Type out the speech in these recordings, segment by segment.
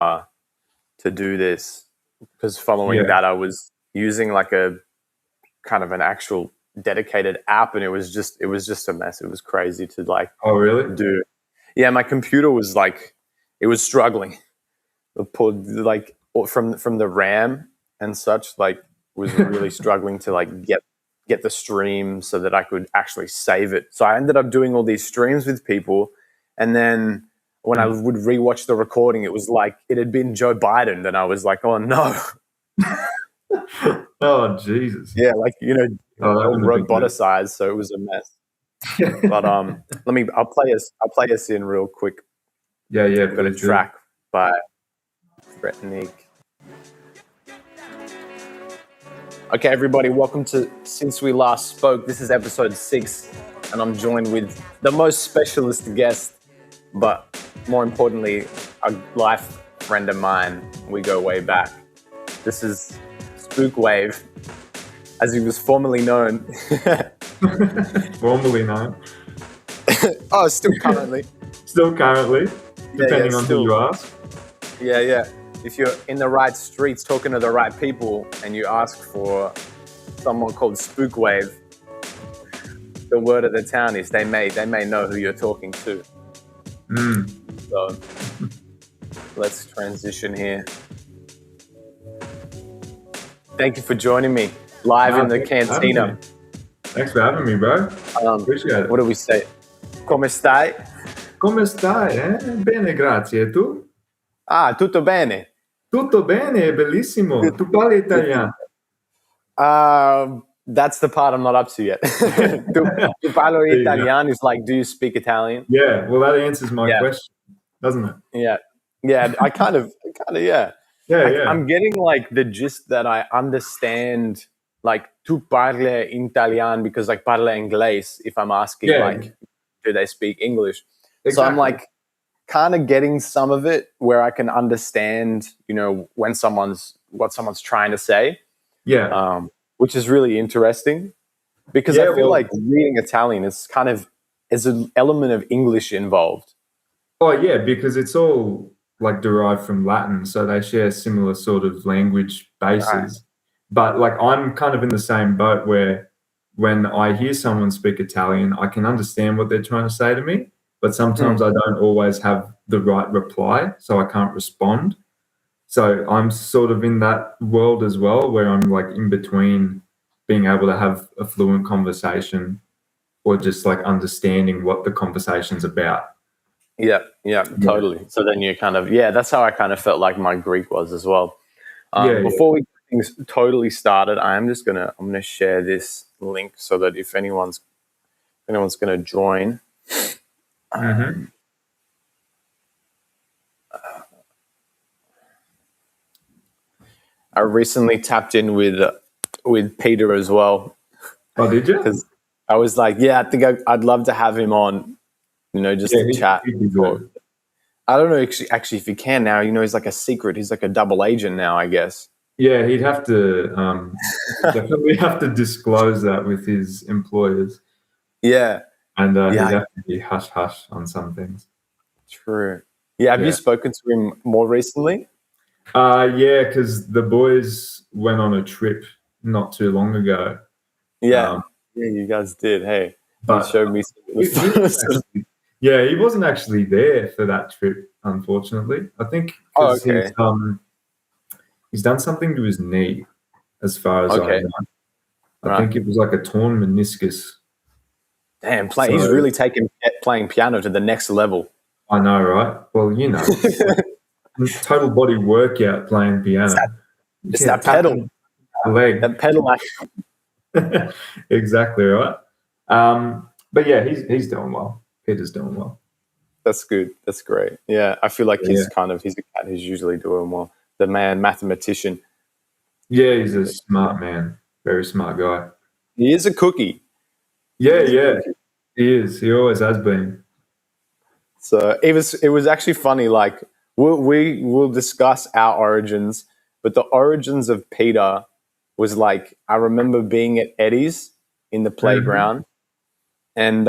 to do this, because following that I was using like a kind of an actual dedicated app, and it was just a mess. It was crazy to like do. Yeah, my computer was like, it was struggling. Like from the RAM and such, like was really struggling to like get the stream so that I could actually save it. So I ended up doing all these streams with people, and then when I would rewatch the recording, it was like it had been Joe Biden, and I was like, oh no. Oh Jesus. Yeah, like roboticized, so it was a mess. But I'll play us in real quick. Yeah. I've got a track by Fretnik. Okay, everybody, welcome to Since We Last Spoke. This is episode 6, and I'm joined with the most specialist guest, but more importantly, a life friend of mine. We go way back. This is Spookwave, as he was formerly known. Formerly known. Oh, still currently. Depending on who you ask. Yeah. If you're in the right streets talking to the right people and you ask for someone called Spookwave, the word of the town is they may know who you're talking to. So let's transition here. Thank you for joining me live in the cantina. Thanks for having me, bro. Appreciate it. What do we say? Come stai? Come stai? Bene, grazie. E tu? Ah, tutto bene. Tutto bene, bellissimo. Tu parli italiano? That's the part I'm not up to yet. Tu parlo italiano is like, do you speak Italian? Yeah, well, that answers my question, doesn't it? Yeah. I kind of, yeah. I'm getting like the gist that I understand, like, tu parli italiano, because like parla inglés, if I'm asking like, do they speak English? Exactly. So I'm like kind of getting some of it where I can understand, when what someone's trying to say. Yeah. Which is really interesting, because I feel like reading Italian is kind of, is an element of English involved. Oh yeah, because it's all like derived from Latin, so they share similar sort of language bases. Right. But like I'm kind of in the same boat where when I hear someone speak Italian, I can understand what they're trying to say to me, but sometimes I don't always have the right reply, so I can't respond. So I'm sort of in that world as well, where I'm like in between being able to have a fluent conversation or just like understanding what the conversation's about. Yeah, totally. So then you kind of, that's how I kind of felt like my Greek was as well. Before we get things totally started, I'm gonna share this link so that if anyone's gonna join, I recently tapped in with Peter as well. Oh, did you? Because I was like, I think I'd love to have him on, just to chat. I don't know actually if he can now. He's like a secret. He's like a double agent now, I guess. Yeah, he'd have to definitely have to disclose that with his employers. Yeah. And he'd have to be hush-hush on some things. True. Yeah, have you spoken to him more recently? Yeah, because the boys went on a trip not too long ago. Yeah, you guys did. Hey, you showed me some he wasn't actually there for that trip, unfortunately. I think because he's done something to his knee, as far as I know. I think it was like a torn meniscus. Damn, he's really taken playing piano to the next level. I know, right? Well, total body workout playing piano. It's that pedal. Leg. That pedal action. Exactly right. But yeah, he's doing well. Peter's doing well. That's good. That's great. Yeah, I feel like he's a cat who's usually doing well. The mathematician. Yeah, he's a smart man. Very smart guy. He is a cookie. Yeah. He is. He always has been. So it was actually funny. Like we will discuss our origins, but the origins of Peter was like, I remember being at Eddie's in the playground, and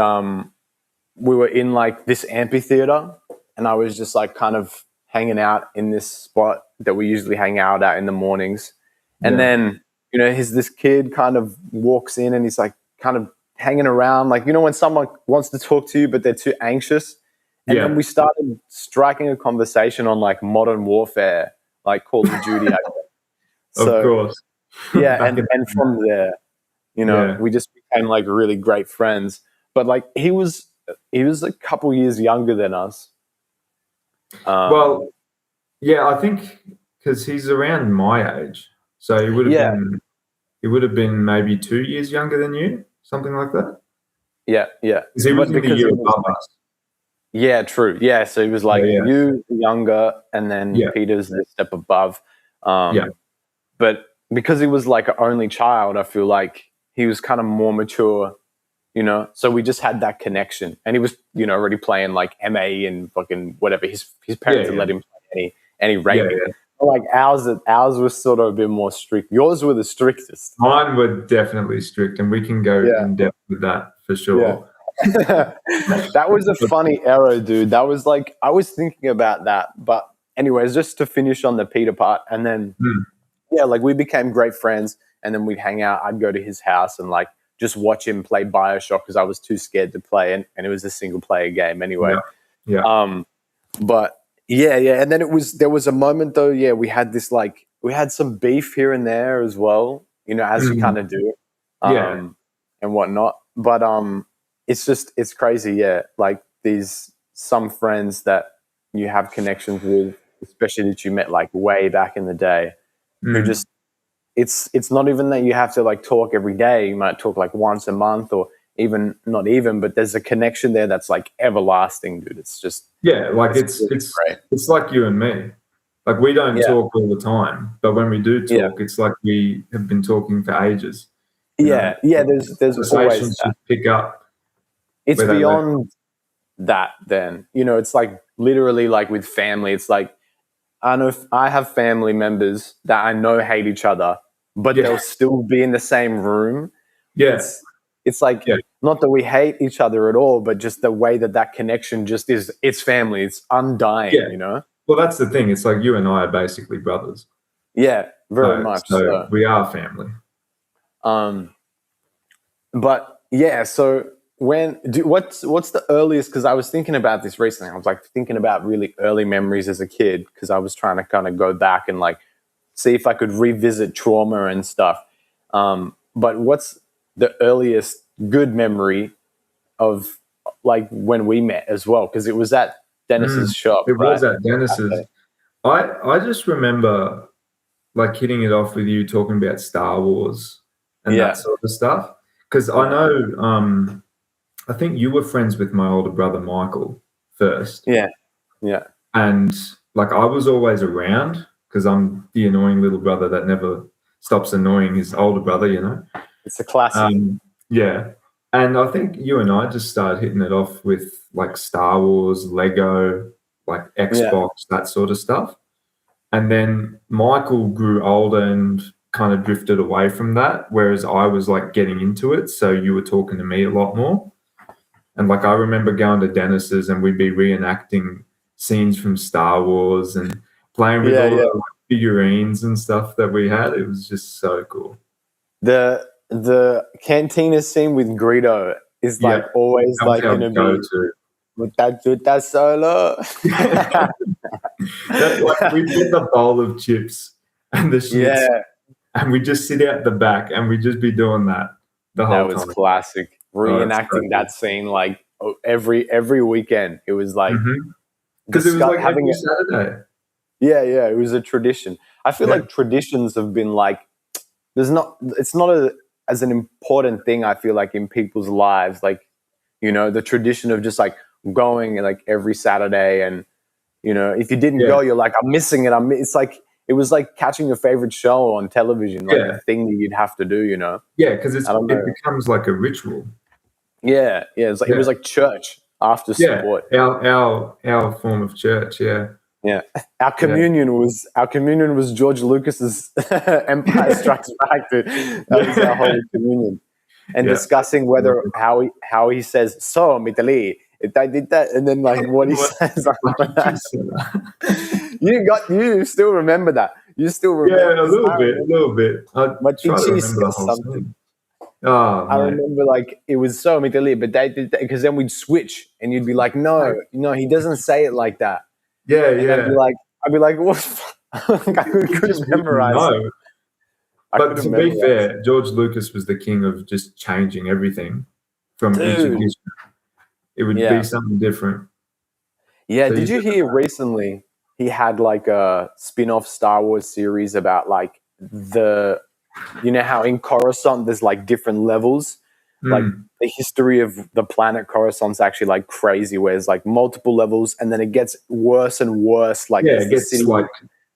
we were in like this amphitheater, and I was just like kind of hanging out in this spot that we usually hang out at in the mornings. And then, you know, this kid kind of walks in and he's like kind of hanging around. Like, you know, when someone wants to talk to you, but they're too anxious. And then we started striking a conversation on like modern warfare, like Call of Duty. So, of course. Yeah. and from there, you know, we just became like really great friends. But like he was a couple years younger than us. Well, yeah, I think because he's around my age, so he would have been maybe 2 years younger than you, something like that. Yeah. Because he was in the year above us. Yeah, true. Yeah, so he was like you younger, and then Peter's a step above. But because he was like an only child, I feel like he was kind of more mature, you know. So we just had that connection, and he was, you know, already playing like MA and fucking whatever. His parents had let him play any rating. Like ours was sort of a bit more strict. Yours were the strictest. Mine were definitely strict, and we can go in depth with that for sure. Yeah. That was a funny era, dude. That was like, I was thinking about that. But anyways, just to finish on the Peter part, and then like we became great friends, and then we'd hang out. I'd go to his house and like just watch him play BioShock because I was too scared to play, and it was a single player game anyway. But and then there was a moment though, we had this like, we had some beef here and there as well, you know, as you kind of do, and whatnot. But it's crazy, like some friends that you have connections with, especially that you met like way back in the day, who just, it's not even that you have to like talk every day. You might talk like once a month, or even not even, but there's a connection there that's like everlasting, dude. It's just like it's like you and me. Like we don't talk all the time, but when we do talk, it's like we have been talking for ages. There's always that. Pick up. It's beyond that then. You know, it's like literally like with family, it's like, I know if I have family members that I know hate each other, but they'll still be in the same room. It's like, not that we hate each other at all, but just the way that connection just is, it's family. It's undying, you know? Well, that's the thing. It's like you and I are basically brothers. Yeah, very much so. We are family. But yeah, so what's the earliest, because I was thinking about this recently. I was like thinking about really early memories as a kid, because I was trying to kind of go back and like see if I could revisit trauma and stuff. But what's the earliest good memory of like when we met as well? Because it was at Dennis's shop. It was at Dennis's. Okay. I just remember like hitting it off with you, talking about Star Wars and that sort of stuff. Because I know, I think you were friends with my older brother Michael first. Yeah. And like I was always around because I'm the annoying little brother that never stops annoying his older brother, you know. It's a classic. And I think you and I just started hitting it off with like Star Wars, Lego, like Xbox, that sort of stuff. And then Michael grew older and kind of drifted away from that, whereas I was like getting into it. So you were talking to me a lot more. And like I remember going to Dennis's and we'd be reenacting scenes from Star Wars and playing with all the like, figurines and stuff that we had. It was just so cool. The cantina scene with Greedo is like always like going to be with that solo. Like we get the bowl of chips and the shits, and we just sit out the back and we just be doing that the whole time. That was classic. Reenacting that scene like every weekend. It was like because it was like every Saturday. Yeah, it was a tradition. I feel like traditions have been like it's not as an important thing, I feel like, in people's lives, like, you know, the tradition of just like going like every Saturday, and you know, if you didn't go, you're like, I'm missing it. It's like it was like catching your favorite show on television, like a thing that you'd have to do, you know. Yeah, because it becomes like a ritual. Yeah, it's like it was like church after sport. Our form of church. Yeah, our communion was George Lucas's Empire Strikes Back. Dude. That was our Holy Communion, and discussing how he says "so Italy." I did that, and then like what he says after that. You still remember that. You still remember. Yeah, a little bit. I My try to teacher remember the said whole something. thing. Oh, I remember like it was so immediately, but they did because then we'd switch and you'd be like, no, he doesn't say it like that. Yeah, and yeah. I'd be like, what? I couldn't memorize it. But to be fair, George Lucas was the king of just changing everything from each edition. It would be something different. Yeah, so did you hear recently he had like a spin-off Star Wars series about like how in Coruscant there's like different levels? Like the history of the planet Coruscant's actually like crazy, where there's like multiple levels and then it gets worse and worse. Like it gets like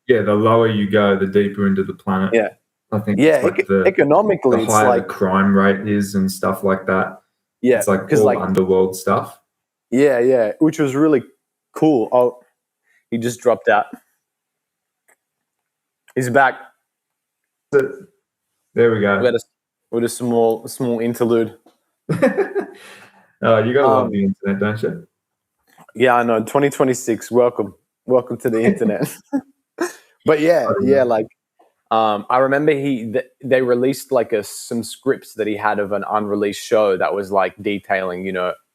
the lower you go, the deeper into the planet. Yeah. I think like economically the higher the crime rate is and stuff like that. Yeah. It's like all underworld stuff. Yeah, which was really cool. Oh, he just dropped out. He's back. There we go. With a small interlude. Oh, you gotta love the internet, don't you? Yeah, I know. 2026. Welcome to the internet. But I remember they released like some scripts that he had of an unreleased show that was like detailing,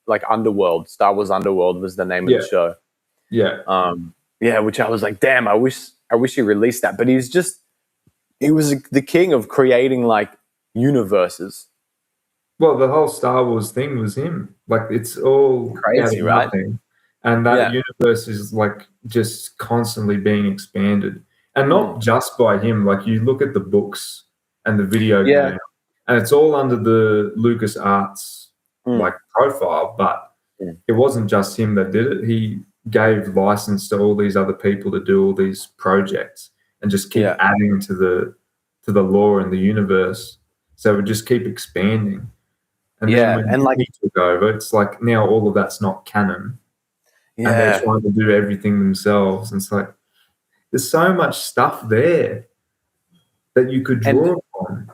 like Underworld. Star Wars Underworld was the name of the show. Yeah. Which I was like, damn, I wish he released that. But he was the king of creating like universes. Well, the whole Star Wars thing was him. Like it's all crazy, right? Nothing. And that universe is like just constantly being expanded. And not just by him. Like you look at the books and the video game, and it's all under the LucasArts like profile, but it wasn't just him that did it. He gave license to all these other people to do all these projects and just keep adding to the lore and the universe. So it would just keep expanding. And then when he took over, it's like now all of that's not canon. And they're trying to do everything themselves. And it's like there's so much stuff there that you could draw upon.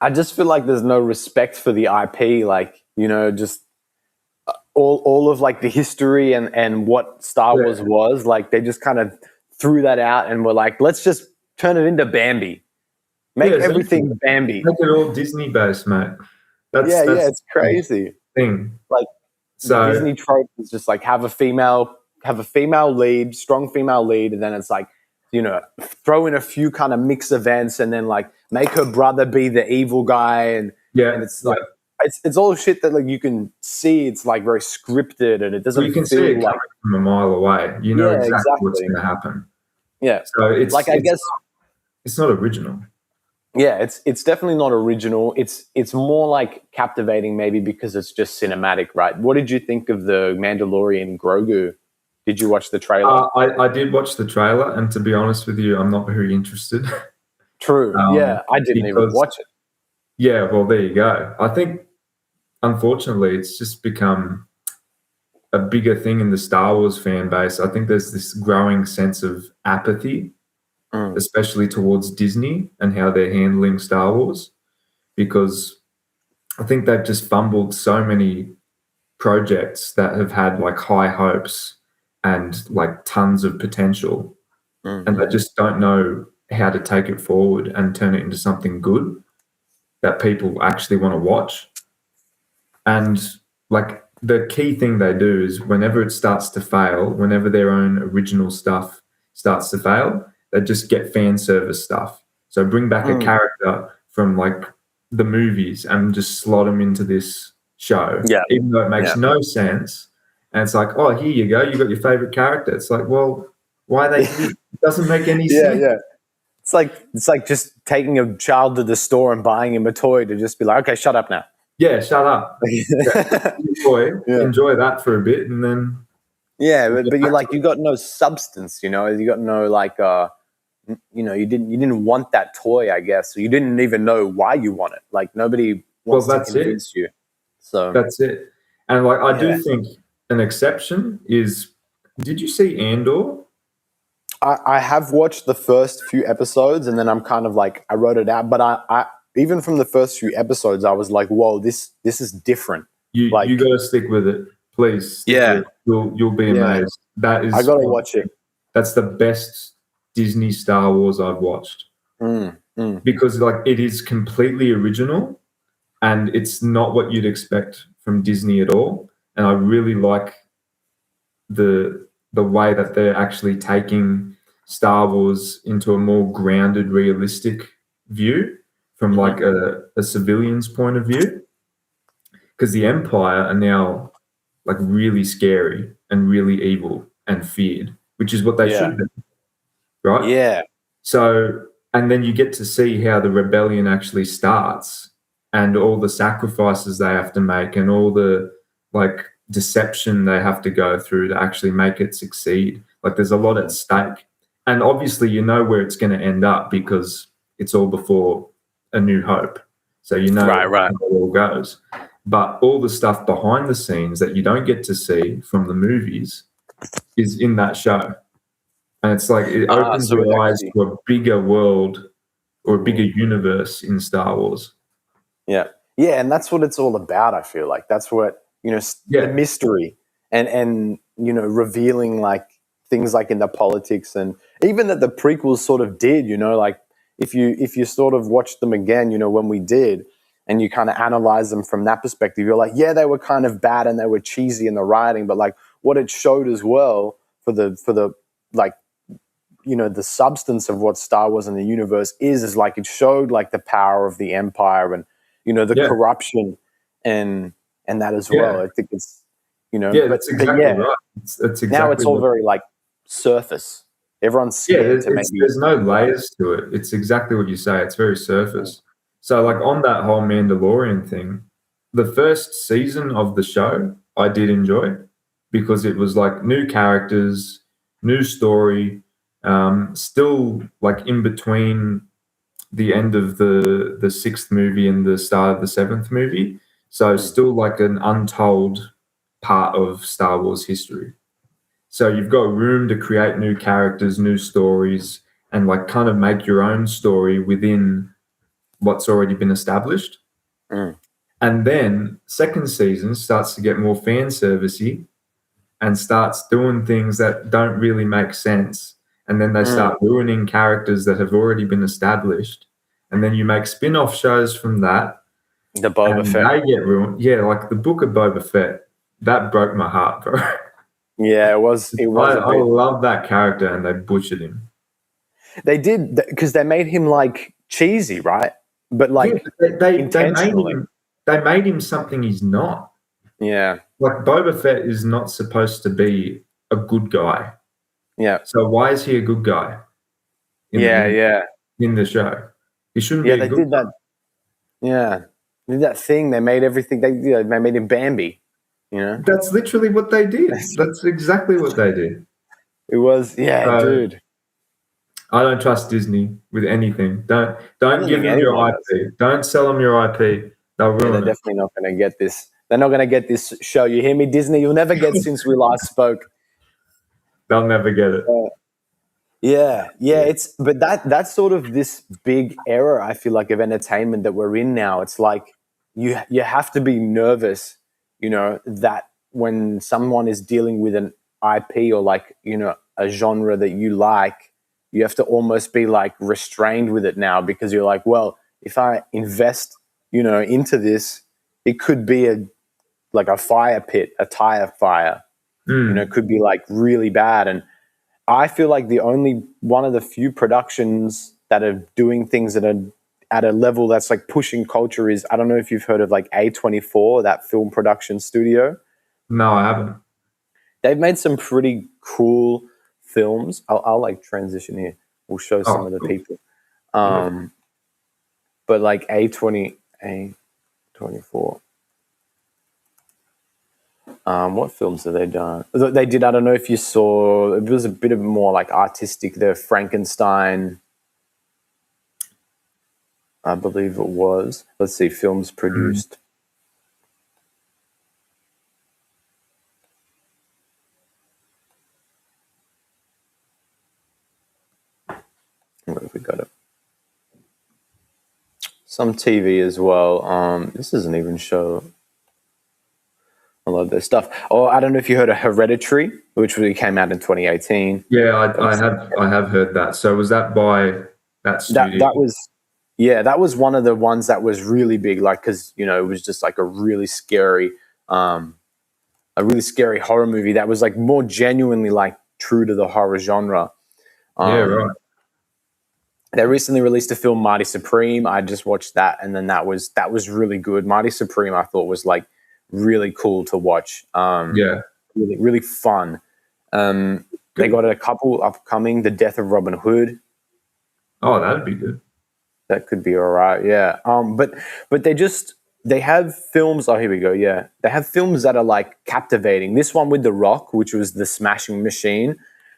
I just feel like there's no respect for the IP, like, just all of like the history and what Star Wars was. Like they just kind of threw that out and were like, let's just turn it into Bambi. Make everything Bambi. Make it all Disney based, mate. That's it's crazy. Thing. Like the Disney trope is just like have a female lead, strong female lead, and then it's like, throw in a few kind of mix events and then like make her brother be the evil guy and it's like it's all shit that like you can see it's like very scripted and it doesn't you can see it like from a mile away. You know exactly what's going to happen. Yeah. So it's like I guess it's not original. Yeah, it's definitely not original. It's more like captivating maybe because it's just cinematic, right? What did you think of the Mandalorian Grogu? Did you watch the trailer? I did watch the trailer, and to be honest with you, I'm not very interested. True. I didn't even watch it. Yeah, well, there you go. I think, unfortunately, it's just become a bigger thing in the Star Wars fan base. I think there's this growing sense of apathy, especially towards Disney and how they're handling Star Wars, because I think they've just fumbled so many projects that have had like high hopes and like tons of potential, and they just don't know how to take it forward and turn it into something good that people actually want to watch. And like the key thing they do is whenever it starts to fail, whenever their own original stuff starts to fail, they just get fan service stuff. So bring back a character from like the movies and just slot them into this show, even though it makes no sense. And it's like, oh, here you go. You got your favorite character. It's like, well, why are they here? It doesn't make any sense. Yeah. It's like just taking a child to the store and buying him a toy to just be like, okay, shut up now. Yeah, shut up. Enjoy that for a bit, and then. Yeah, but you're like, you got no substance, you got no like, you didn't want that toy, I guess. So you didn't even know why you want it. Like nobody wants to convince you. So that's it. And like, I do think an exception is, did you see Andor? I have watched the first few episodes and then I'm kind of like, I wrote it out, but I even from the first few episodes, I was like, whoa, this is different. You got to stick with it, please. Yeah. You'll be amazed. That is. I got to watch it. That's the best Disney Star Wars I've watched. Because like it is completely original and it's not what you'd expect from Disney at all. And I really like the way that they're actually taking Star Wars into a more grounded, realistic view from like a civilian's point of view. Because the Empire are now like really scary and really evil and feared, which is what they should be, right? Yeah. So, and then you get to see how the rebellion actually starts and all the sacrifices they have to make and all the like deception they have to go through to actually make it succeed. Like there's a lot at stake. And obviously you know where it's going to end up because it's all before A New Hope. So you know right. how it all goes. But all the stuff behind the scenes that you don't get to see from the movies is in that show. And it's like it opens your eyes to a bigger world or a bigger universe in Star Wars. Yeah. Yeah, and that's what it's all about, I feel like. That's what, the mystery and revealing like things like in the politics and even that the prequels sort of did, like if you sort of watch them again, when we did, and you kind of analyze them from that perspective, you're like, yeah, they were kind of bad and they were cheesy in the writing, but like what it showed as well for the like, the substance of what Star Wars and the universe is like it showed like the power of the Empire and, the corruption and that as well. I think it's, that's exactly right. That's exactly now it's all very like surface. Everyone's scared there's no layers to it. It's exactly what you say. It's very surface. So like on that whole Mandalorian thing, the first season of the show I did enjoy because it was like new characters, new story, still like in between the end of the sixth movie and the start of the seventh movie. So still like an untold part of Star Wars history. So you've got room to create new characters, new stories, and like kind of make your own story within what's already been established. And then second season starts to get more fan servicey and starts doing things that don't really make sense. And then they start ruining characters that have already been established. And then you make spin-off shows from that. The Boba Fett. They get ruined. Yeah, like the Book of Boba Fett. That broke my heart, bro. Yeah, it was. I love that character and they butchered him. They did because they made him like cheesy, right? But like they made him something he's not. Yeah. Like Boba Fett is not supposed to be a good guy. Yeah. So why is he a good guy? In the show, he shouldn't be. Yeah, they did that. Yeah, they did that thing. They made everything. They made him Bambi. That's literally what they did. That's exactly what they did. It was, dude. I don't trust Disney with anything. Don't give them your IP. Don't sell them your IP. They'll ruin it. They're definitely not going to get this. They're not going to get this show. You hear me, Disney? You'll never get Since We Last Spoke. They'll never get it. But that's sort of this big era, I feel like, of entertainment that we're in now. It's like you have to be nervous, that when someone is dealing with an IP or like, a genre that you like, you have to almost be like restrained with it now because you're like, well, if I invest, into this, it could be like a fire pit, a tire fire, it could be like really bad. And I feel like the only one of the few productions that are doing things that are at a level that's like pushing culture is, I don't know if you've heard of like A24, that film production studio. No, I haven't. They've made some pretty cool films. I'll like transition here. We'll show some of the people. But like A24. What films have they done? They did, I don't know if you saw, it was a bit of more like artistic, the Frankenstein, I believe it was. Let's see, films produced. Where have we got it? Some TV as well. This doesn't even show a lot of their stuff. Or I don't know if you heard of Hereditary, which really came out in 2018. Yeah, I have heard that. So was that by that studio? That was one of the ones that was really big, like, because it was just like a really scary horror movie that was like more genuinely like true to the horror genre. Yeah, right. They recently released a film, Mighty Supreme. I just watched that, and then that was really good. Mighty Supreme, I thought, was like really cool to watch. Yeah, really, really fun. They got a couple upcoming. The Death of Robin Hood. Oh, that'd be good. That could be all right. Yeah. But they have films. Oh, here we go. Yeah, they have films that are like captivating. This one with The Rock, which was The Smashing Machine,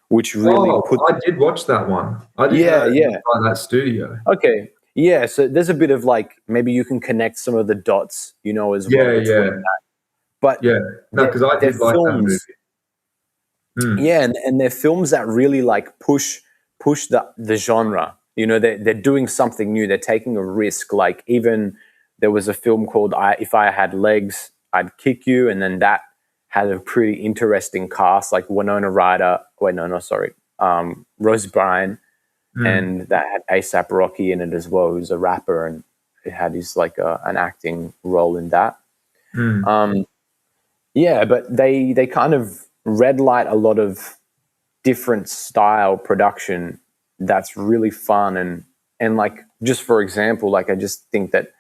which really I did watch that one. I didn't know it was by that studio. Okay. Yeah, so there's a bit of like, maybe you can connect some of the dots, as well. Yeah. But yeah, no, because I did like that movie. Yeah, and they're films that really like push the genre. They're doing something new. They're taking a risk. Like, even there was a film called If I Had Legs, I'd Kick You, and then that had a pretty interesting cast, like Winona Ryder. Wait, no, sorry, Rose Byrne, and that had A$AP Rocky in it as well, who's a rapper, and it had his like an acting role in that. Yeah, but they kind of red light a lot of different style production that's really fun, and like, just for example, like, I just think that,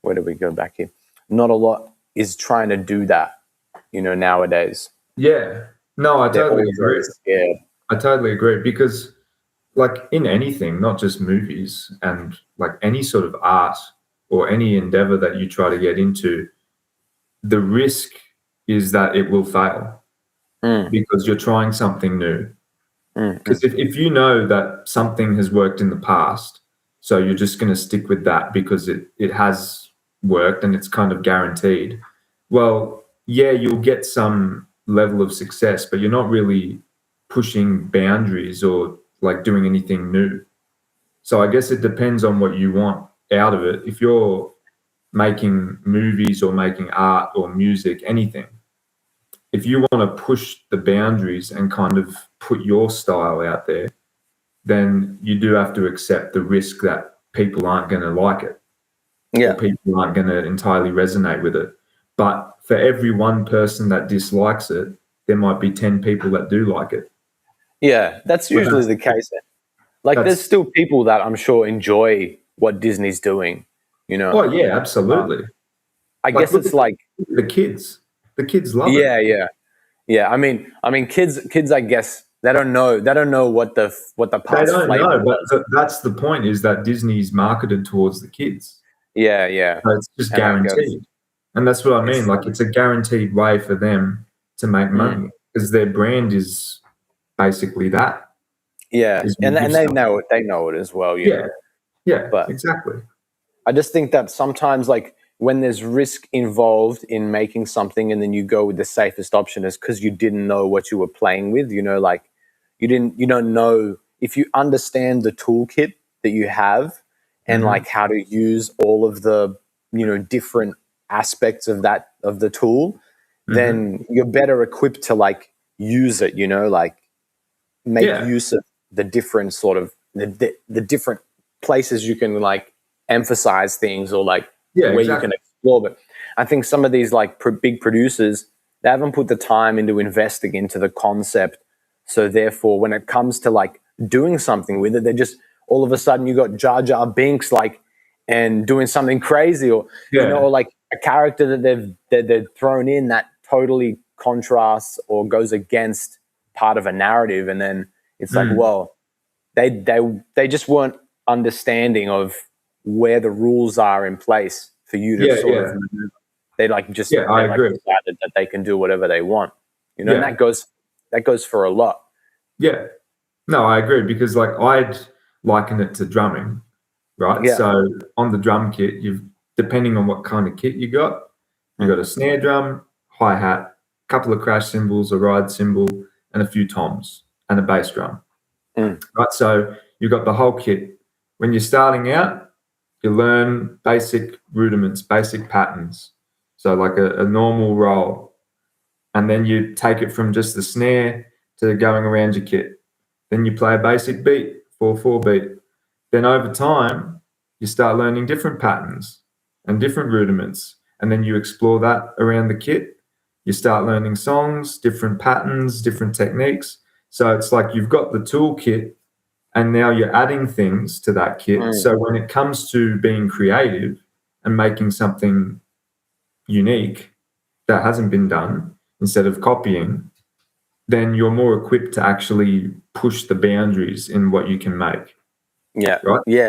where do we go back here? Not a lot is trying to do that, nowadays. Yeah. No, I totally agree. I totally agree, because like in anything, not just movies, and like any sort of art or any endeavor that you try to get into, the risk is that it will fail because you're trying something new. Because if you know that something has worked in the past, so you're just going to stick with that because it has worked and it's kind of guaranteed, well, yeah, you'll get some level of success, but you're not really pushing boundaries or like doing anything new. So I guess it depends on what you want out of it. If you're making movies or making art or music, anything, if you want to push the boundaries and kind of put your style out there, then you do have to accept the risk that people aren't going to like it. Yeah. Or people aren't going to entirely resonate with it. But for every one person that dislikes it, there might be 10 people that do like it. Yeah, that's usually the case. Like, there's still people that I'm sure enjoy what Disney's doing, Oh, yeah, absolutely. I guess it's like the kids. The kids love it. Yeah. I mean, kids. I guess they don't know what the past. They don't know, but that's the point. Is that Disney's marketed towards the kids? Yeah. So it's just guaranteed, and that's what I mean. Like, it's a guaranteed way for them to make money, because their brand is basically that. Yeah, and they know it as well. Yeah, but exactly. I just think that sometimes, like, when there's risk involved in making something, and then you go with the safest option, is because you didn't know what you were playing with. Like, you don't know, if you understand the toolkit that you have and like how to use all of the different aspects of the tool, then you're better equipped to like use it. Like, make use of the different sort of the different places you can like emphasize things, or like where you can explore. But I think some of these like big producers, they haven't put the time into investing into the concept. So therefore, when it comes to like doing something with it, they just, all of a sudden you got Jar Jar Binks like, and doing something crazy, or or like a character that they've thrown in that totally contrasts or goes against part of a narrative, and then it's like, well, they just weren't understanding of where the rules are in place for you to sort of maneuver. They like just I agree. decided that they can do whatever they want, and that goes for a lot. Yeah, no, I agree, because like I'd liken it to drumming, right? Yeah. So on the drum kit, depending on what kind of kit you got a snare drum, hi-hat, couple of crash cymbals, a ride cymbal, and a few toms, and a bass drum. Right, so you've got the whole kit. When you're starting out, you learn basic rudiments, basic patterns. So like a normal roll, and then you take it from just the snare to going around your kit. Then you play a basic beat, 4/4 beat. Then over time, you start learning different patterns and different rudiments, and then you explore that around the kit. You start learning songs, different patterns, different techniques. So it's like you've got the toolkit, and now you're adding things to that kit. So when it comes to being creative and making something unique that hasn't been done, instead of copying, then you're more equipped to actually push the boundaries in what you can make. Yeah. Right? Yeah.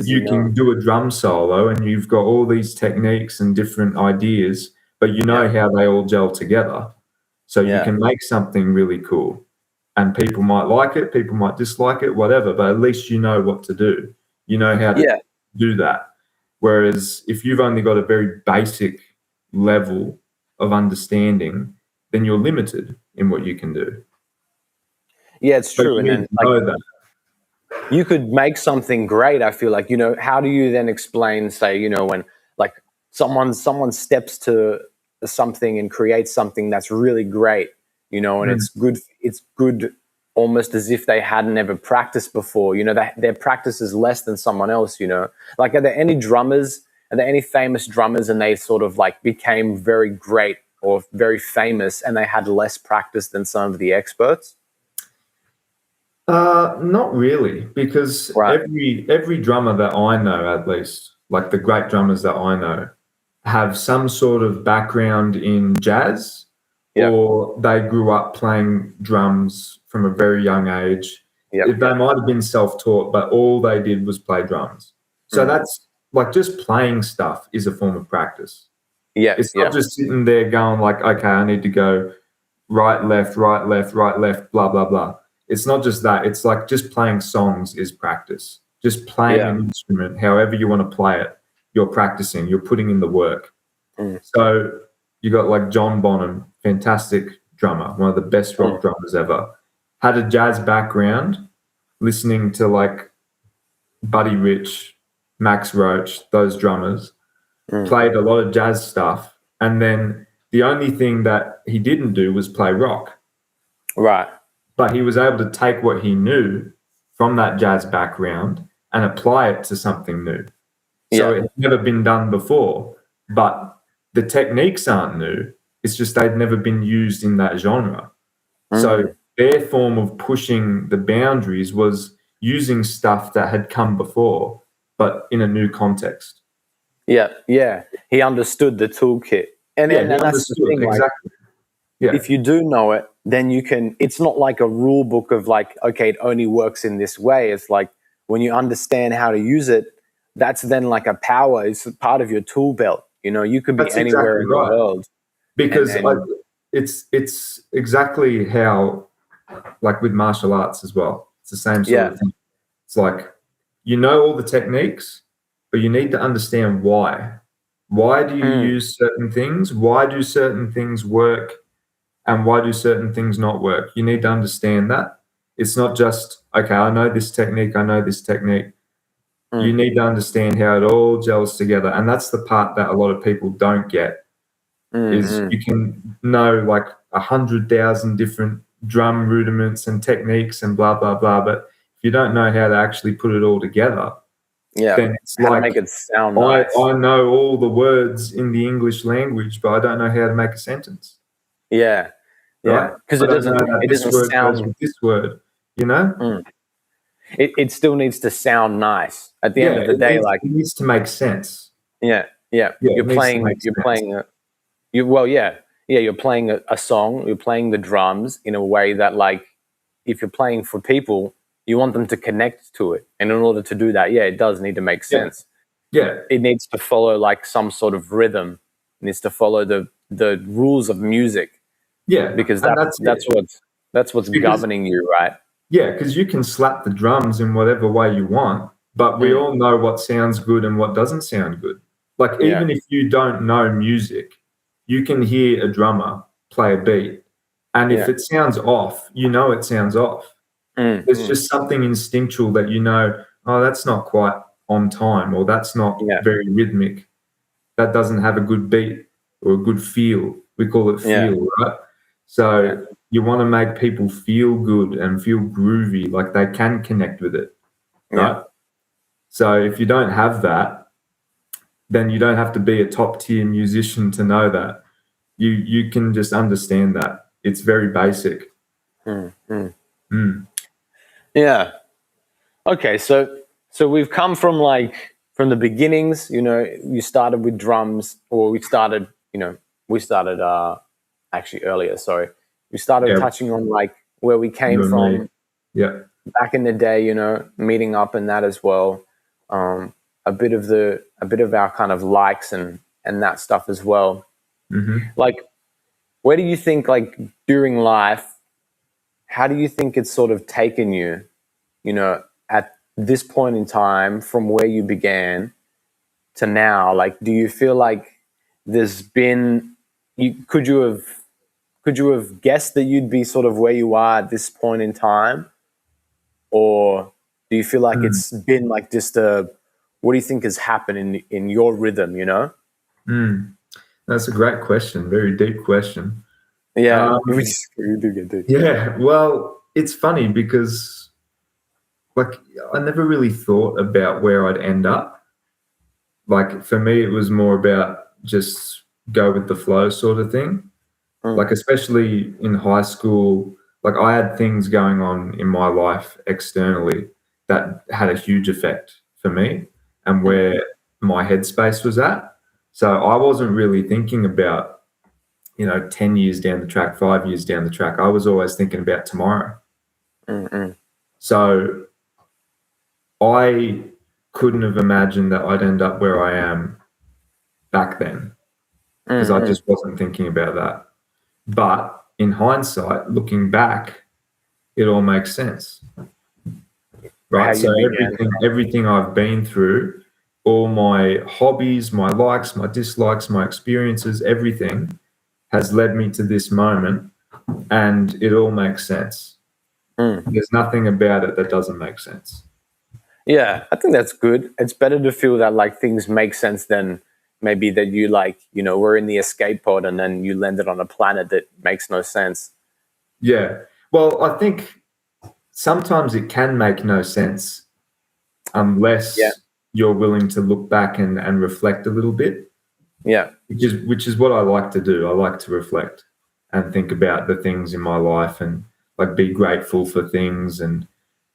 You can do a drum solo and you've got all these techniques and different ideas, but you know how they all gel together. So you can make something really cool. And people might like it, people might dislike it, whatever, but at least you know what to do. You know how to do that. Whereas if you've only got a very basic level of understanding, then you're limited in what you can do. Yeah, it's true. And then you could make something great. I feel like, how do you then explain, say, when like someone steps to something and creates something that's really great, and it's good almost as if they hadn't ever practiced before, their practice is less than someone else, like, are there any famous drummers and they sort of like became very great or very famous and they had less practice than some of the experts? Not really, because every drummer that I know, at least, like the great drummers that I know, have some sort of background in jazz, or they grew up playing drums from a very young age. They might have been self-taught, but all they did was play drums. So that's like, just playing stuff is a form of practice. It's not just sitting there going like, okay, I need to go right, left, right, left, right, left, blah, blah, blah. It's not just that. It's like just playing songs is practice. Just playing an instrument, however you want to play it, you're practicing, you're putting in the work. So you got like John Bonham, fantastic drummer, one of the best rock drummers ever. Had a jazz background, listening to like Buddy Rich, Max Roach, those drummers, played a lot of jazz stuff. And then the only thing that he didn't do was play rock. Right. But he was able to take what he knew from that jazz background and apply it to something new. So it's never been done before, but the techniques aren't new. It's just they'd never been used in that genre. So their form of pushing the boundaries was using stuff that had come before, but in a new context. Yeah. He understood the toolkit. And that's the thing, exactly. If you do know it, then you can, it's not like a rule book of like, okay, it only works in this way. It's like when you understand how to use it, that's then like a power. It's part of your tool belt. You could be anywhere in the world. Because it's exactly how, like with martial arts as well, it's the same sort of thing. It's like, all the techniques, but you need to understand why. Why do you use certain things? Why do certain things work? And why do certain things not work? You need to understand that. It's not just, okay, I know this technique, You need to understand how it all gels together. And that's the part that a lot of people don't get, is you can know like 100,000 different drum rudiments and techniques and blah, blah, blah. But if you don't know how to actually put it all together, then it's how like, to make it sound nice. I know all the words in the English language, but I don't know how to make a sentence. Yeah. Right? Because it doesn't sound with this word, It still needs to sound nice at the end of the day. It needs to make sense. You're playing a song, you're playing the drums in a way that, like, if you're playing for people, you want them to connect to it. And in order to do that, it does need to make sense. It needs to follow like some sort of rhythm. It needs to follow the rules of music. Because that's what's governing you, right? Yeah, because you can slap the drums in whatever way you want, but we all know what sounds good and what doesn't sound good. Like, even if you don't know music, you can hear a drummer play a beat, and if it sounds off, it sounds off. There's just something instinctual that oh, that's not quite on time, or that's not very rhythmic. That doesn't have a good beat or a good feel. We call it feel, right? So you want to make people feel good and feel groovy, like they can connect with it, right? Yeah. So if you don't have that, then you don't have to be a top tier musician to know that. You can just understand that. It's very basic. Yeah. Okay, so we've come from from the beginnings, you started with drums, or we started actually earlier, sorry. We started touching on where we came from. Yeah. Back in the day, meeting up and that as well. A bit of our kind of likes and that stuff as well. Where do you think, during life, how do you think it's sort of taken you, at this point in time from where you began to now? Do you feel like there's been, could you have guessed that you'd be sort of where you are at this point in time? Or do you feel like it's been just what do you think has happened in your rhythm, That's a great question. Very deep question. Yeah. We do get deep. Yeah. Well, it's funny because I never really thought about where I'd end up. For me, it was more about just go with the flow sort of thing. Especially in high school, I had things going on in my life externally that had a huge effect for me and where my headspace was at. So I wasn't really thinking about, 10 years down the track, 5 years down the track. I was always thinking about tomorrow. So I couldn't have imagined that I'd end up where I am back then because I just wasn't thinking about that. But in hindsight, looking back, it all makes sense, right? So everything I've been through, all my hobbies, my likes, my dislikes, my experiences, everything has led me to this moment, and it all makes sense. There's nothing about it that doesn't make sense. Yeah, I think that's good. It's better to feel that things make sense than maybe that you we're in the escape pod and then you landed on a planet that makes no sense. Yeah. Well, I think sometimes it can make no sense unless you're willing to look back and reflect a little bit. Yeah. Which is what I like to do. I like to reflect and think about the things in my life and be grateful for things and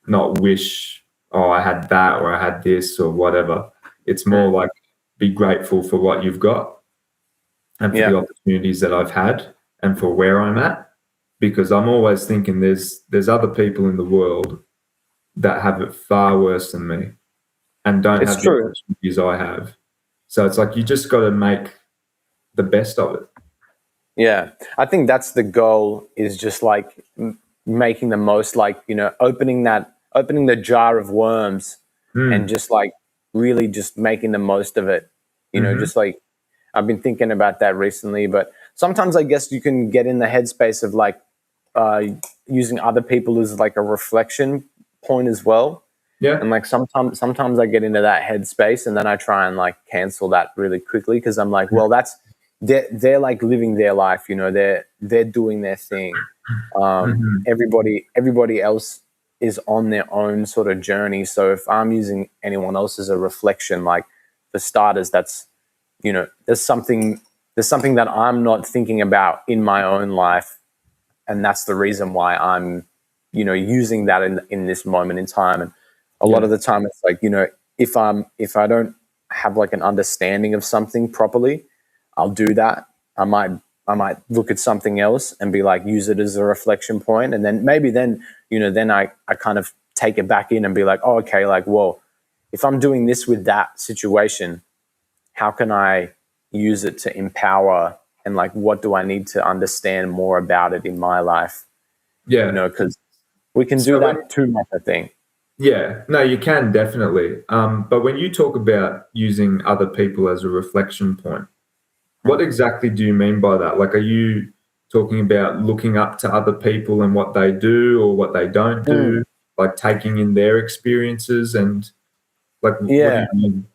not wish, oh, I had that or I had this or whatever. It's more be grateful for what you've got and for the opportunities that I've had and for where I'm at, because I'm always thinking there's other people in the world that have it far worse than me and don't have the opportunities I have. So it's you just got to make the best of it. Yeah, I think that's the goal, is just making the most, opening the jar of worms and just really just making the most of it. Just I've been thinking about that recently, but sometimes I guess you can get in the headspace of using other people as a reflection point as well. Yeah. And sometimes I get into that headspace and then I try and cancel that really quickly because I'm well, that's they're living their life, they're doing their thing. Everybody else is on their own sort of journey. So if I'm using anyone else as a reflection, for starters, that's there's something that I'm not thinking about in my own life, and that's the reason why I'm using that in this moment in time. And a lot of the time it's if I don't have an understanding of something properly, I'll do that. I might look at something else and be use it as a reflection point, and then maybe then I kind of take it back in and be oh, okay, well, if I'm doing this with that situation, how can I use it to empower, and what do I need to understand more about it in my life? Yeah, because we can do that too much, I think. Yeah, no, you can definitely. But when you talk about using other people as a reflection point, what exactly do you mean by that? Are you talking about looking up to other people and what they do or what they don't do, taking in their experiences and what do you mean?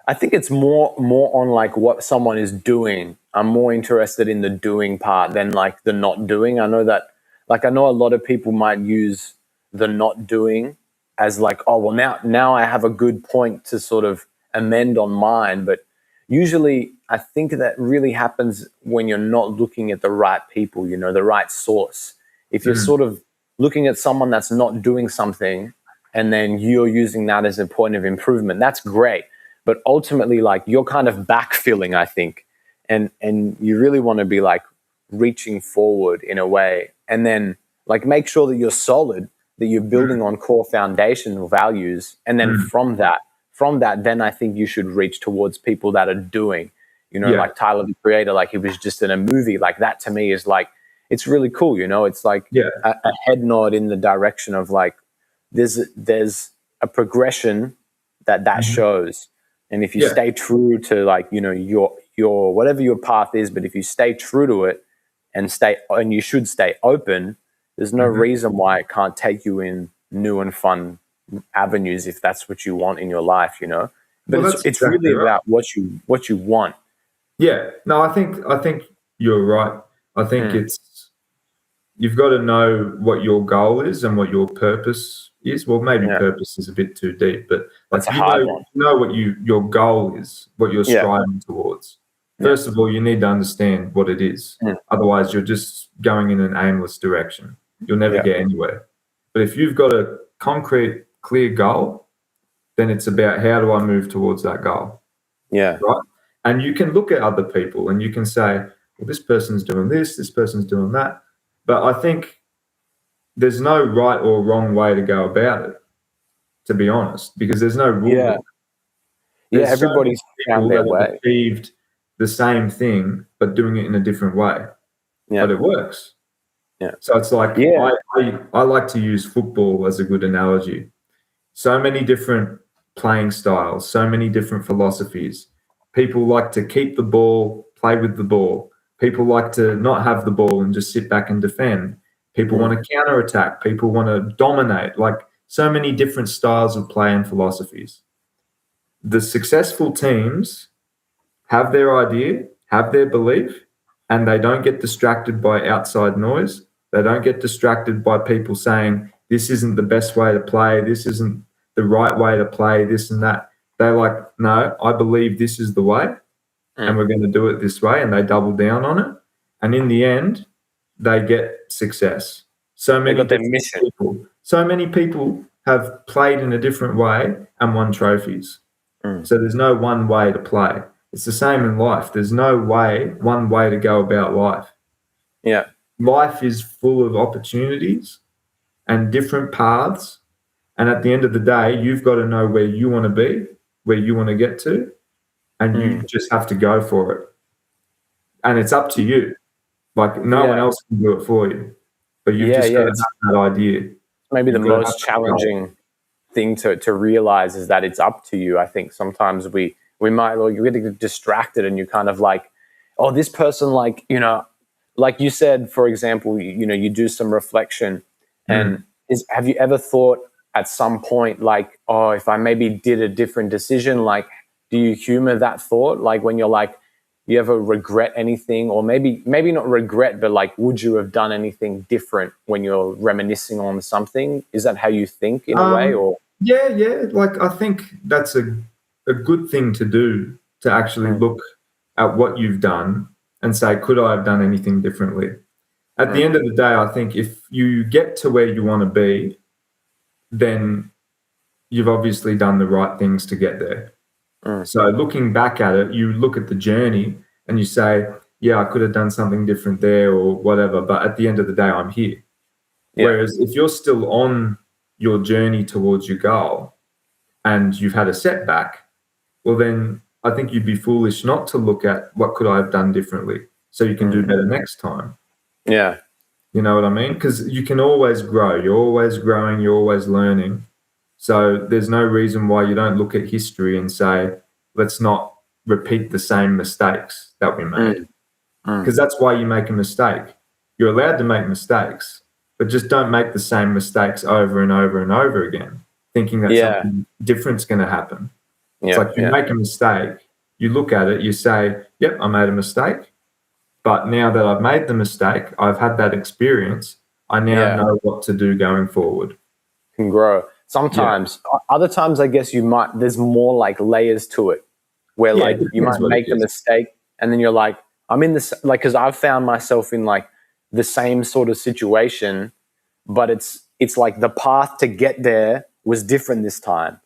I think it's more on what someone is doing. I'm more interested in the doing part than like the not doing. I know that, like, I know a lot of people might use the not doing as like, oh, well, now I have a good point to sort of amend on mine. But usually I think that really happens when you're not looking at the right people, you know, the right source. If you're sort of looking at someone that's not doing something and then you're using that as a point of improvement, that's great. But ultimately, like, you're kind of backfilling, I think. And you really want to be like reaching forward in a way, and then like make sure that you're solid, that you're building on core foundational values. And then from that, then I think you should reach towards people that are doing, you know, like Tyler, the Creator, like he was just in a movie. Like that to me is like, it's really cool. You know, it's like a head nod in the direction of like, there's a progression that shows. And if you stay true to like, you know, your whatever your path is, but if you stay true to it and you should stay open, there's no reason why it can't take you in new and fun avenues if that's what you want in your life, you know. But it's exactly really about what you want. Yeah. No, I think you're right. I think you've got to know what your goal is and what your purpose is. Well, maybe purpose is a bit too deep, but like you know what your goal is, what you're striving towards. First of all, you need to understand what it is. Otherwise, you're just going in an aimless direction. You'll never get anywhere. But if you've got a concrete, clear goal, then it's about how do I move towards that goal? Yeah. Right? And you can look at other people and you can say, well, this person's doing this person's doing that. But I think there's no right or wrong way to go about it, to be honest, because there's no rule. Yeah, everybody's found their way. Achieved the same thing, but doing it in a different way. Yeah. But it works. Yeah. So it's like I like to use football as a good analogy. So many different playing styles, so many different philosophies. People like to keep the ball, play with the ball. People like to not have the ball and just sit back and defend. People want to counterattack. People want to dominate. Like so many different styles of play and philosophies. The successful teams have their idea, have their belief, and they don't get distracted by outside noise. They don't get distracted by people saying, this isn't the best way to play, this isn't the right way to play, this and that. They're like, no, I believe this is the way, and we're going to do it this way, and they double down on it. And in the end, they get success. So many people have played in a different way and won trophies. So there's no one way to play. It's the same in life. There's no one way to go about life. Yeah. Life is full of opportunities and different paths. And at the end of the day, you've got to know where you want to be, where you want to get to, and you just have to go for it. And it's up to you. Like no one else can do it for you. But you've just got to have that idea. Maybe the most challenging thing to realize is that it's up to you. I think sometimes we might get distracted and you kind of like, oh, this person, like, you know, like you said, for example, you know, you do some reflection and have you ever thought at some point like, oh, if I maybe did a different decision, like, do you humor that thought? Like when you're like, you ever regret anything, or maybe not regret, but like, would you have done anything different when you're reminiscing on something? Is that how you think in a way? Or yeah. Like I think that's a good thing to do, to actually look at what you've done and say, could I have done anything differently? At the end of the day, I think if you get to where you want to be, then you've obviously done the right things to get there. So looking back at it, you look at the journey and you say, yeah, I could have done something different there or whatever, but at the end of the day, I'm here. Yeah. Whereas if you're still on your journey towards your goal and you've had a setback, well, then I think you'd be foolish not to look at what could I have done differently so you can do better next time. Yeah. You know what I mean? Because you can always grow. You're always growing. You're always learning. So there's no reason why you don't look at history and say, let's not repeat the same mistakes that we made. Because that's why you make a mistake. You're allowed to make mistakes, but just don't make the same mistakes over and over and over again, thinking that something different's going to happen. It's like you make a mistake, you look at it, you say, yep, I made a mistake. But now that I've made the mistake, I've had that experience, I now know what to do going forward. Can grow. Sometimes, other times, I guess there's more like layers to it, where like you might make a mistake and then you're like, I'm in this, like, because I've found myself in like the same sort of situation, but it's like the path to get there was different this time.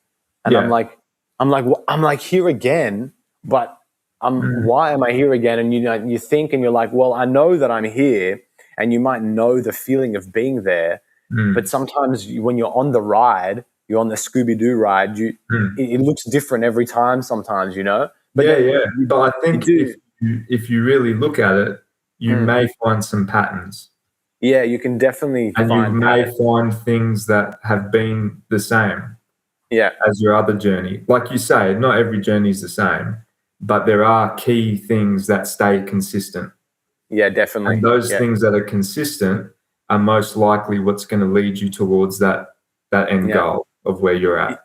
And I'm like here again, but why am I here again? And you think and you're like, well, I know that I'm here, and you might know the feeling of being there. But sometimes when you're on the ride, you're on the Scooby-Doo ride, it looks different every time sometimes, But But I think if you really look at it, you may find some patterns. Yeah, you can definitely and you may find things that have been the same as your other journey. Like you say, not every journey is the same, but there are key things that stay consistent. Yeah, definitely. And those things that are consistent are most likely what's going to lead you towards that end goal of where you're at.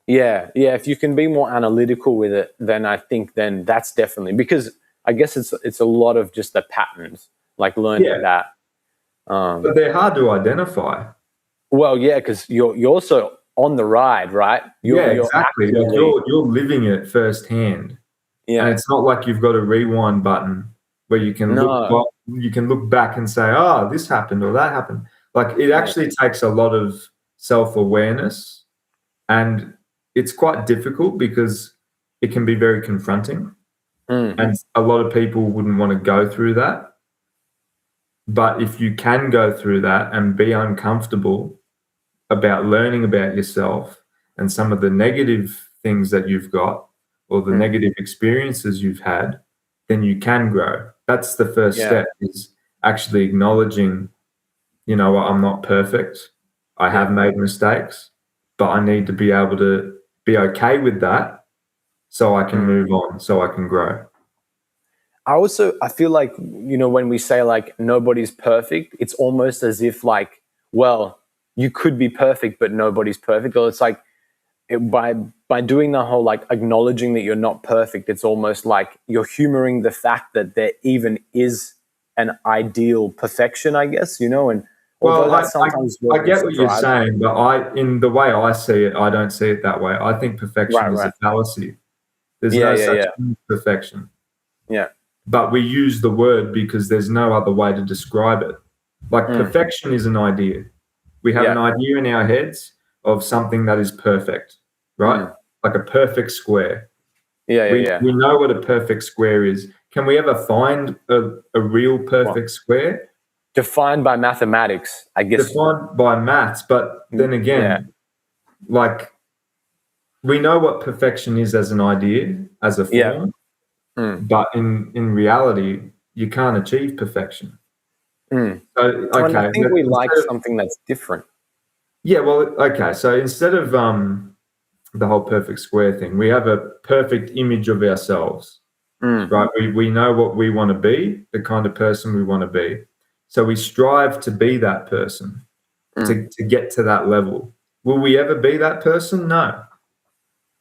Yeah. If you can be more analytical with it, then I think then that's definitely, because I guess it's a lot of just the patterns, like learning that. But they're hard to identify. Well, because you're also on the ride, right? Exactly. Like you're living it firsthand. Yeah. And it's not like you've got a rewind button where you can look back and say, oh, this happened or that happened. Like it actually takes a lot of self-awareness, and it's quite difficult because it can be very confronting. And a lot of people wouldn't want to go through that. But if you can go through that and be uncomfortable about learning about yourself and some of the negative things that you've got or the negative experiences you've had, then you can grow. That's the first step, is actually acknowledging, I'm not perfect. I have made mistakes, but I need to be able to be okay with that so I can move on, so I can grow. I feel like, when we say like nobody's perfect, it's almost as if like, well, you could be perfect, but nobody's perfect. Or it's like by doing the whole like acknowledging that you're not perfect, it's almost like you're humoring the fact that there even is an ideal perfection, I guess, and well, I get what you're saying, but in the way I see it, I don't see it that way. I think perfection is a fallacy. There's no such thing as perfection. Yeah. But we use the word because there's no other way to describe it. Like perfection is an idea. We have an idea in our heads of something that is perfect, right? Like a perfect square. We know what a perfect square is. Can we ever find a real perfect square? Defined by mathematics, I guess. Defined by maths, but then again, like we know what perfection is as an idea, as a form. But in reality, you can't achieve perfection. So, I think we like something that's different. Yeah, well, okay. So instead of the whole perfect square thing, we have a perfect image of ourselves, right? We know what we want to be, the kind of person we want to be. So we strive to be that person, to get to that level. Will we ever be that person? No.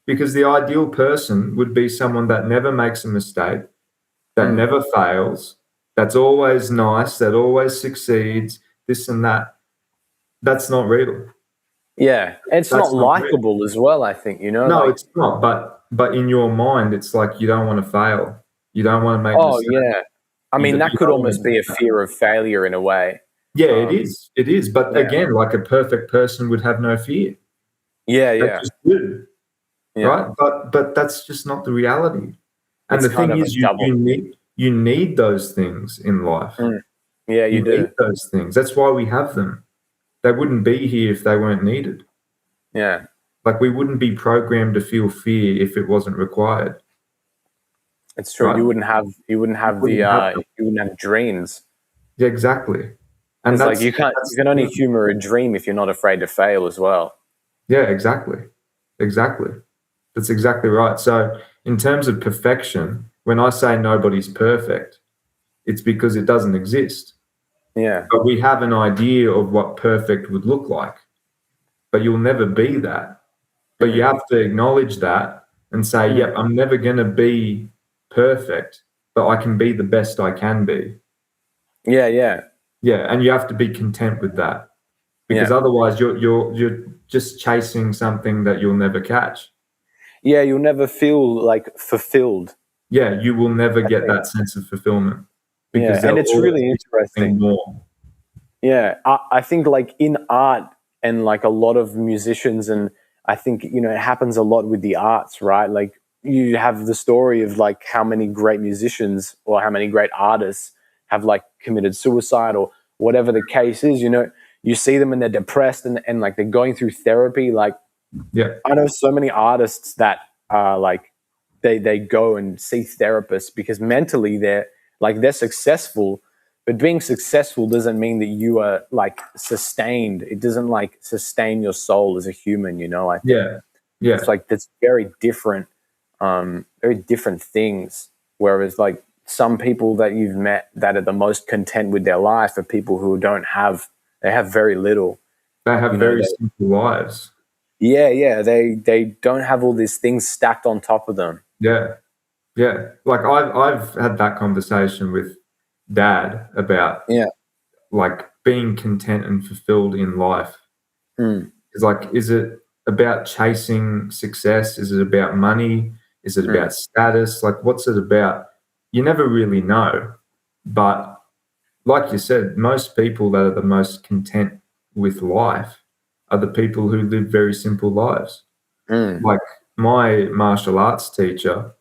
Because the ideal person would be someone that never makes a mistake, that never fails, that's always nice, that always succeeds, this and that. That's not real. Yeah, it's not likable as well, I think, No, it's not. But in your mind, it's like you don't want to fail. You don't want to make mistakes. Oh, yeah. I mean, that could almost be a fear of failure in a way. Yeah, it is. It is. But again, like a perfect person would have no fear. Yeah. Just good. Right, but that's just not the reality. And the thing is, you need those things in life. Yeah, you do need those things. That's why we have them. They wouldn't be here if they weren't needed. Yeah, like we wouldn't be programmed to feel fear if it wasn't required. It's true. Right? You wouldn't have dreams. Yeah, exactly. And it's like you can only humor a dream if you're not afraid to fail as well. Yeah, exactly. That's exactly right. So in terms of perfection, when I say nobody's perfect, it's because it doesn't exist. Yeah. But we have an idea of what perfect would look like. But you'll never be that. But you have to acknowledge that and say, yep, I'm never going to be perfect, but I can be the best I can be. Yeah. And you have to be content with that, because otherwise you're just chasing something that you'll never catch. Yeah, you'll never feel like fulfilled. Yeah, you will never get that sense of fulfillment, because and it's really interesting. More. Yeah, I think like in art and like a lot of musicians, and I think, you know, it happens a lot with the arts, right? Like you have the story of like how many great musicians or how many great artists have like committed suicide or whatever the case is. You know, you see them and they're depressed and like they're going through therapy. Like, I know so many artists that are like they go and see therapists because mentally they're successful. But being successful doesn't mean that you are like sustained. It doesn't like sustain your soul as a human, you know. I think it's like that's very different things. Whereas like some people that you've met that are the most content with their life are people who they have very little. They have very simple lives. Yeah. They don't have all these things stacked on top of them. Yeah. Like I've had that conversation with Dad about like being content and fulfilled in life. It's like, is it about chasing success? Is it about money? Is it about status? Like, what's it about? You never really know. But like you said, most people that are the most content with life are the people who live very simple lives. Like my martial arts teacher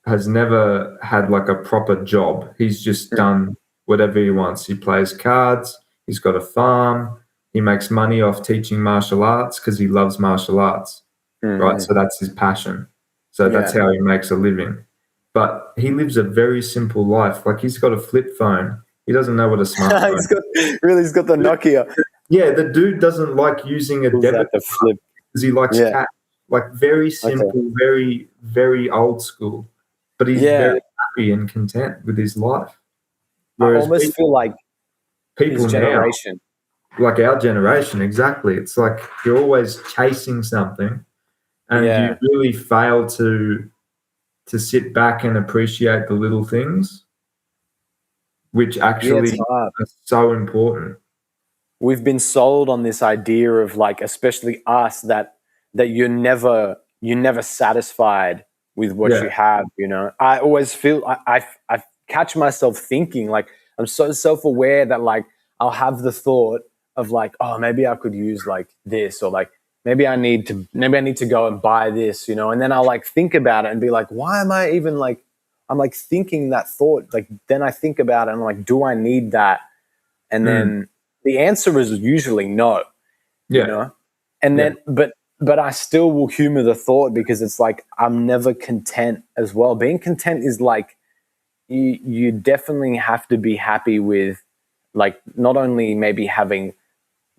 has never had like a proper job. He's just done whatever he wants. He plays cards. He's got a farm. He makes money off teaching martial arts because he loves martial arts, right? So that's his passion. So that's how he makes a living. But he lives a very simple life. Like he's got a flip phone. He doesn't know what a smartphone is. He's got the Nokia. Yeah, the dude doesn't like using a debit card because he likes cash. Like very simple, very, very old school. But he's very happy and content with his life. Whereas I almost feel like people his generation, now, like our generation, exactly. It's like you're always chasing something, and you really fail to sit back and appreciate the little things, which actually are so important. We've been sold on this idea of like, especially us, that you're never satisfied with what you have, you know. I always feel I catch myself thinking like I'm so self-aware that like I'll have the thought of like, oh, maybe I could use like this, or like maybe I need to go and buy this, you know. And then I'll like think about it and be like, why am I even like, I'm like thinking that thought. Like then I think about it and I'm like, do I need that? And then the answer is usually no, you know. And then but I still will humor the thought because it's like I'm never content as well. Being content is like you definitely have to be happy with like not only maybe having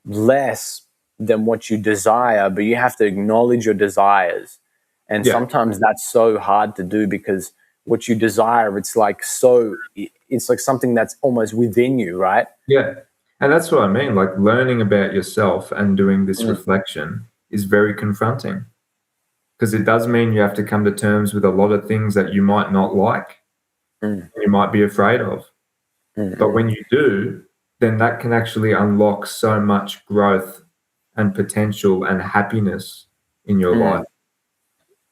less than what you desire, but you have to acknowledge your desires. And sometimes that's so hard to do because what you desire, it's like something that's almost within you, right? Yeah. And that's what I mean. Like learning about yourself and doing this reflection is very confronting, because it does mean you have to come to terms with a lot of things that you might not like and you might be afraid of. But when you do, then that can actually unlock so much growth and potential and happiness in your life.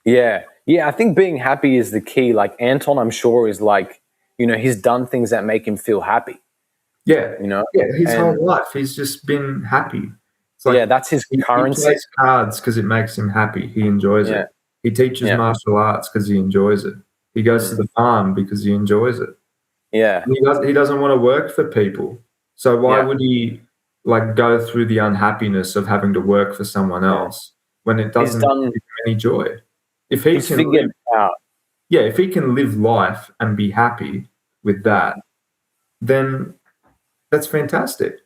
Yeah. I think being happy is the key. Like Anton, I'm sure, is like, you know, he's done things that make him feel happy. Yeah. You know? Yeah, his whole life he's just been happy. Like, that's his currency. He plays cards because it makes him happy. He enjoys it. He teaches martial arts because he enjoys it. He goes to the farm because he enjoys it. Yeah. And he doesn't want to work for people. So why would he like go through the unhappiness of having to work for someone else when it doesn't give him any joy? If he can if he can live life and be happy with that, then that's fantastic.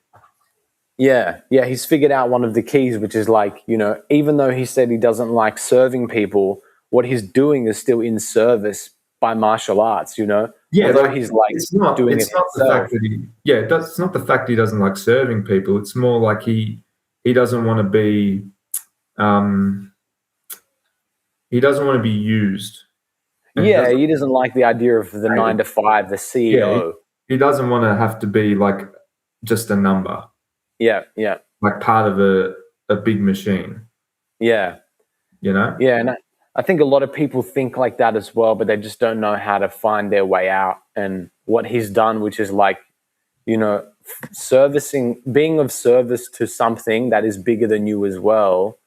Yeah, he's figured out one of the keys, which is like, you know, even though he said he doesn't like serving people, what he's doing is still in service by martial arts, you know? Yeah, although he's like it's not the fact that it's not the fact he doesn't like serving people. It's more like he doesn't want to be he doesn't want to be used. And Yeah, he doesn't like the idea of the 9 to 5, the CEO. Yeah, he doesn't want to have to be like just a number. Yeah. Like part of a big machine. Yeah. You know? Yeah, and I think a lot of people think like that as well, but they just don't know how to find their way out. And what he's done, which is like, you know, being of service to something that is bigger than you as well,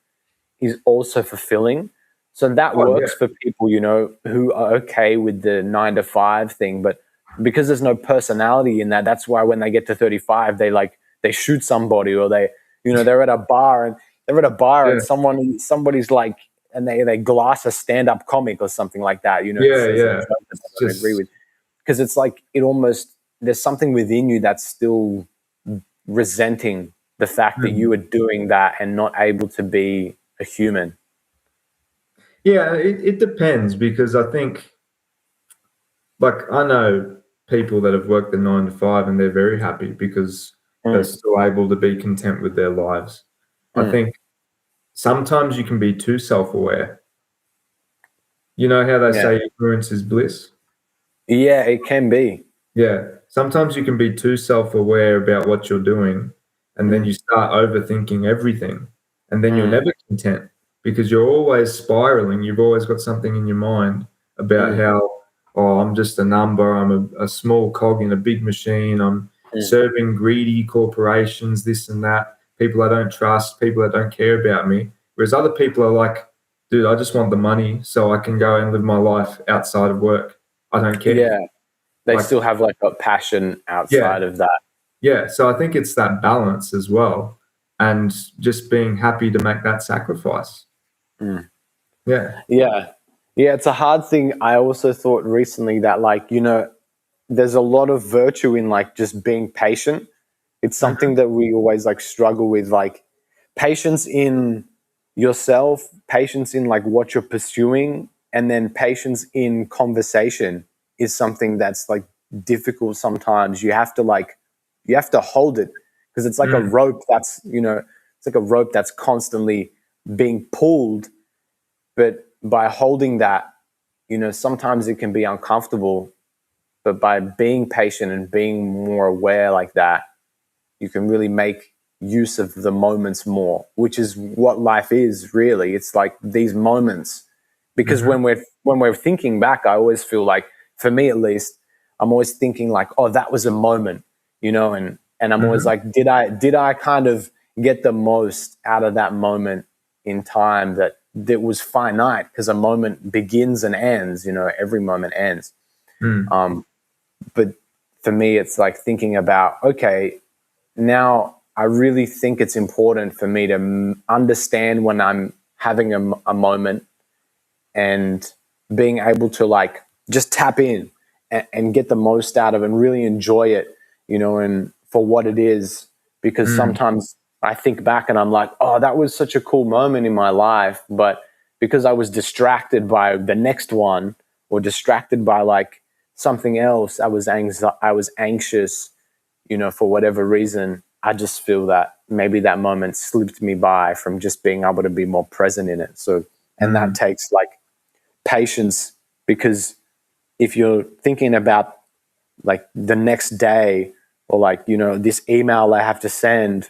is also fulfilling. So that works for people, you know, who are okay with the 9 to 5 thing. But because there's no personality in that, that's why when they get to 35, they shoot somebody, or they're at a bar and somebody's like, and they glass a stand-up comic or something like that, you know. Yeah. I agree with, because it's like there's something within you that's still resenting the fact that you are doing that and not able to be a human. Yeah, it depends, because I think, like, I know people that have worked the 9 to 5 and they're very happy because they're still able to be content with their lives. I think sometimes you can be too self-aware. You know how they say ignorance is bliss? Yeah, it can be. Yeah. Sometimes you can be too self-aware about what you're doing, and then you start overthinking everything, and then you're never content because you're always spiraling. You've always got something in your mind about how, I'm just a number. I'm a small cog in a big machine. I'm serving greedy corporations, this and that, people I don't trust, people that don't care about me. Whereas other people are like, dude, I just want the money so I can go and live my life outside of work. I don't care. Yeah. They still have like a passion outside of that. Yeah. So I think it's that balance as well, and just being happy to make that sacrifice. Yeah, it's a hard thing. I also thought recently that, like, you know, there's a lot of virtue in like just being patient. It's something that we always like struggle with, like patience in yourself, patience in like what you're pursuing, and then patience in conversation is something that's like difficult sometimes. You have to hold it, because it's like a rope that's, you know, it's like a rope that's constantly being pulled. But by holding that, you know, sometimes it can be uncomfortable, but by being patient and being more aware like that, you can really make use of the moments more, which is what life is really. It's like these moments, because when we're thinking back, I always feel like, for me at least, I'm always thinking like, oh, that was a moment, you know, and I'm always like, did I kind of get the most out of that moment in time that was finite? Because a moment begins and ends, you know, every moment ends. But for me, it's like thinking about, okay, now I really think it's important for me to understand when I'm having a moment, and being able to like just tap in and get the most out of it and really enjoy it, you know, and for what it is. Because sometimes I think back and I'm like, oh, that was such a cool moment in my life, but because I was distracted by the next one, or distracted by like something else, I was anxious, you know, for whatever reason. I just feel that maybe that moment slipped me by from just being able to be more present in it. So, and that takes like patience, because if you're thinking about like the next day, or like, you know, this email I have to send,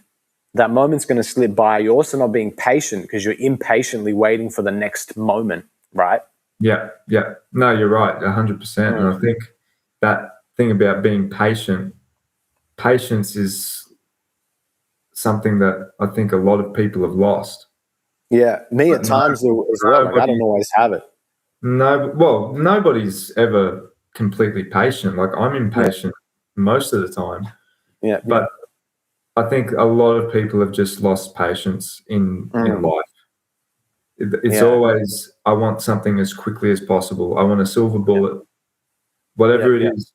that moment's going to slip by. You're also not being patient because you're impatiently waiting for the next moment, right? Yeah. No, you're right, 100%. And I think that thing about being patient, patience is something that I think a lot of people have lost. Yeah, me at times as well. Like, I don't always have it. No, well, nobody's ever completely patient. Like, I'm impatient most of the time. Yeah. But I think a lot of people have just lost patience in life. It's always, I want something as quickly as possible. I want a silver bullet, whatever it is.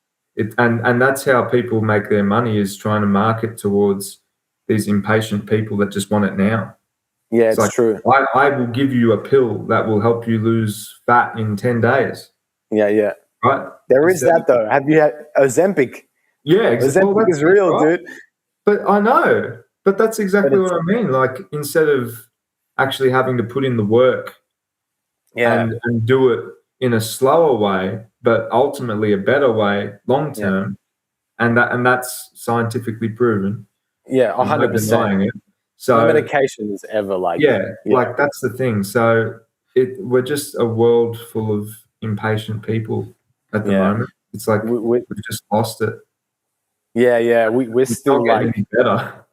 And that's how people make their money, is trying to market towards these impatient people that just want it now. Yeah, it's like, true. I will give you a pill that will help you lose fat in 10 days. Yeah. Right? There is that though. Have you had Ozempic? Yeah, exactly. Ozempic is real, right, dude. But I know. But that's exactly what I mean. Like, instead of actually having to put in the work and do it in a slower way, but ultimately a better way long term, and that's scientifically proven. Yeah, There's no 100%. denying it. So no medication is ever like that. Yeah. like that's the thing. So we're just a world full of impatient people at the moment. It's like we've just lost it. Yeah. We're still not getting any better.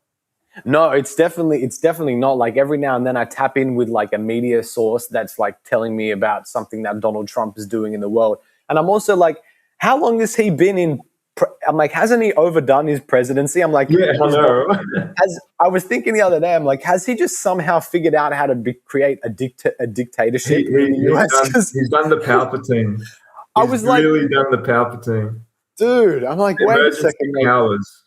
No, it's definitely not. Like every now and then I tap in with like a media source that's like telling me about something that Donald Trump is doing in the world. And I'm also like, how long has he been in? I'm like, hasn't he overdone his presidency? I'm like, yeah, I know. I was thinking the other day, I'm like, has he just somehow figured out how to create a dictatorship in the US? He's done the Palpatine. I was really done the Palpatine. Dude, I'm like, wait a second. Powers.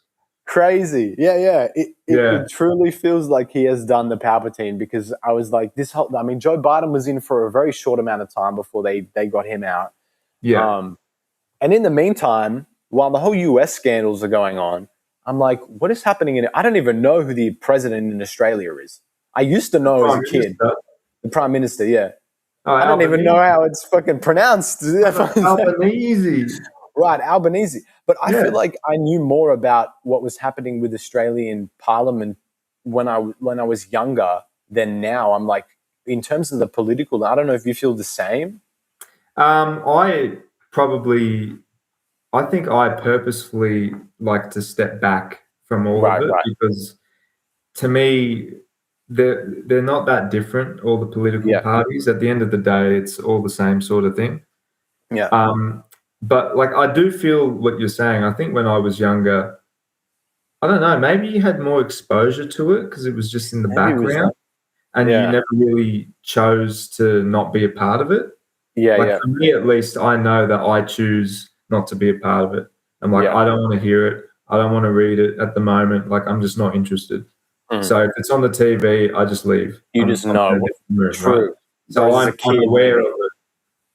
Crazy. Yeah. It truly feels like he has done the Palpatine, because I was like, Joe Biden was in for a very short amount of time before they got him out. Yeah. And in the meantime, while the whole US scandals are going on, I'm like, what is happening I don't even know who the president in Australia is. I used to know as a kid. The Prime Minister, yeah. Oh, I don't even know how it's fucking pronounced. Albanese. Right, Albanese. But I feel like I knew more about what was happening with Australian Parliament when I was younger than now. I'm like, in terms of the political, I don't know if you feel the same. I think I purposefully like to step back from all of it because to me, they're not that different, all the political parties. At the end of the day, it's all the same sort of thing. Yeah. But like, I do feel what you're saying. I think when I was younger, I don't know, maybe you had more exposure to it because it was just in the background and you never really chose to not be a part of it. Yeah. For me, at least, I know that I choose not to be a part of it. I'm like, I don't want to hear it. I don't want to read it at the moment. Like, I'm just not interested. So if it's on the TV, I just leave. You just know. True. Right? So I'm aware of it.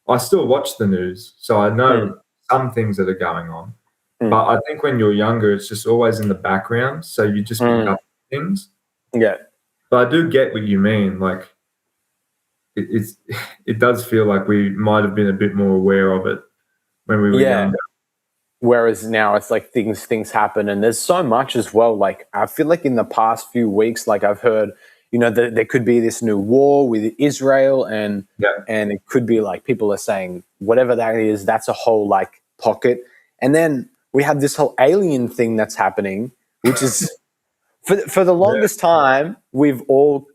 I still watch the news, so I know some things that are going on. But I think when you're younger, it's just always in the background, so you just pick up things. Yeah. But I do get what you mean. Like, it does feel like we might have been a bit more aware of it when we were younger. Whereas now it's like things happen, and there's so much as well. Like, I feel like in the past few weeks, like I've heard, that there could be this new war with Israel, and it could be like people are saying whatever that is, that's a whole like pocket. And then we have this whole alien thing that's happening, which is for the longest time we've all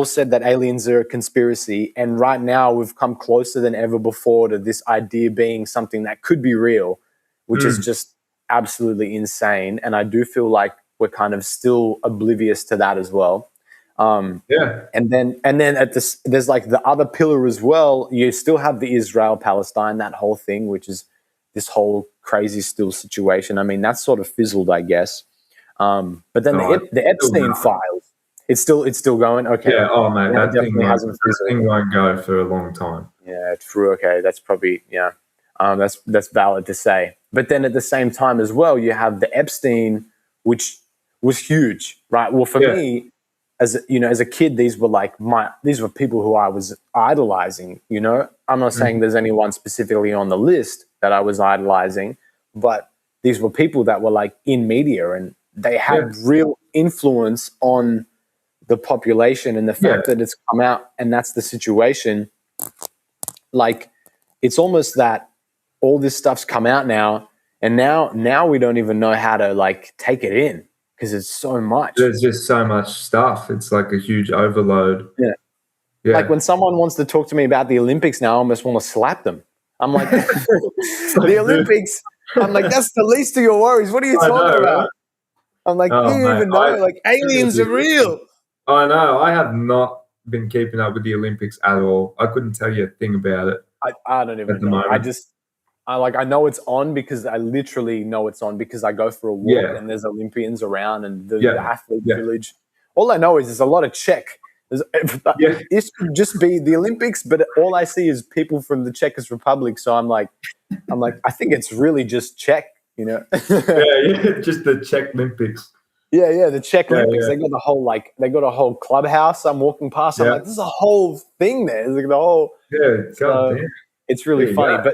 said that aliens are a conspiracy, and right now we've come closer than ever before to this idea being something that could be real, which is just absolutely insane. And I do feel like we're kind of still oblivious to that as well. And then there's like the other pillar as well. You still have the Israel-Palestine, that whole thing, which is this whole crazy still situation. I mean, that's sort of fizzled, I guess. But then the Epstein files, it's still going. Okay. Yeah. Oh man, that thing won't go for a long time. Yeah, true. Okay, that's probably that's valid to say. But then at the same time as well, you have the Epstein, which was huge, right? Well, for me, as a kid, these were people who I was idolizing. I'm not saying there's anyone specifically on the list that I was idolizing, but these were people that were like in media, and they had real influence on the population. And the fact that it's come out and that's the situation, like, it's almost that all this stuff's come out now, and now we don't even know how to like take it in because it's so much. There's just so much stuff. It's like a huge overload. Yeah. Like when someone wants to talk to me about the Olympics now, I almost want to slap them. I'm like, the Olympics. I'm like, that's the least of your worries. What are you talking about? Right? I'm like, do you even know? Like, aliens are real. I know. I have not been keeping up with the Olympics at all. I couldn't tell you a thing about it. I don't even know. I know it's on because I literally know it's on because I go for a walk and there's Olympians around and the athlete village. All I know is there's a lot of Czech. This could just be the Olympics, but all I see is people from the Czech Republic. So I'm like, I think it's really just Czech, just the Czech Olympics. Yeah, the Czech Olympics. They got a whole clubhouse. I'm walking past. I'm like, there's a whole thing there. Like the whole. God damn. It's really funny.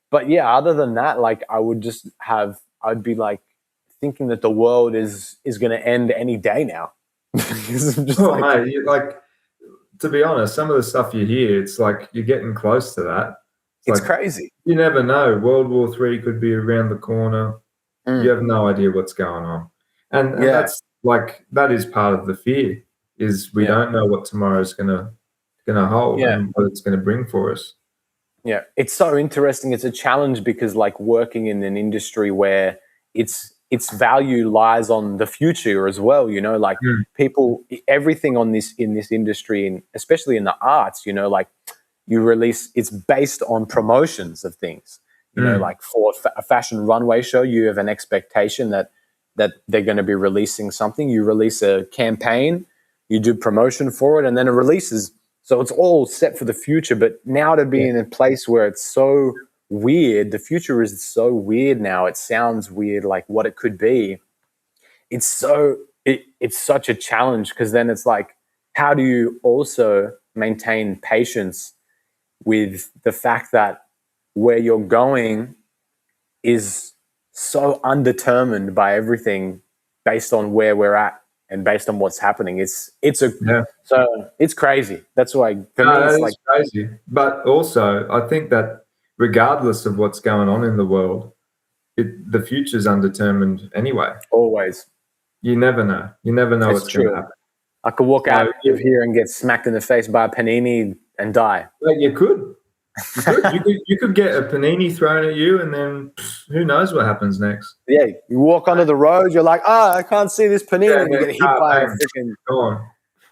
But yeah, other than that, like I'd be like thinking that the world is going to end any day now. Mate, like, to be honest, some of the stuff you hear, it's like you're getting close to that. It's like, crazy. You never know. World War III could be around the corner. You have no idea what's going on. And that's like, that is part of the fear, is we don't know what tomorrow's gonna hold and what it's gonna bring for us. Yeah, it's so interesting. It's a challenge because, like, working in an industry where its value lies on the future as well. You know, like people, everything in this industry, and especially in the arts, you know, like you release, it's based on promotions of things. You know, like for a fashion runway show, you have an expectation that they're going to be releasing something. You release a campaign, you do promotion for it, and then it releases. So it's all set for the future. But now to be in a place where it's so weird, the future is so weird now. It sounds weird, like what it could be. It's such a challenge, because then it's like, how do you also maintain patience with the fact that where you're going is so undetermined by everything based on where we're at and based on what's happening. So it's crazy. That's why for me it's like crazy. But also I think that regardless of what's going on in the world, the future's undetermined anyway. Always. You never know. You never know what's going to happen. I could walk out of here and get smacked in the face by a panini and die. Well, you could. You could get a panini thrown at you, and then who knows what happens next. Yeah, you walk onto the road, you're like, I can't see this panini, and you get hit by a freaking... Go on.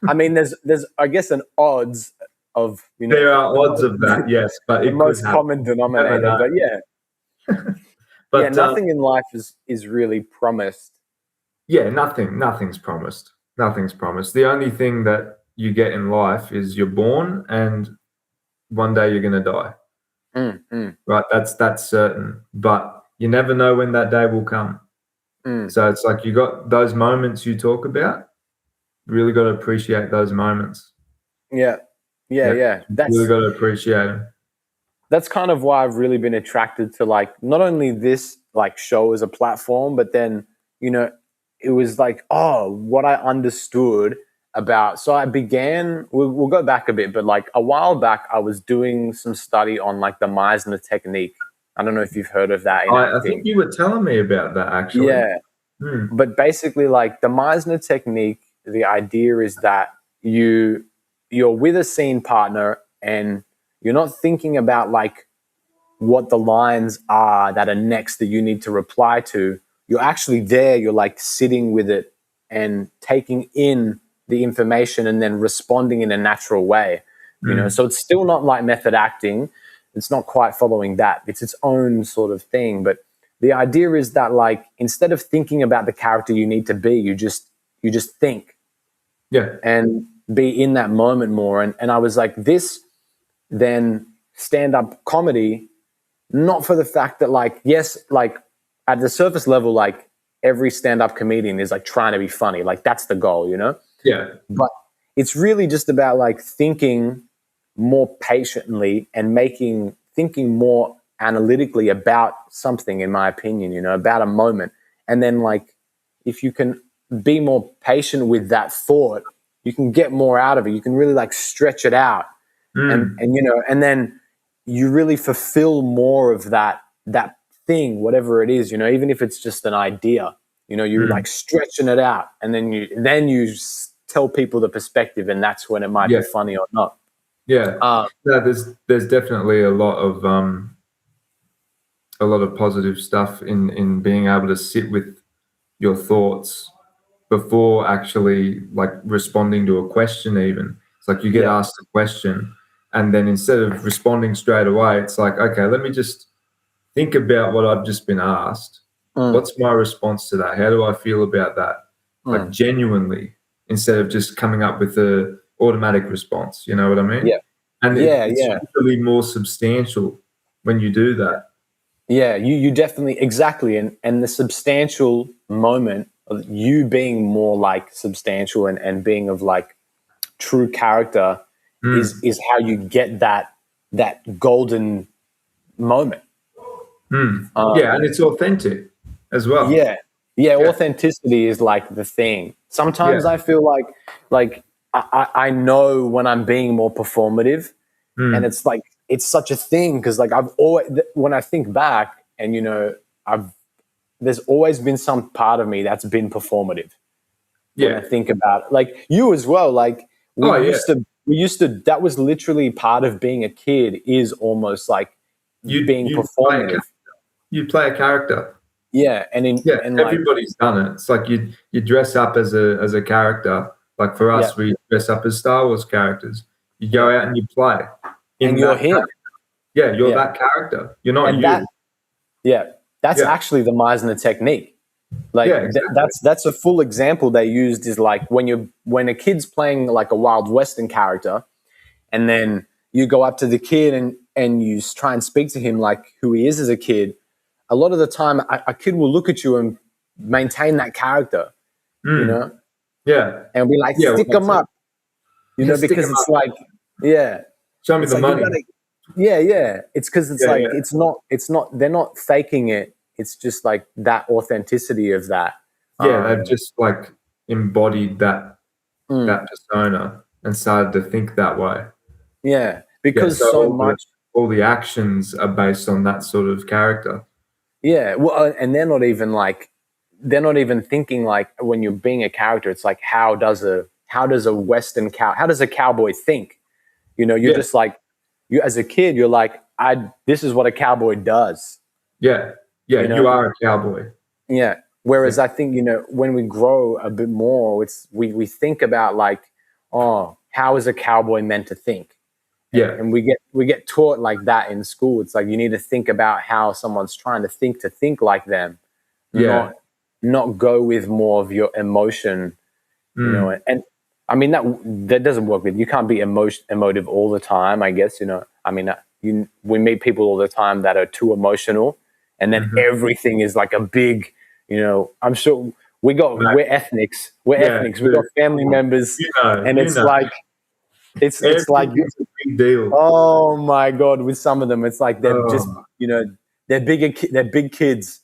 I mean, there's I guess an odds of, you know, there are odds of that, yes, but the most common denominator. But nothing in life is really promised. Yeah, nothing's promised. Nothing's promised. The only thing that you get in life is you're born, and one day you're going to die. Right? That's certain. But you never know when that day will come. So it's like, you got those moments you talk about. You really got to appreciate those moments. Yeah. That's really got to appreciate them. That's kind of why I've really been attracted to, like, not only this like show as a platform, but then, you know, it was like, what I understood about. So I began, we'll go back a bit, but like a while back, I was doing some study on like the Meisner technique. I don't know if you've heard of that. I think you were telling me about that, actually. Yeah. But basically, like the Meisner technique, the idea is that you're with a scene partner and you're not thinking about like what the lines are that are next that you need to reply to. You're actually there. You're like sitting with it and taking in the information and then responding in a natural way, you know? So it's still not like method acting. It's not quite following that. It's its own sort of thing. But the idea is that, like, instead of thinking about the character you need to be, you just think and be in that moment more. And I was like, this then stand-up comedy, not for the fact that, like, yes, like at the surface level, like every stand-up comedian is like trying to be funny. Like that's the goal, you know? Yeah. But it's really just about like thinking more patiently and thinking more analytically about something, in my opinion, you know, about a moment. And then like, if you can be more patient with that thought, you can get more out of it. You can really like stretch it out and, you know, and then you really fulfill more of that thing, whatever it is, you know, even if it's just an idea, you know, you're like stretching it out, and then you tell people the perspective, and that's when it might be funny or not. No, there's definitely a lot of positive stuff in being able to sit with your thoughts before actually like responding to a question. Even it's like you get asked a question, and then instead of responding straight away, it's like, okay, let me just think about what I've just been asked. What's my response to that? How do I feel about that? Like genuinely, instead of just coming up with a automatic response. You know what I mean? Yeah. And it's usually more substantial when you do that. Yeah, you definitely, exactly. And the substantial moment of you being more like substantial and being of like true character is how you get that golden moment. And it's authentic as well. Yeah, authenticity is like the thing. Sometimes I feel like I know when I'm being more performative, and it's like it's such a thing because like I've always, when I think back, and there's always been some part of me that's been performative. When I think about it. Like you as well, like we used to that was literally part of being a kid, is almost like being performative. You play a character. Yeah, and everybody's done it. It's like you dress up as a character. Like for us, we dress up as Star Wars characters. You go out and you play. And you're him. Character. Yeah, you're that character. You're not you. That's actually the Meisner technique. Like that's a full example they used, is like when a kid's playing like a Wild Western character, and then you go up to the kid and you try and speak to him like who he is as a kid. A lot of the time, a kid will look at you and maintain that character, you know? Yeah. And be like, stick them up, you know, because it's like, show me the money. It's because it's it's not, they're not faking it. It's just like that authenticity of that. They've just like embodied that persona and started to think that way. Yeah, because so much. All the actions are based on that sort of character. Yeah, well, and they're not even thinking like when you're being a character. It's like how does a cowboy think? You know, you're just like you as a kid. You're like this is what a cowboy does. Yeah, you are a cowboy. Yeah. Whereas I think when we grow a bit more, we think about like, oh, how is a cowboy meant to think? Yeah. And we get taught like that in school. It's like you need to think about how someone's trying to think like them. Not go with more of your emotion, you know. And I mean that doesn't work you can't be emotive all the time, I guess, you know. I mean we meet people all the time that are too emotional, and then everything is like a big, you know, I'm sure we're ethnics. We've got family members, like it's like it's a big deal. Oh my God! With some of them, it's like they're just they're big kids.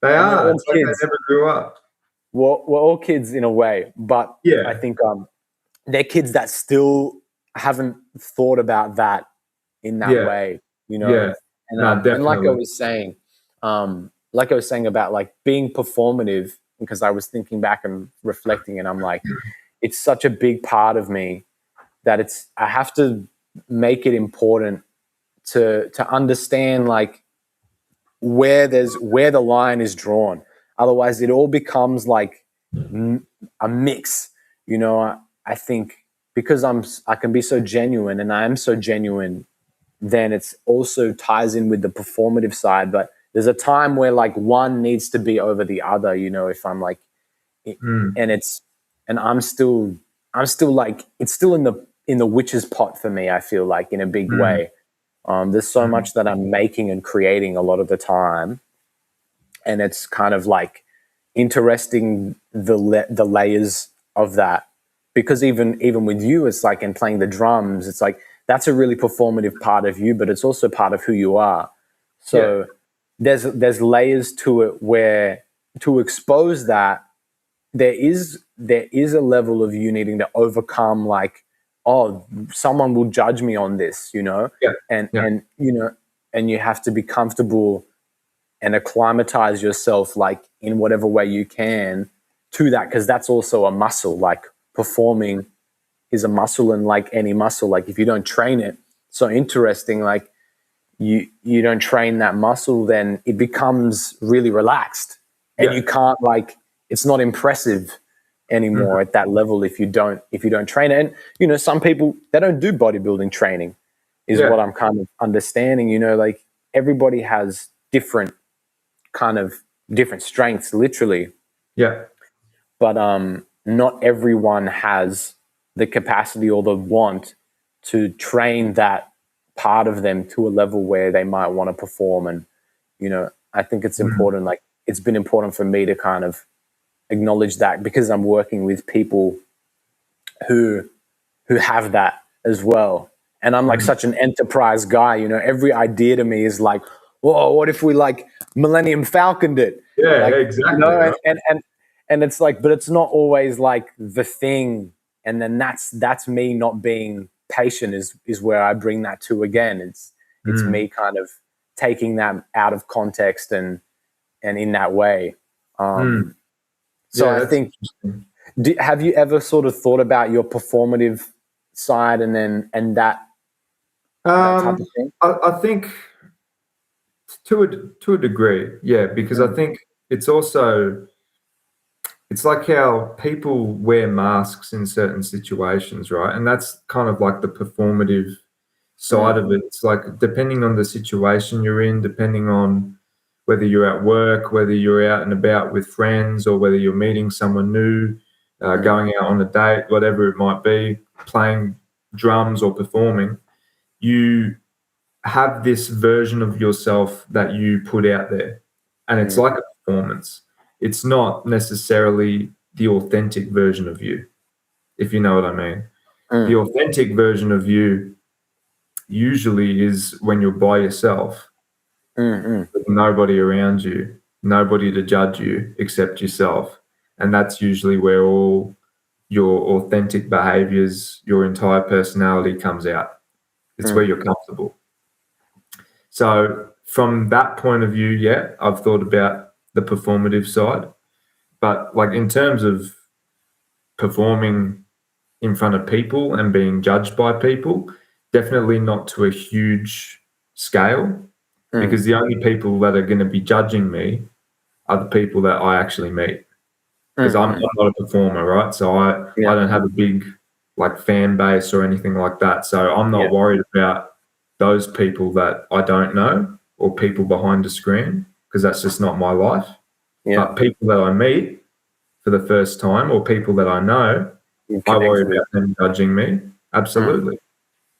They are. It's like they never grew up. Well, we're all kids in a way, but I think they're kids that still haven't thought about that in that way, you know. Yeah. And like I was saying about like being performative, because I was thinking back and reflecting, and I'm like, it's such a big part of me that I have to make it important to understand like where the line is drawn. Otherwise, it all becomes like a mix. You know, I think because I can be so genuine, and I am so genuine, then it's also ties in with the performative side. But there's a time where like one needs to be over the other. You know, if I'm like, and I'm still like it's still in the witch's pot for me. I feel like in a big way. There's so much that I'm making and creating a lot of the time, and it's kind of like interesting the layers of that, because even with you, it's like in playing the drums, it's like that's a really performative part of you, but it's also part of who you are. So there's layers to it where to expose that there is a level of you needing to overcome like, oh, someone will judge me on this, you know? And you know, and you have to be comfortable and acclimatize yourself like in whatever way you can to that, because that's also a muscle. Like performing is a muscle, and like any muscle, like if you don't train it, so interesting, like you don't train that muscle, then it becomes really relaxed, and you can't like, it's not impressive anymore at that level if you don't train it. And you know, some people, they don't do bodybuilding training is what I'm kind of understanding, you know, like everybody has different strengths, literally. But not everyone has the capacity or the want to train that part of them to a level where they might want to perform. And you know, I think it's important, like it's been important for me to kind of acknowledge that, because I'm working with people who have that as well. And I'm like such an enterprise guy, you know, every idea to me is like, whoa, what if we like Millennium Falconed it? Yeah, like, exactly. You know, right? and it's like, but it's not always like the thing. And then that's me not being patient is where I bring that to again. It's me kind of taking that out of context and in that way. So I think, have you ever sort of thought about your performative side and that type of thing? I think to a degree, yeah, because I think it's also, it's like how people wear masks in certain situations, right? And that's kind of like the performative side of it. It's like depending on the situation you're in, depending on whether you're at work, whether you're out and about with friends, or whether you're meeting someone new, going out on a date, whatever it might be, playing drums or performing, you have this version of yourself that you put out there. And it's like a performance. It's not necessarily the authentic version of you, if you know what I mean. The authentic version of you usually is when you're by yourself, with nobody around you, nobody to judge you except yourself. And that's usually where all your authentic behaviors, your entire personality comes out. It's where you're comfortable. So from that point of view, yeah, I've thought about the performative side. But like in terms of performing in front of people and being judged by people, definitely not to a huge scale, because the only people that are going to be judging me are the people that I actually meet. Because I'm not a performer, right? So I don't have a big like fan base or anything like that. So I'm not worried about those people that I don't know or people behind the screen, because that's just not my life. But people that I meet for the first time or people that I know, I worry about them judging me. Absolutely.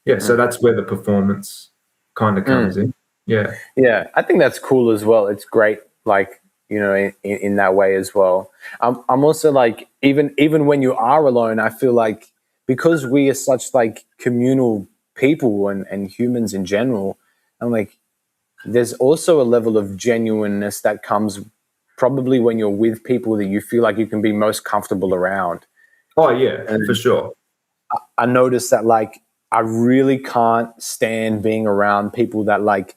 Yeah, so that's where the performance kind of comes in. Yeah. Yeah, I think that's cool as well. It's great, like, you know, in that way as well. I'm also like, even when you are alone, I feel like because we are such like communal people and humans in general, I'm like, there's also a level of genuineness that comes probably when you're with people that you feel like you can be most comfortable around. Oh yeah, for sure. I noticed that like I really can't stand being around people that like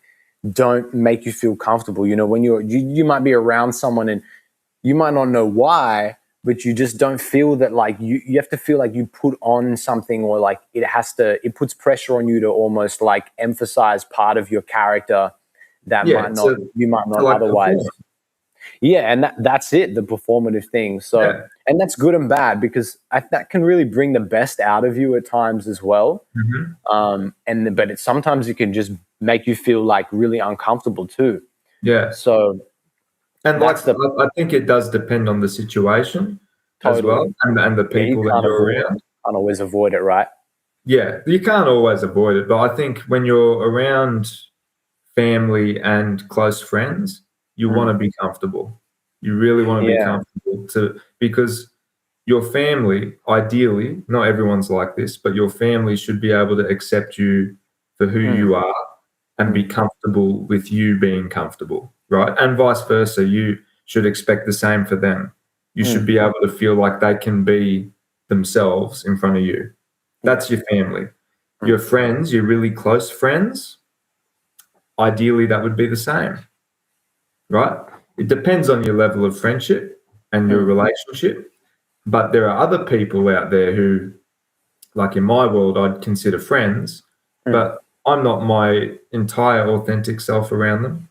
don't make you feel comfortable. You know, when you might be around someone and you might not know why, but you just don't feel that like you have to feel like you put on something, or like it puts pressure on you to almost like emphasize part of your character that you might not like otherwise. Yeah, and that's it, the performative thing. So, and that's good and bad, because that can really bring the best out of you at times as well. But sometimes it can just make you feel like really uncomfortable too. Yeah. So, and like I think it does depend on the situation as well, and the people that you're around. Can't always avoid it, right? Yeah, you can't always avoid it, but I think when you're around family and close friends, you want to be comfortable. You really want to be comfortable because your family, ideally, not everyone's like this, but your family should be able to accept you for who you are and be comfortable with you being comfortable, right? And vice versa, you should expect the same for them. You should be able to feel like they can be themselves in front of you. That's your family. Your friends, your really close friends, ideally that would be the same, right? It depends on your level of friendship and your relationship, but there are other people out there who, like in my world, I'd consider friends, but I'm not my entire authentic self around them.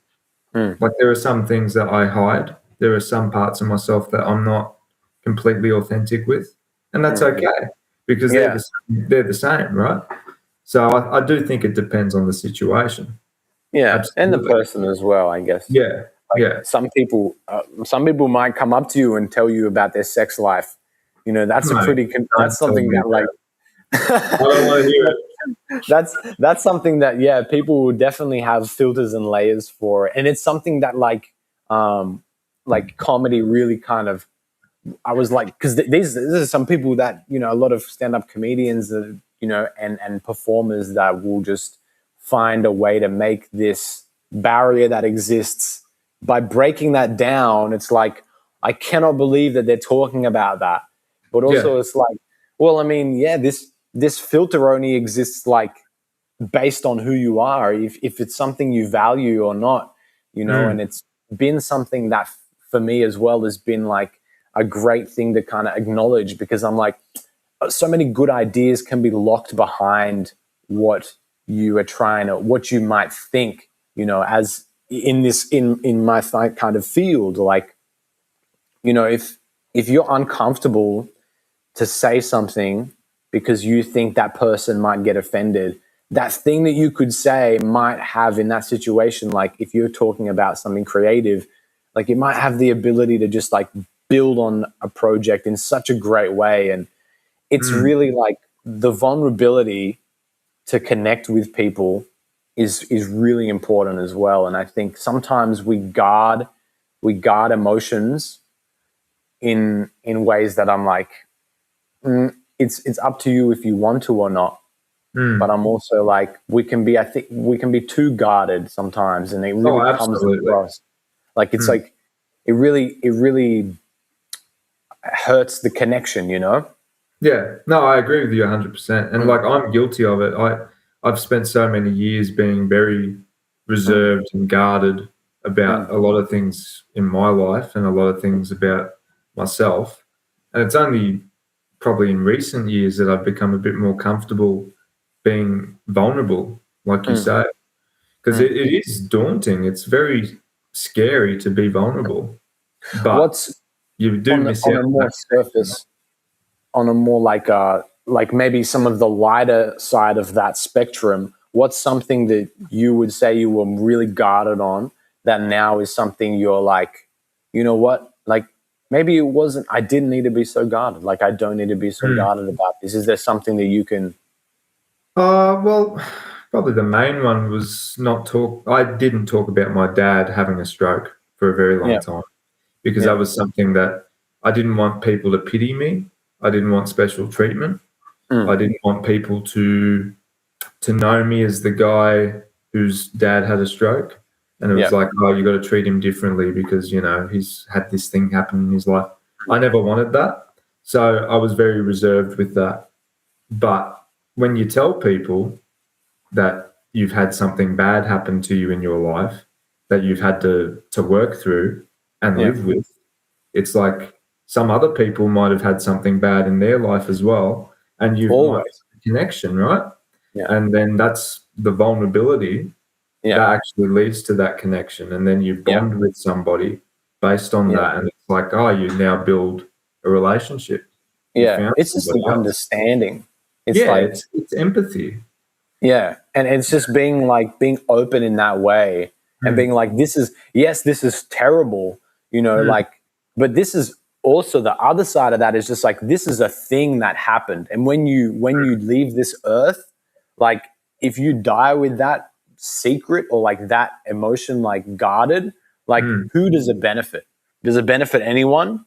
Like there are some things that I hide. There are some parts of myself that I'm not completely authentic with, and that's okay, because they're the same, right? So I do think it depends on the situation. Yeah, absolutely. And the person as well, I guess. Yeah, like some people might come up to you and tell you about their sex life. You know, that's that's something that like I don't want to hear it. That's something that people will definitely have filters and layers for, and it's something that like comedy really kind of. I was like, because these are some people that, you know, a lot of stand-up comedians you know, and performers that will just find a way to make this barrier that exists, by breaking that down, it's like, I cannot believe that they're talking about that. But also it's like, well, I mean, yeah, this filter only exists like based on who you are, if it's something you value or not, you know. And it's been something that for me as well has been like a great thing to kind of acknowledge, because I'm like, so many good ideas can be locked behind what you are trying to, what you might think, you know, as in my kind of field. Like, you know, if you're uncomfortable to say something because you think that person might get offended, that thing that you could say might have in that situation, like if you're talking about something creative, like it might have the ability to just like build on a project in such a great way. And it's really like the vulnerability to connect with people is really important as well. And I think sometimes we guard emotions in ways that I'm like, it's up to you if you want to or not. But I'm also like, I think we can be too guarded sometimes, and it really comes across. Like it's like it really hurts the connection, you know? Yeah, no, I agree with you 100%. And like, I'm guilty of it. I've spent so many years being very reserved and guarded about a lot of things in my life and a lot of things about myself. And it's only probably in recent years that I've become a bit more comfortable being vulnerable, like you say, because it is daunting. It's very scary to be vulnerable, but you do miss out on a more surface, on a more like maybe some of the lighter side of that spectrum. What's something that you would say you were really guarded on that now is something you're like, you know what, like maybe it wasn't, I didn't need to be so guarded. Like I don't need to be so guarded about this. Is there something that you can? Well, probably the main one was I didn't talk about my dad having a stroke for a very long time, because that was something that I didn't want people to pity me. I didn't want special treatment. I didn't want people to know me as the guy whose dad had a stroke. And it was like, oh, you got to treat him differently because, you know, he's had this thing happen in his life. I never wanted that. So I was very reserved with that. But when you tell people that you've had something bad happen to you in your life that you've had to work through and live with, it's like some other people might have had something bad in their life as well, and you've got a connection, right? And then that's the vulnerability that actually leads to that connection, and then you bond with somebody based on that, and it's like, oh, you now build a relationship. It's just the understanding. It's it's empathy. Yeah, and it's just being open in that way, and being like, this is terrible, you know, like, but this is also the other side of that is just like, this is a thing that happened. And when you leave this earth, like if you die with that secret or like that emotion, like guarded, like who does it benefit? Does it benefit anyone?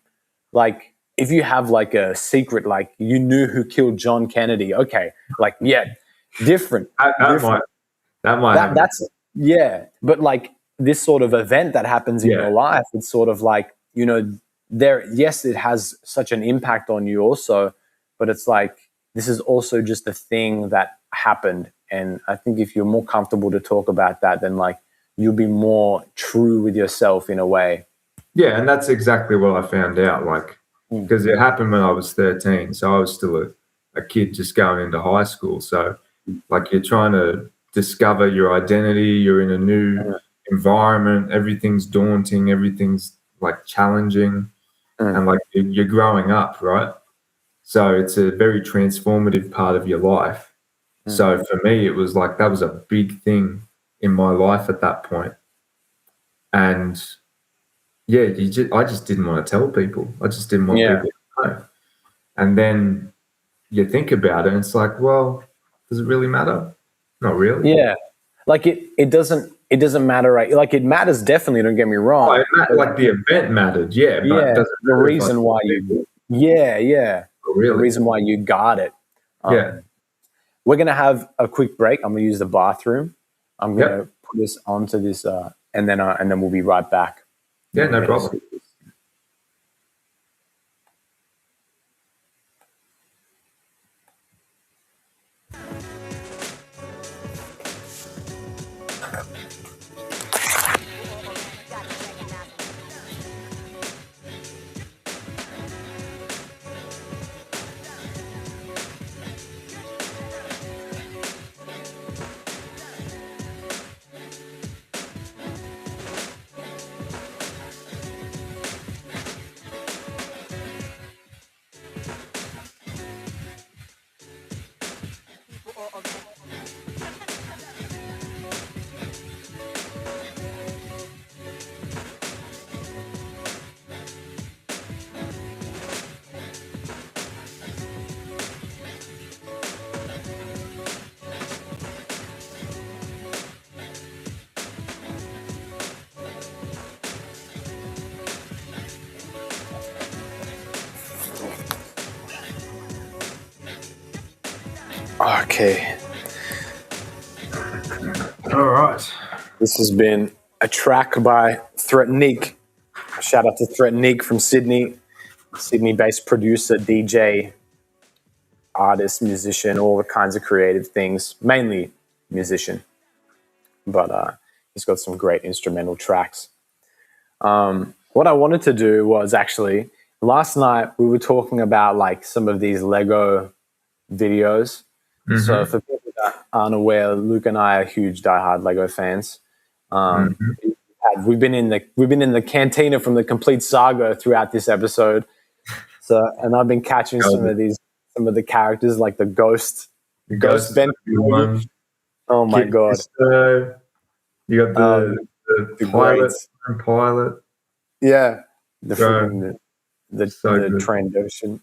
Like if you have like a secret, like you knew who killed John Kennedy, okay, like different. That might happen. That's but like this sort of event that happens in your life, it's sort of like, you know, it has such an impact on you also, but it's like this is also just a thing that happened. And I think if you're more comfortable to talk about that, then like you'll be more true with yourself in a way. Yeah, and that's exactly what I found out, like, because it happened when I was 13, so I was still a kid just going into high school. So like you're trying to discover your identity, you're in a new environment, everything's daunting, everything's like challenging, and like you're growing up, right? So it's a very transformative part of your life. So for me, it was like that was a big thing in my life at that point. And I just didn't want to tell people. I just didn't want people to know. And then you think about it, and it's like, well, does it really matter? Not really. Yeah, like it doesn't matter, right? Like it matters definitely. Don't get me wrong. Like the event mattered, but the reason why you, really? The reason why you got it. We're gonna have a quick break. I'm gonna use the bathroom, I'm gonna put this onto this, and then we'll be right back. Yeah, no problem. Okay. All right. This has been a track by Threatnique. Shout out to Threatnique from Sydney. Sydney-based producer, DJ, artist, musician, all the kinds of creative things. Mainly musician. But he's got some great instrumental tracks. What I wanted to do was actually, last night we were talking about like some of these Lego videos. Mm-hmm. So for people that aren't aware, Luke and I are huge diehard Lego fans. We've been in the cantina from the complete saga throughout this episode. So, and I've been catching some of the characters like the Ghost Ben. Oh my god! You got the pilot. Yeah, the trained ocean.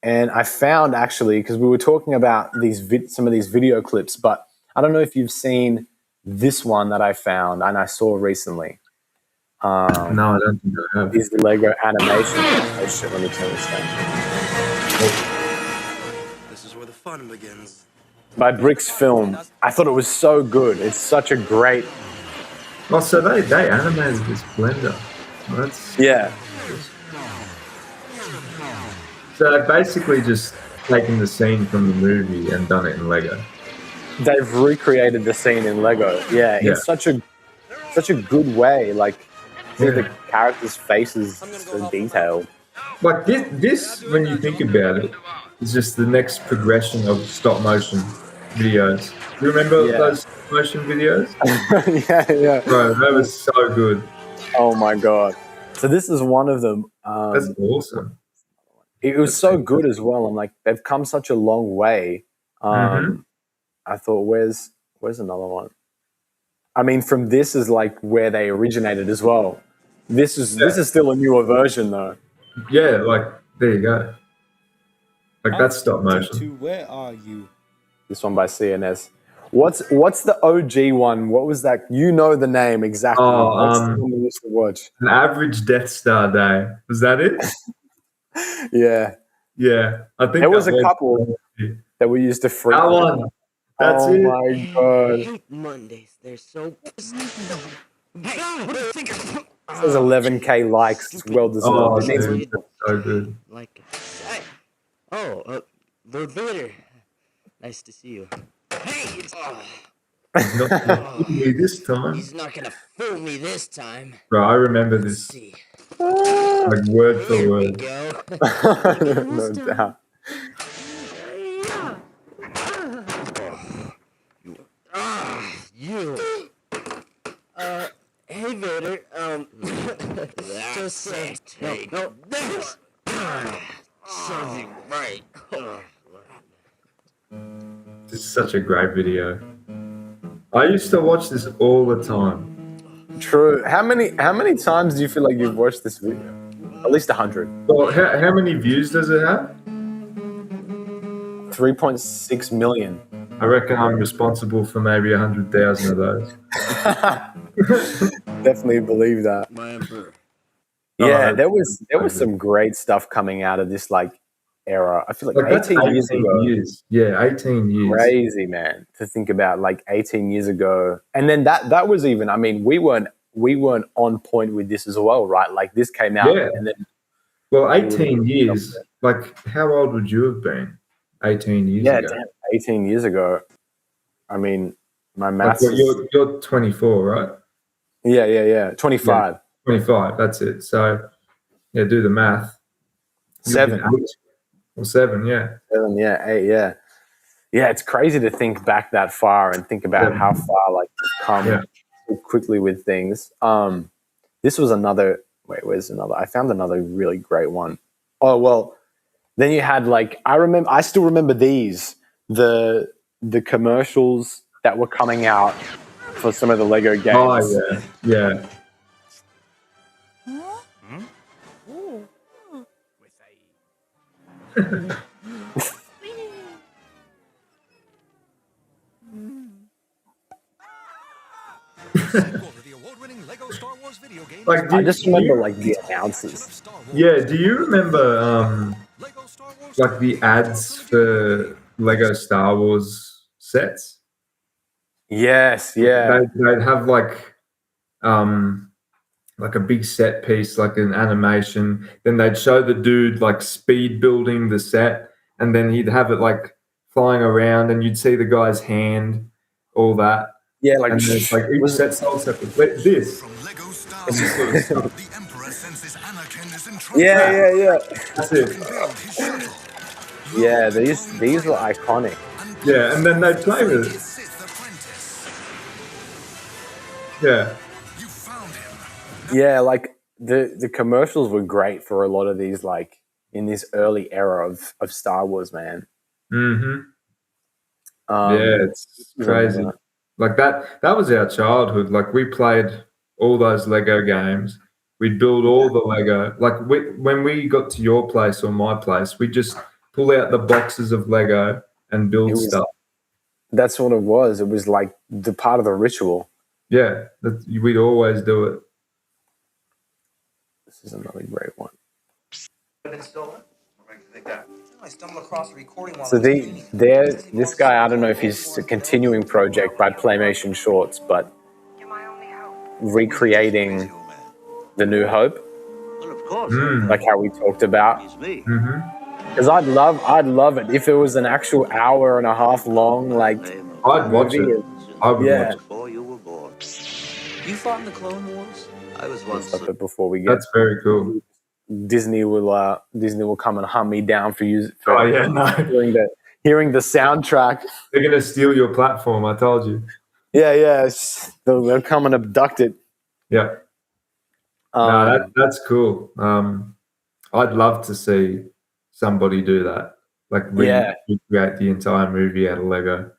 And I found actually, because we were talking about some of these video clips, but I don't know if you've seen this one that I found and I saw recently. No, I don't think I have. Is the Lego animation. Oh shit, let me turn this down. This is where the fun begins. By Bricks Film. I thought it was so good. It's such a great... Oh, so they animated this blender. Yeah. So they've basically just taken the scene from the movie and done it in Lego. They've recreated the scene in Lego. Yeah. It's such a good way. Like, see the characters' faces so detailed. Like this, when you think about it, is just the next progression of stop motion videos. You remember those stop motion videos? yeah. Bro, that was so good. Oh my god. So this is one of them. That's awesome. It was so good as well. I'm like, they've come such a long way. I thought, where's another one? I mean, from this is like where they originated as well. This is still a newer version though. Yeah, like there you go. Like that's stop motion. Where are you? This one by CNS. What's the OG one? What was that? You know the name exactly. What's the one we used to watch? An Average Death Star Day. Was that it? Yeah. I think there was a couple that we used to freak. That one. That's it. Oh my god. I hate Mondays. They're so. Hey, what do you think? It says 11K likes. It's well deserved. Oh, dude, that's so good. Like, Lord Vader. Nice to see you. Hey, it's. He's not gonna fool me this time. He's not gonna fool me this time. Bro, I remember this. Like word for word. No doubt. You. Hey Vader. Just no. Something right. This is such a great video. I used to watch this all the time. True. How many times do you feel like you've watched this video? At least 100. Well, how many views does it have? 3.6 million. I reckon I'm responsible for maybe 100,000 of those. Definitely believe that. My emperor. Yeah, there was some great stuff coming out of this like era. I feel like That's 18 years ago. Years. Yeah, 18 years. Crazy, man, to think about, like 18 years ago. And then that was even, I mean, we weren't on point with this as well, right? Like this came out and then. Well, 18 years. Like, how old would you have been 18 years ago? Yeah, 18 years ago. I mean, my maths you're 24, right? Yeah. 25. Yeah, 25, that's it. So, yeah, do the math. 7. 8 or 7, yeah. 7, yeah, 8, yeah. Yeah, it's crazy to think back that far and think about how far like we've come so quickly with things. This was another. Wait, where's another? I found another really great one. Oh well, then you had like I still remember these the commercials that were coming out for some of the Lego games. Oh yeah. Like, I just remember like the announcers. Yeah, do you remember like the ads for Lego Star Wars sets? Yes, yeah. They'd have like a big set piece, like an animation. Then they'd show the dude like speed building the set, and then he'd have it like flying around, and you'd see the guy's hand, all that. Yeah, like, and it's like each set sold separately. Like this. Yeah. That's it. Yeah, these were iconic. Yeah, and then they'd play with it. Yeah. Yeah, like the commercials were great for a lot of these, like in this early era of Star Wars, man. Mm-hmm. Yeah, it's crazy. Like that was our childhood. Like we played all those Lego games. We'd build all the Lego. Like when we got to your place or my place, we'd just pull out the boxes of Lego and build stuff. That's what it was. It was like the part of the ritual. Yeah, we'd always do it. This is another great one. So this guy, I don't know if he's a continuing project by Playmation Shorts, but recreating the New Hope, like how we talked about. Because I'd love it if it was an actual hour and a half long, like I'd watch it. I would watch it. You fought in the Clone Wars? I was once. Before we get, that's very cool. Disney will come and hunt me down for hearing the soundtrack. They're gonna steal your platform. I told you. Yeah. They'll come and abduct it. Yeah. That's cool. I'd love to see somebody do that. Like recreate the entire movie out of Lego.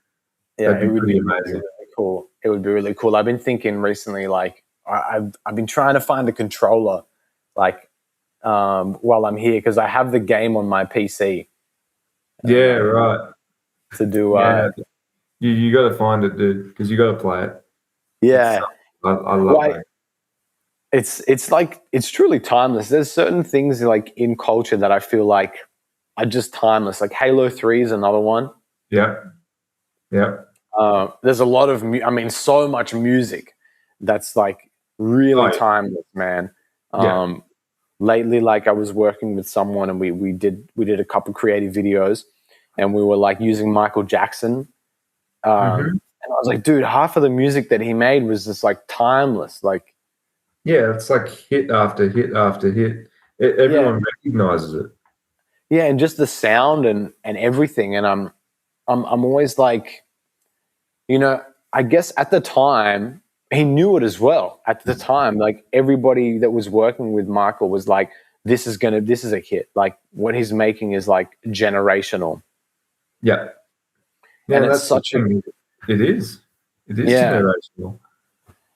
Yeah, it would be amazing. Really cool. It would be really cool. I've been thinking recently, like I've been trying to find a controller, like while I'm here, because I have the game on my PC. Yeah, right. To do. You got to find it, dude, because you got to play it. Yeah, I love it. It's like it's truly timeless. There's certain things like in culture that I feel like are just timeless. Like Halo 3 is another one. Yeah. There's a lot of, so much music that's like really timeless, man. Lately, like I was working with someone and we did a couple creative videos, and we were like using Michael Jackson. And I was like, dude, half of the music that he made was just like timeless. Like, yeah, it's like hit after hit after hit. Everyone recognizes it. Yeah, and just the sound and everything. And I'm always like, I guess at the time he knew it as well. At the time, like everybody that was working with Michael was like, this is a hit. Like what he's making is like generational. Yeah. And it's such a. It is generational.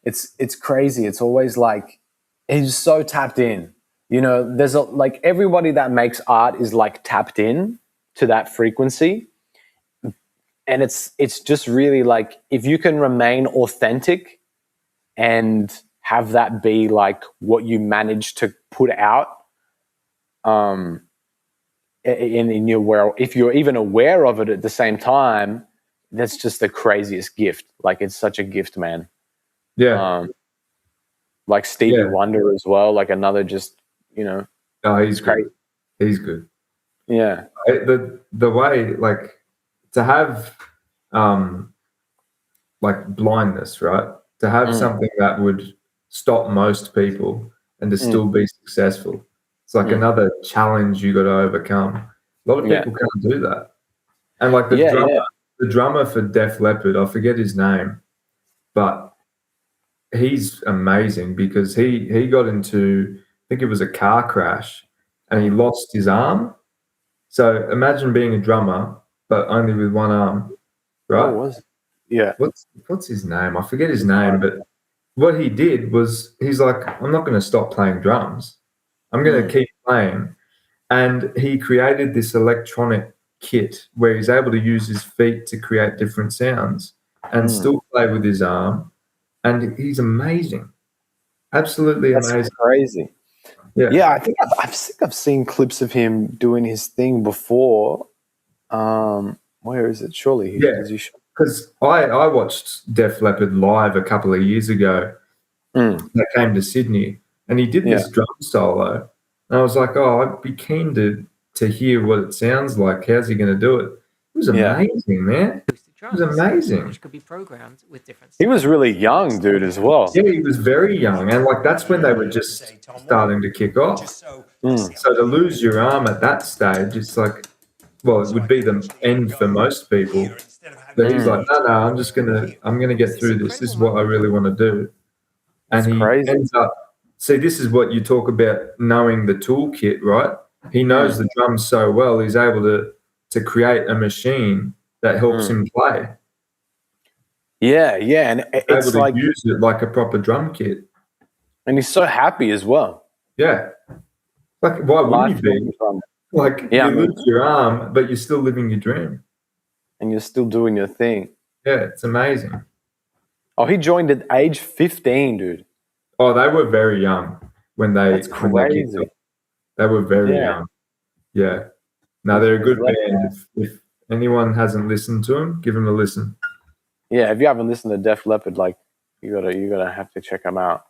It's crazy. It's always like he's so tapped in. There's like everybody that makes art is like tapped in to that frequency. And it's just really like if you can remain authentic and have that be like what you manage to put out, in your if you're even aware of it at the same time, that's just the craziest gift. Like it's such a gift, man. Yeah. Like Stevie Wonder as well. Like another just, Oh, he's great. He's good. Yeah. The way, like, to have like blindness, right? To have something that would stop most people and to still be successful. It's like another challenge you got to overcome. A lot of people can't do that. And like the drummer for Def Leppard, I forget his name, but he's amazing because he got into, I think it was a car crash, and he lost his arm. So imagine being a drummer, but only with one arm, right? What's his name? I forget his name, but what he did was he's like, I'm not going to stop playing drums. I'm going to keep playing. And he created this electronic kit where he's able to use his feet to create different sounds and still play with his arm. And he's amazing. Absolutely amazing. That's crazy. Yeah, I think I've seen clips of him doing his thing before. Where is it? Surely because I watched Def Leppard live a couple of years ago. They came to Sydney, and he did this drum solo. And I was like, oh, I'd be keen to hear what it sounds like. How's he going to do it? It was amazing, man. It was amazing. Which could be programmed with different. He was really young, dude, as well. Yeah, he was very young, and like that's when they were just starting to kick off. So to lose your arm at that stage, it's like, well, it would be the end for most people. But he's like, no, I'm gonna get through this. This is what I really want to do. And he ends up. See, this is what you talk about knowing the toolkit, right? He knows the drums so well. He's able to create a machine that helps him play. Yeah, and it's able to use it like a proper drum kit. And he's so happy as well. Yeah. Like, why wouldn't you be? Like, you lose your arm, but you're still living your dream. And you're still doing your thing. Yeah, it's amazing. Oh, he joined at age 15, dude. Oh, they were very young when they. That's crazy. They were very young. Yeah. No, they're a good band. If anyone hasn't listened to them, give them a listen. Yeah, if you haven't listened to Def Leppard, like you gotta have to check them out.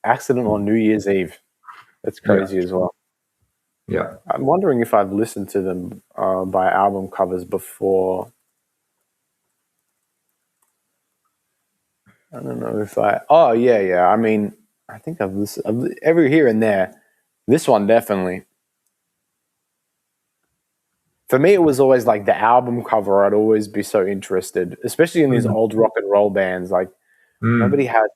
Accident on New Year's Eve. That's crazy as well. Yeah. I'm wondering if I've listened to them by album covers before. I don't know if I. Oh yeah. I mean, I think I've listened every here and there. This one definitely. For me, it was always like the album cover. I'd always be so interested, especially in these old rock and roll bands. Like nobody had.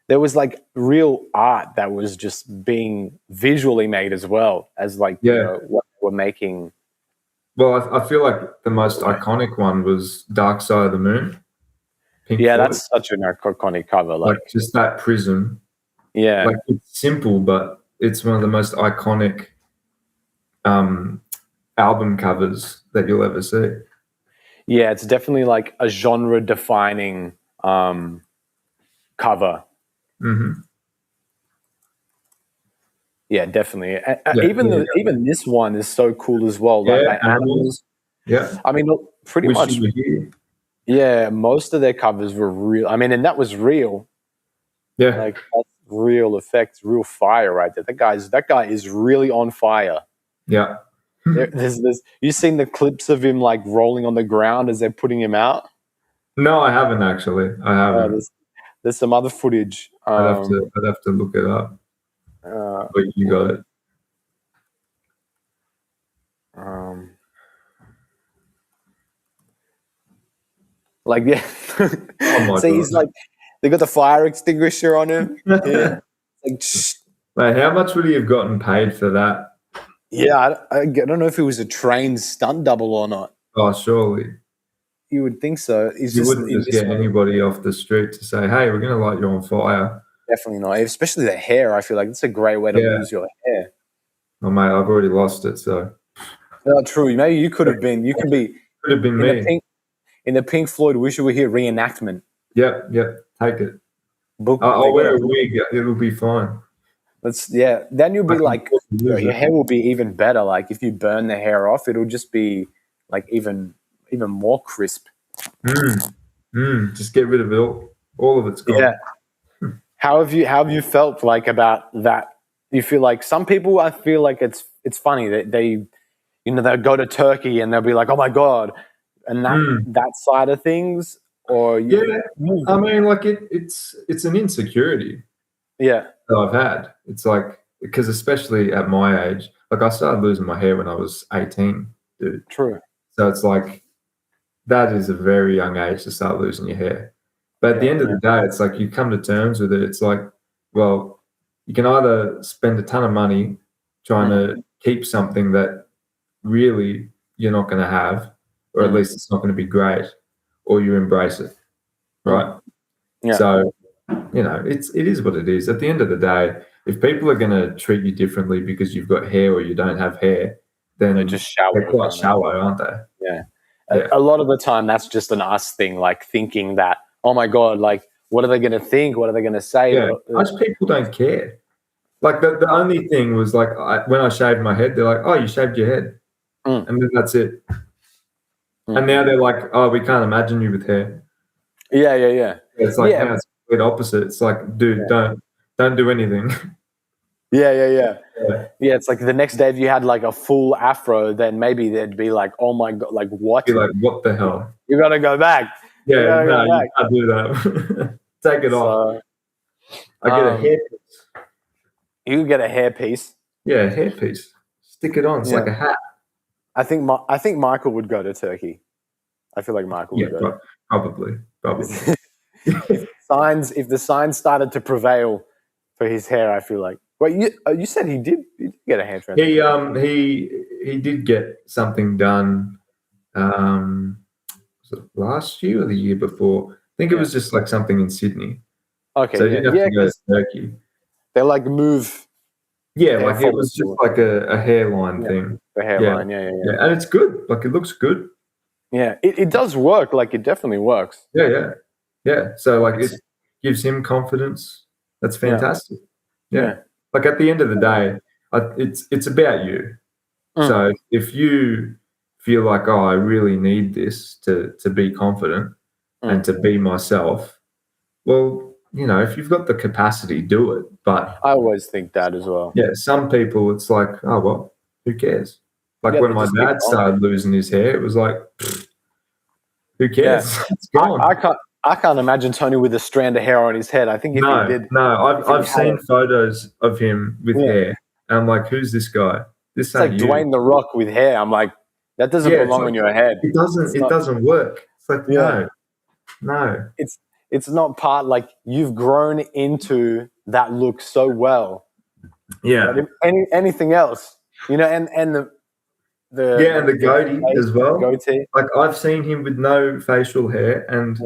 There was like real art that was just being visually made as well as like what we're making. Well, I feel like the most iconic one was Dark Side of the Moon. Pink Floyd. That's such an iconic cover. Like just that prism. Yeah. Like it's simple, but it's one of the most iconic album covers that you'll ever see. Yeah, it's definitely like a genre-defining cover. Mm-hmm. Yeah, definitely. Even this one is so cool as well. Like animals. Yeah. I mean, pretty much. Yeah, most of their covers were real. I mean, and that was real. Yeah. Like that's real effects, real fire right there. That guy is really on fire. Yeah. There's you've seen the clips of him like rolling on the ground as they're putting him out? No, I haven't actually. I haven't. There's some other footage. I'd have to look it up. But you got it. Like so he's like they got the fire extinguisher on him. Yeah. Like, mate, how much would he have gotten paid for that? Yeah, I don't know if he was a trained stunt double or not. Oh, surely. You would think so. You wouldn't just get anybody off the street to say, hey, we're going to light you on fire. Definitely not. Especially the hair. I feel like it's a great way to lose your hair. Oh, mate, I've already lost it, so. No, true. Maybe you could have been. You could be. Could have been me. In the Pink Floyd Wish You Were Here reenactment. Yep. Take it. I'll wear a wig. It'll be fine. Then you'll be like your hair will be even better. Like if you burn the hair off, it'll just be like even more crisp. Just get rid of it all of it's gone. Yeah. How have you felt like about that? You feel like some people, I feel like it's funny that they they'll go to Turkey and they'll be like, oh my God, and that side of things, or I mean, like it's an insecurity. Yeah. That I've had. It's like, because especially at my age, like I started losing my hair when I was 18, dude. True. So it's like, that is a very young age to start losing your hair. But at the end of the day, it's like you come to terms with it. It's like, well, you can either spend a ton of money trying to keep something that really you're not going to have, or at least it's not going to be great, or you embrace it, right? Yeah. So, it is what it is. At the end of the day, if people are going to treat you differently because you've got hair or you don't have hair, then they're quite shallow, aren't they? Yeah. A lot of the time, that's just an us thing, like thinking that, oh my God, like, what are they going to think? What are they going to say? Yeah, most people don't care. Like the only thing was like when I shaved my head, they're like, oh, you shaved your head. And then that's it. And now they're like, oh, we can't imagine you with hair. Yeah. It's like, now it's the complete opposite. It's like, dude, don't do anything. Yeah. It's like the next day if you had like a full afro, then maybe they'd be like, oh my God, like what? Be like, what the hell? You got to go back. Yeah, you can't do that. Take it off. I get a hair piece. You get a hair piece. Yeah, a hair piece. Stick it on. It's like a hat. I think Michael would go to Turkey. I feel like Michael would go. Probably. If the signs started to prevail for his hair, I feel like. Well, you said he did get a hair transplant. He did get something done. Was it last year or the year before? I think it was just like something in Sydney. Okay, so he didn't have to go to Turkey. They like move. Yeah, like it was just like a hairline thing. The hairline, yeah. And it's good. Like it looks good. Yeah, it does work. Like it definitely works. Yeah. So like it gives him confidence. That's fantastic. Yeah. Like at the end of the day, it's about you. So if you feel like, oh, I really need this to be confident and to be myself, well, if you've got the capacity, do it. But I always think that as well. Yeah, some people, it's like, oh, well, who cares? Like when my dad started losing his hair, it was like, who cares? Yeah. It's gone. I can't imagine Tony with a strand of hair on his head. I think if he did. No, I've seen photos of him with hair. And I'm like, who's this guy? This it's like Dwayne The Rock with hair. I'm like, that doesn't belong on your head. It doesn't work. It's like, no. It's not part, like you've grown into that look so well. Yeah. Anything else, and the goatee as well. Goatee. Like I've seen him with no facial hair and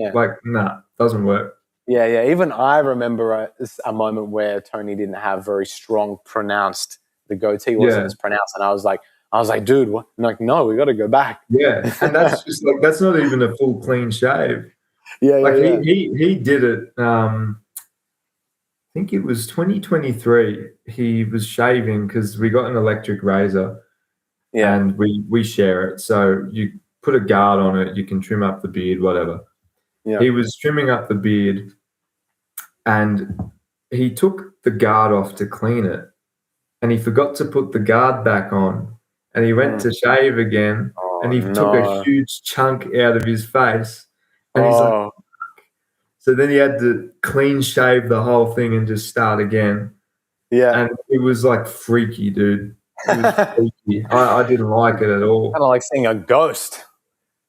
doesn't work. Yeah. Even I remember a moment where Tony didn't have very strong pronounced, the goatee wasn't as pronounced. And I was like, dude, what? I'm like, no, we got to go back. Yeah. And that's just like, that's not even a full clean shave. He did it. I think it was 2023. He was shaving because we got an electric razor, and we share it. So you put a guard on it. You can trim up the beard, whatever. Yeah. He was trimming up the beard, and he took the guard off to clean it, and he forgot to put the guard back on, and he went to shave again, and he took a huge chunk out of his face. And he's like, so then he had to clean shave the whole thing and just start again. Yeah. And it was like freaky, dude. It was freaky. I didn't like it at all. Kind of like seeing a ghost.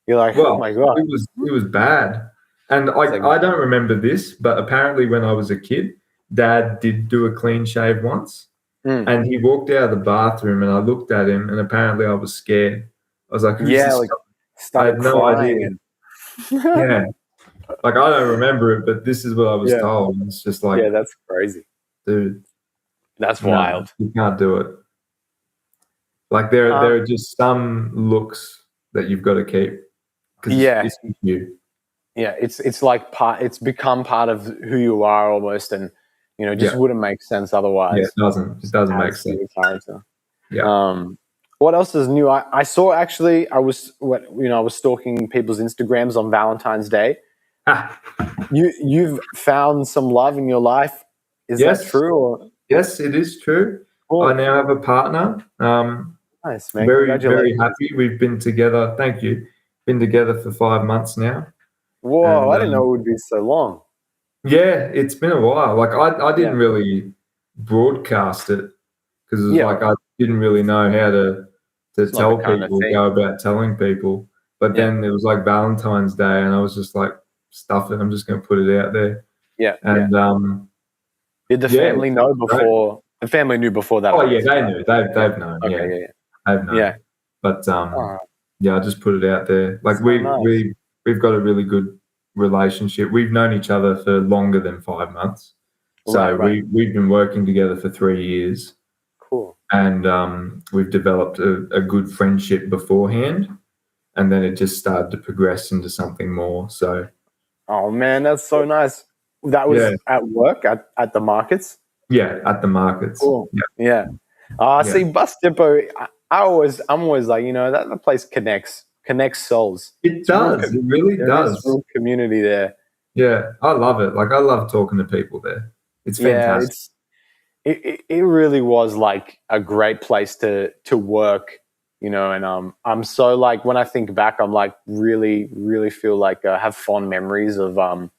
You're like, oh my God. It was bad. And I don't remember this, but apparently when I was a kid, Dad did do a clean shave once. And he walked out of the bathroom and I looked at him and apparently I was scared. I was like, who's this guy? I had no idea. Yeah, like I don't remember it, but this is what I was told. It's just like, that's crazy, dude. That's wild. You can't do it. Like there are just some looks that you've got to keep. It's you. Yeah, it's like it's become part of who you are almost, and just wouldn't make sense otherwise. Yeah, it doesn't make sense. Character. Yeah. What else is new? I saw actually. I was stalking people's Instagrams on Valentine's Day. You've found some love in your life. Is that true? Or? Yes, it is true. Cool. I now have a partner. Nice, man. Very, very happy. We've been together. Thank you. Been together for 5 months now. Whoa! I didn't know it would be so long. Yeah, it's been a while. Like I didn't really broadcast it because it was like I didn't really know how to tell people, go about telling people. But then it was like Valentine's Day, and I was just like, stuff it. I'm just going to put it out there. Yeah. And did the family know before? The family knew before that. Oh yeah, they knew. They've known. Okay, they've known. Yeah. But I just put it out there. Like we've got a really good relationship. We've known each other for longer than 5 months. So we've been working together for 3 years. Cool. And we've developed a good friendship beforehand, and then it just started to progress into something more. So, oh man, that's so nice. That was at work at the markets. Yeah, at the markets. Cool. Yeah. See, Bus Depot. I'm always like, that place connects souls. It does. It really does. There's real community there. Yeah, I love it. Like I love talking to people there. It's fantastic. It really was like a great place to work, and I'm so like, when I think back, I'm like really, really feel like I have fond memories of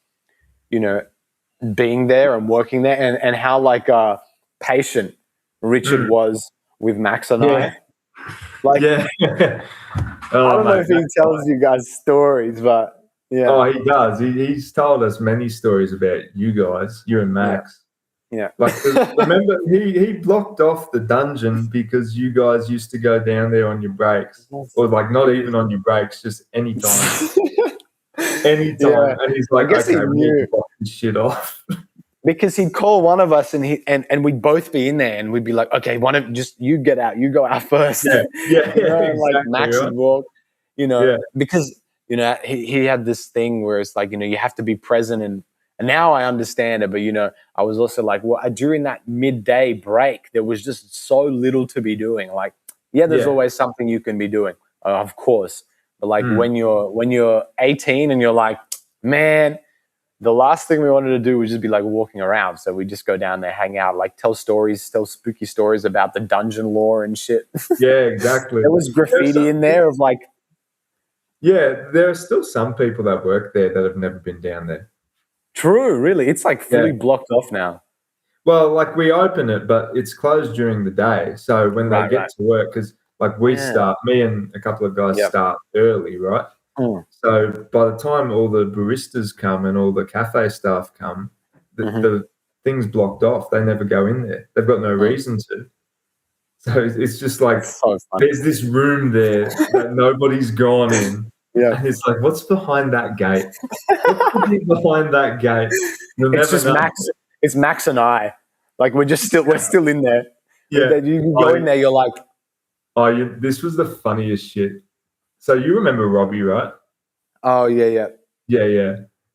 being there and working there, and how like patient Richard was with Max and I. Like, I don't know if he tells you guys stories, but yeah. Oh, he does. He's told us many stories about you guys, you and Max. Yeah. Like, remember, he blocked off the dungeon because you guys used to go down there on your breaks, or like not even on your breaks, just anytime. Anytime. Yeah. And he's like, okay, we need to block this shit off. Because he'd call one of us and we'd both be in there and we'd be like, okay, you get out, you go out first. Yeah, exactly, like Max would walk, because, he had this thing where it's like, you have to be present, and now I understand it. But, I was also like, during that midday break, there was just so little to be doing. Like, there's always something you can be doing, of course. But like when you're 18 and you're like, man, the last thing we wanted to do was just be like walking around. So we just go down there, hang out, like tell spooky stories about the dungeon lore and shit. Yeah, exactly. There was graffiti in there of like. Yeah, there are still some people that work there that have never been down there. True, really. It's like fully blocked off now. Well, like we open it, but it's closed during the day. So when they get to work, because like we start, me and a couple of guys start early, right? So by the time all the baristas come and all the cafe staff come, the thing's blocked off. They never go in there. They've got no reason to. So it's just like there's this room there that nobody's gone in. Yeah. And it's like, what's behind that gate? What's behind that gate? It's just know. Max. It's Max and I. Like we're still in there. Yeah. You go in there, you're like, this was the funniest shit. So you remember Robbie, right? Oh yeah.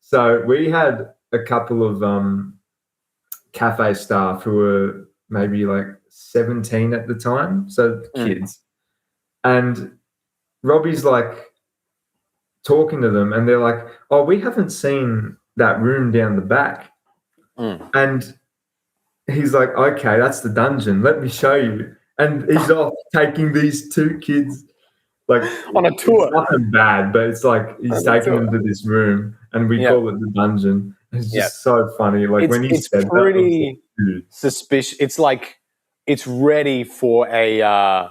So we had a couple of cafe staff who were maybe like 17 at the time, so kids. And Robbie's like talking to them, and they're like, "Oh, we haven't seen that room down the back." And he's like, "Okay, that's the dungeon. Let me show you." And he's off taking these two kids. Like on a tour. It's nothing bad, but it's like he's taking them to this room, and we call it the dungeon. It's just so funny. Like when he said that, pretty suspicious. It's like it's ready for a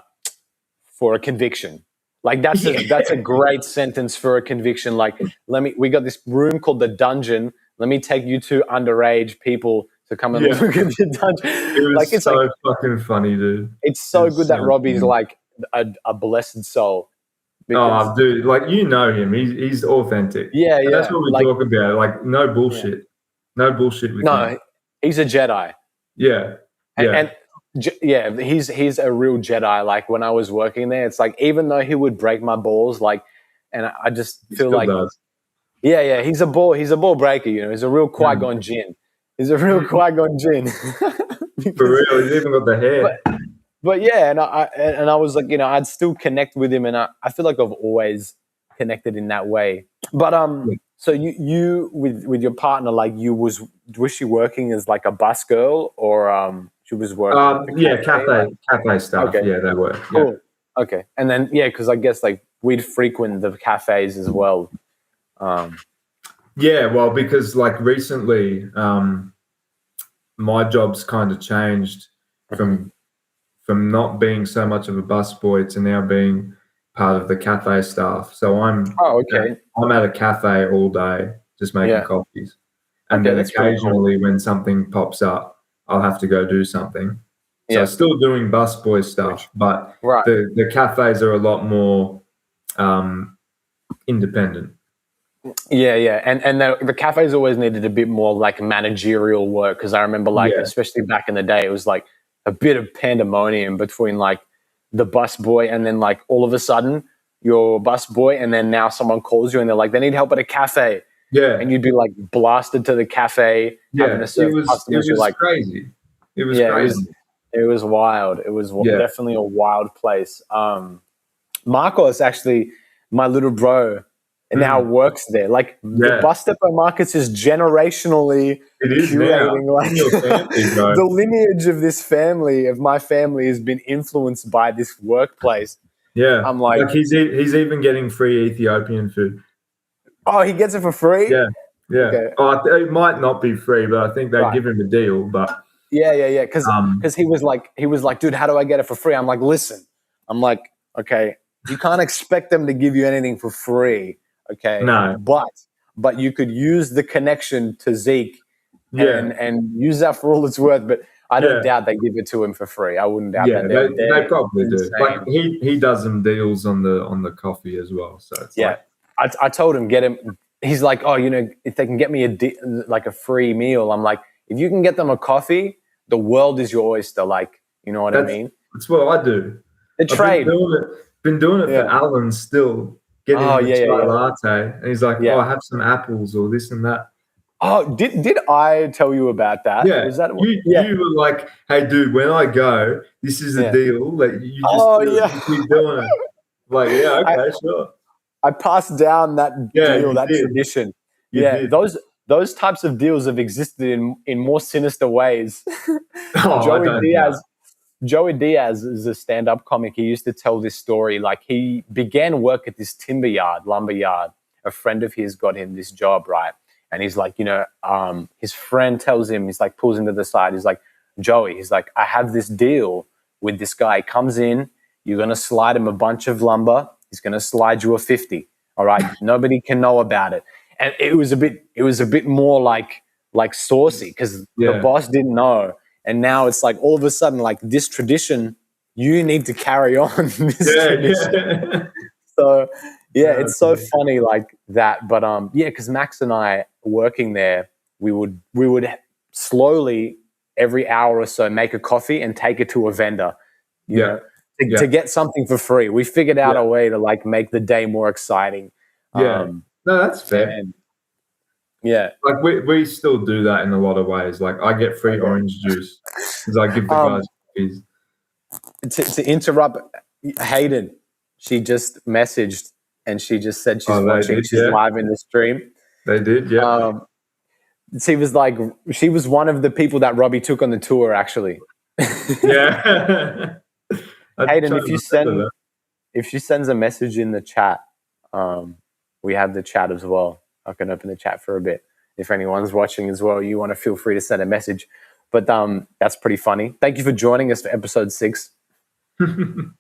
conviction. Like that's a great sentence for a conviction. Like we got this room called the dungeon. Let me take you two underage people to come and look at the dungeon. It was it's so fucking funny, dude. It's so good that Robbie's like a blessed soul. Oh, dude, like him. He's authentic. Yeah. That's what we talk about. Like no bullshit. Yeah. No bullshit with him. No, he's a Jedi. Yeah. And he's a real Jedi. Like when I was working there, it's like even though he would break my balls, like, and I just feel like, he's a ball breaker. He's a real Qui-Gon Jinn. He's a real Qui-Gon Jinn. For real, he's even got the hair. But yeah, and I was like, I'd still connect with him, and I feel like I've always connected in that way. But so you with your partner, like was she working as like a bus girl, or she was working? Cafe stuff. Okay. Yeah, they were. Cool. Yeah. Okay, and then because I guess like we'd frequent the cafes as well. Yeah, well, because like recently, my job's kind of changed from not being so much of a busboy to now being part of the cafe staff. So I'm at a cafe all day, just making coffees, and then occasionally when something pops up, I'll have to go do something. So still doing busboy stuff, but the cafes are a lot more independent. Yeah, and the cafes always needed a bit more like managerial work, because I remember especially back in the day, it was like a bit of pandemonium between like the busboy and then like all of a sudden you're a busboy and then now someone calls you and they're like they need help at a cafe. Yeah, and you'd be like blasted to the cafe. Yeah, it was like crazy. It was crazy. It was wild. It was definitely a wild place. Marcos, actually, my little bro, now works there. Like the Bus Depot Markets is generationally curating. Like the lineage of this family, of my family, has been influenced by this workplace. Yeah, I'm like he's even getting free Ethiopian food. Oh, he gets it for free? Yeah. Okay. Oh, it might not be free, but I think they give him a deal. But yeah, because he was like, dude, how do I get it for free? I'm like, listen, okay, you can't expect them to give you anything for free, okay? No, but you could use the connection to Zeke, and use that for all it's worth. But I don't doubt they give it to him for free. I wouldn't doubt that. They probably do. Like he does some deals on the coffee as well. So it's I told him, get him. He's like, oh, if they can get me a free meal, I'm like, if you can get them a coffee, the world is your oyster. Like, you know what I mean? That's what I do. The trade. Been doing it for Alan still, getting the chai latte. And he's like, I have some apples or this and that. Oh, did I tell you about that? Yeah. Was that you were like, hey, dude, when I go, this is a deal. Like, you just keep doing it. Like, okay, sure. I passed down that deal, that tradition. Those types of deals have existed in more sinister ways. Joey Diaz is a stand-up comic. He used to tell this story. Like, he began work at this lumber yard. A friend of his got him this job, right? And he's like, his friend tells him, he's like, pulls him to the side. He's like, Joey, he's like, I have this deal with this guy. He comes in, you're going to slide him a bunch of lumber. He's going to slide you a 50. All right. Nobody can know about it. And it was a bit more like saucy, because the boss didn't know. And now it's like all of a sudden, like, this tradition, you need to carry on this tradition. So it's so funny like that. But because Max and I working there, we would slowly every hour or so make a coffee and take it to a vendor. You know, to get something for free. We figured out a way to like make the day more exciting. No, that's fair. Like we still do that in a lot of ways. Like I get free orange juice because I give the guys coffees. To interrupt Hayden, she just messaged and she just said she's watching. She's live in the stream. They did, yeah. She was one of the people that Robbie took on the tour, actually. Yeah. Hayden, if she sends a message in the chat, we have the chat as well. I can open the chat for a bit. If anyone's watching as well, you want to feel free to send a message. But that's pretty funny. Thank you for joining us for episode 6. Good.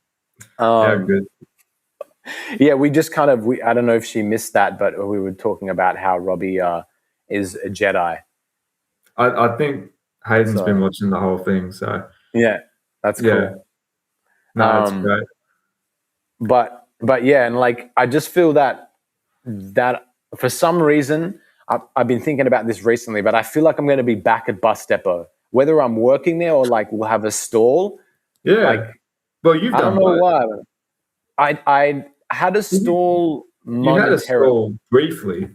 Yeah, we just I don't know if she missed that, but we were talking about how Robbie is a Jedi. I think Hayden's been watching the whole thing, so yeah, that's cool. No, that's great. But yeah, and like I just feel that for some reason I've been thinking about this recently, but I feel like I'm going to be back at Bus Depot, whether I'm working there or like we'll have a stall. Yeah. Like, well, you've done. I don't know why. I had a stall. You had a stall briefly.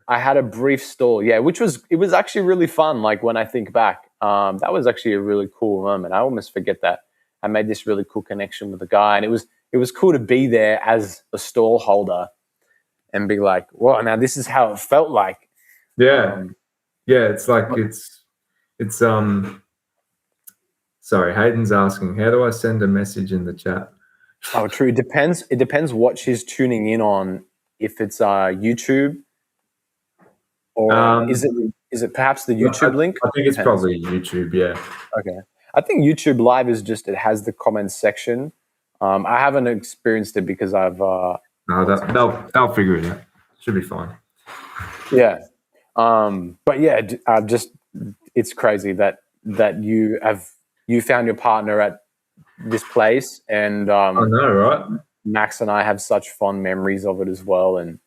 I had a brief stall, which was actually really fun. Like when I think back, that was actually a really cool moment. I almost forget that I made this really cool connection with the guy, and it was cool to be there as a stall holder and be like, "Well, now this is how it felt like." Yeah, it's like it's Sorry, Hayden's asking, how do I send a message in the chat? Oh, true. It depends what she's tuning in on. If it's YouTube, or is it perhaps the YouTube link? I think it's probably YouTube. Yeah. Okay. I think YouTube Live is just, it has the comments section. I haven't experienced it because I've. No, they'll figure it out. Should be fine. Yeah. But yeah, it's crazy that you found your partner at this place, and I know, right? Max and I have such fond memories of it as well, and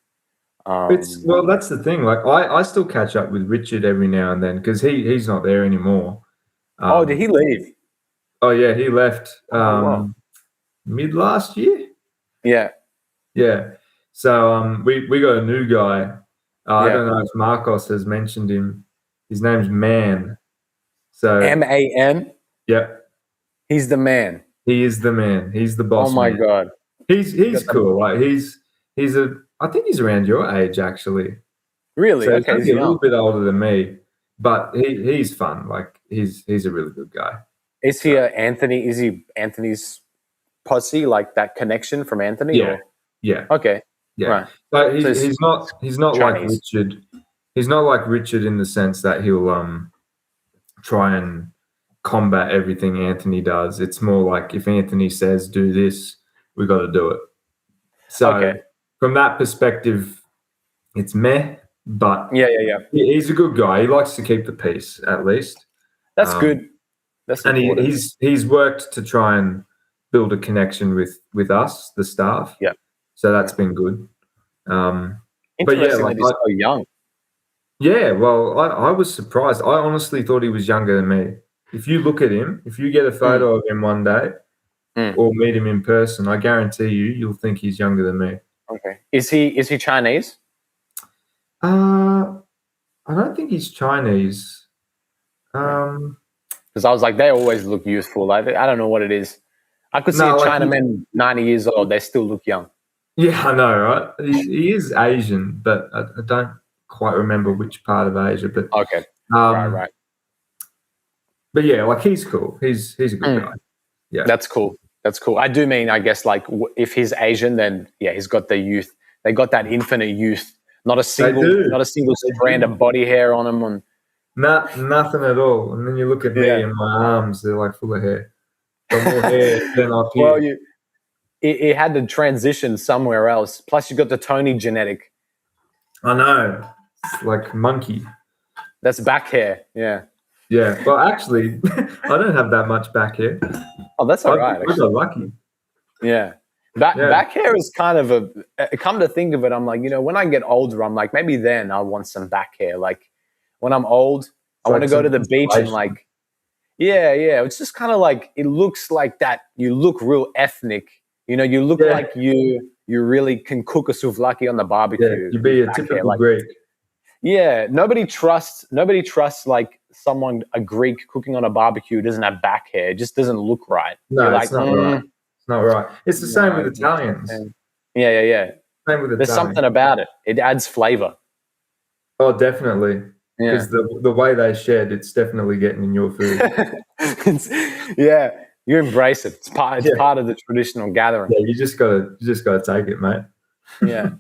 that's the thing. Like I still catch up with Richard every now and then because he's not there anymore. Did he leave? Oh yeah, he left mid last year. Yeah. So we got a new guy. I don't know if Marcos has mentioned him. His name's Man. So MAN. Yeah. He's the man. He is the man. He's the boss. Oh my man. God. He's cool. Like I think he's around your age actually. Really? So okay. He's a little bit older than me, but he's fun. Like he's a really good guy. Is he Anthony? Is he Anthony's posse? Like that connection from Anthony? Yeah. Yeah. Okay. Yeah. Right. But he's not Chinese. like Richard. He's not like Richard in the sense that he'll try and combat everything Anthony does. It's more like if Anthony says do this, we got to do it. So from that perspective, it's meh. But he's a good guy. He likes to keep the peace at least. That's good. That's important. And he's worked to try and build a connection with us, the staff. Yeah. So that's been good. But yeah, like he's so young. Yeah, well, I was surprised. I honestly thought he was younger than me. If you look at him, if you get a photo of him one day or meet him in person, I guarantee you'll think he's younger than me. Okay. Is he Chinese? I don't think he's Chinese. Because I was like, they always look youthful. Like, I don't know what it is. I could see a Chinaman 90 years old. They still look young. Yeah, I know, right? He is Asian, but I don't quite remember which part of Asia. But okay, right. But yeah, like he's cool. He's a good guy. Yeah, that's cool. I do mean, I guess, like if he's Asian, then he's got the youth. They got that infinite youth. Not a single strand of body hair on him. Nothing at all. And then you look at me and my arms; they're like full of hair. Got more hair than up here. Well, it had to transition somewhere else. Plus, you got the Tony genetic. I know. It's like monkey. That's back hair. Yeah. Yeah. Well, actually, I don't have that much back hair. Oh, that's all right. I got lucky. Yeah. Back hair is kind of come to think of it, I'm like, when I get older, I'm like, maybe then I'll want some back hair. Like when I'm old, I want to go to the beach and like, it's just kind of like, it looks like that. You look real ethnic. You look like you really can cook a souvlaki on the barbecue. Yeah, you'd be a typical Greek. Yeah, nobody trusts like a Greek cooking on a barbecue who doesn't have back hair. It just doesn't look right. No, it's not right. It's not right. It's the same with Italians. Yeah. Same with Italians. There's something about it. It adds flavor. Oh, definitely. Because the way they shed, it's definitely getting in your food. You embrace it. It's part of the traditional gathering. Yeah, you just gotta take it, mate. Yeah.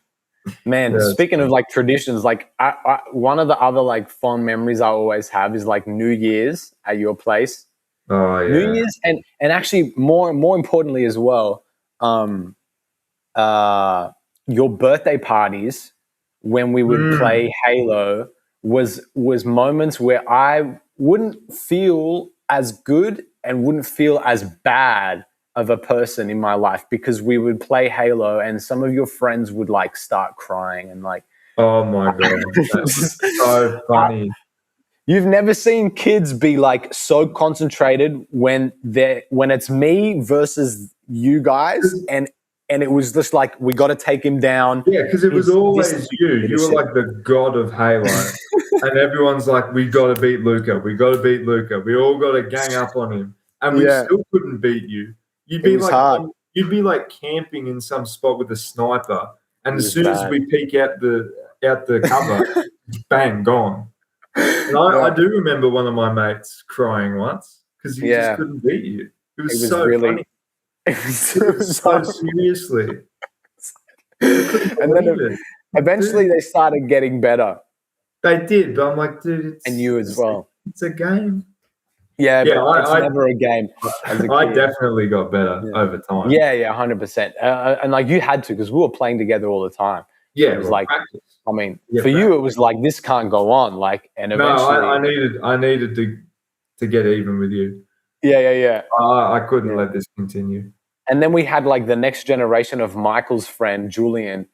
Man, speaking of like traditions, like I one of the other like fond memories I always have is like New Year's at your place. Oh yeah. New Year's and actually more importantly as well, your birthday parties when we would play Halo was moments where I wouldn't feel as good and wouldn't feel as bad of a person in my life because we would play Halo and some of your friends would like start crying and like, oh my God, that's so funny. You've never seen kids be like so concentrated when it's me versus you guys and and it was just like, we got to take him down. Yeah, because it was always you. You were like the god of Halo. And everyone's like, we got to beat Luca. We got to beat Luca. We all got to gang up on him. And we still couldn't beat you. You'd be like camping in some spot with a sniper. And as soon as we peek out the cover, bang, gone. And I do remember one of my mates crying once because he just couldn't beat you. It was so really funny. It was so seriously. And then eventually they started getting better. They did, but I'm like, dude, and you as well. It's a game. Yeah, but it's never a game. I definitely got better over time. Yeah, 100%. And like you had to, because we were playing together all the time. Yeah, it was like practice. I mean, for you, it was like this can't go on. Like, and eventually, I needed to get even with you. Yeah. I couldn't let this continue. And then we had like the next generation of Michael's friend Julian,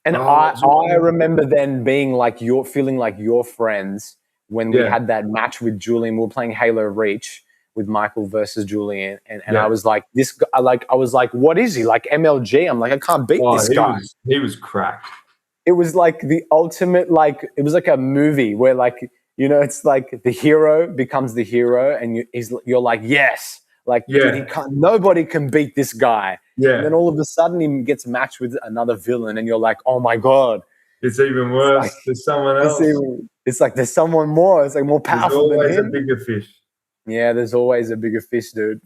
and I remember then being like feeling like your friends when we had that match with Julian. We were playing Halo Reach with Michael versus Julian, and I was like, I was like, what is he like, MLG? I'm like, I can't beat this guy. He was cracked. It was like the ultimate, like it was like a movie where like, you know, it's like the hero becomes the hero, and you're like, yes. Like, dude, nobody can beat this guy. Yeah. And then all of a sudden he gets matched with another villain, and you're like, oh my God. It's even worse. Like, there's someone else. It's like there's someone more. It's like more powerful than him. There's always a bigger fish. Yeah, there's always a bigger fish, dude.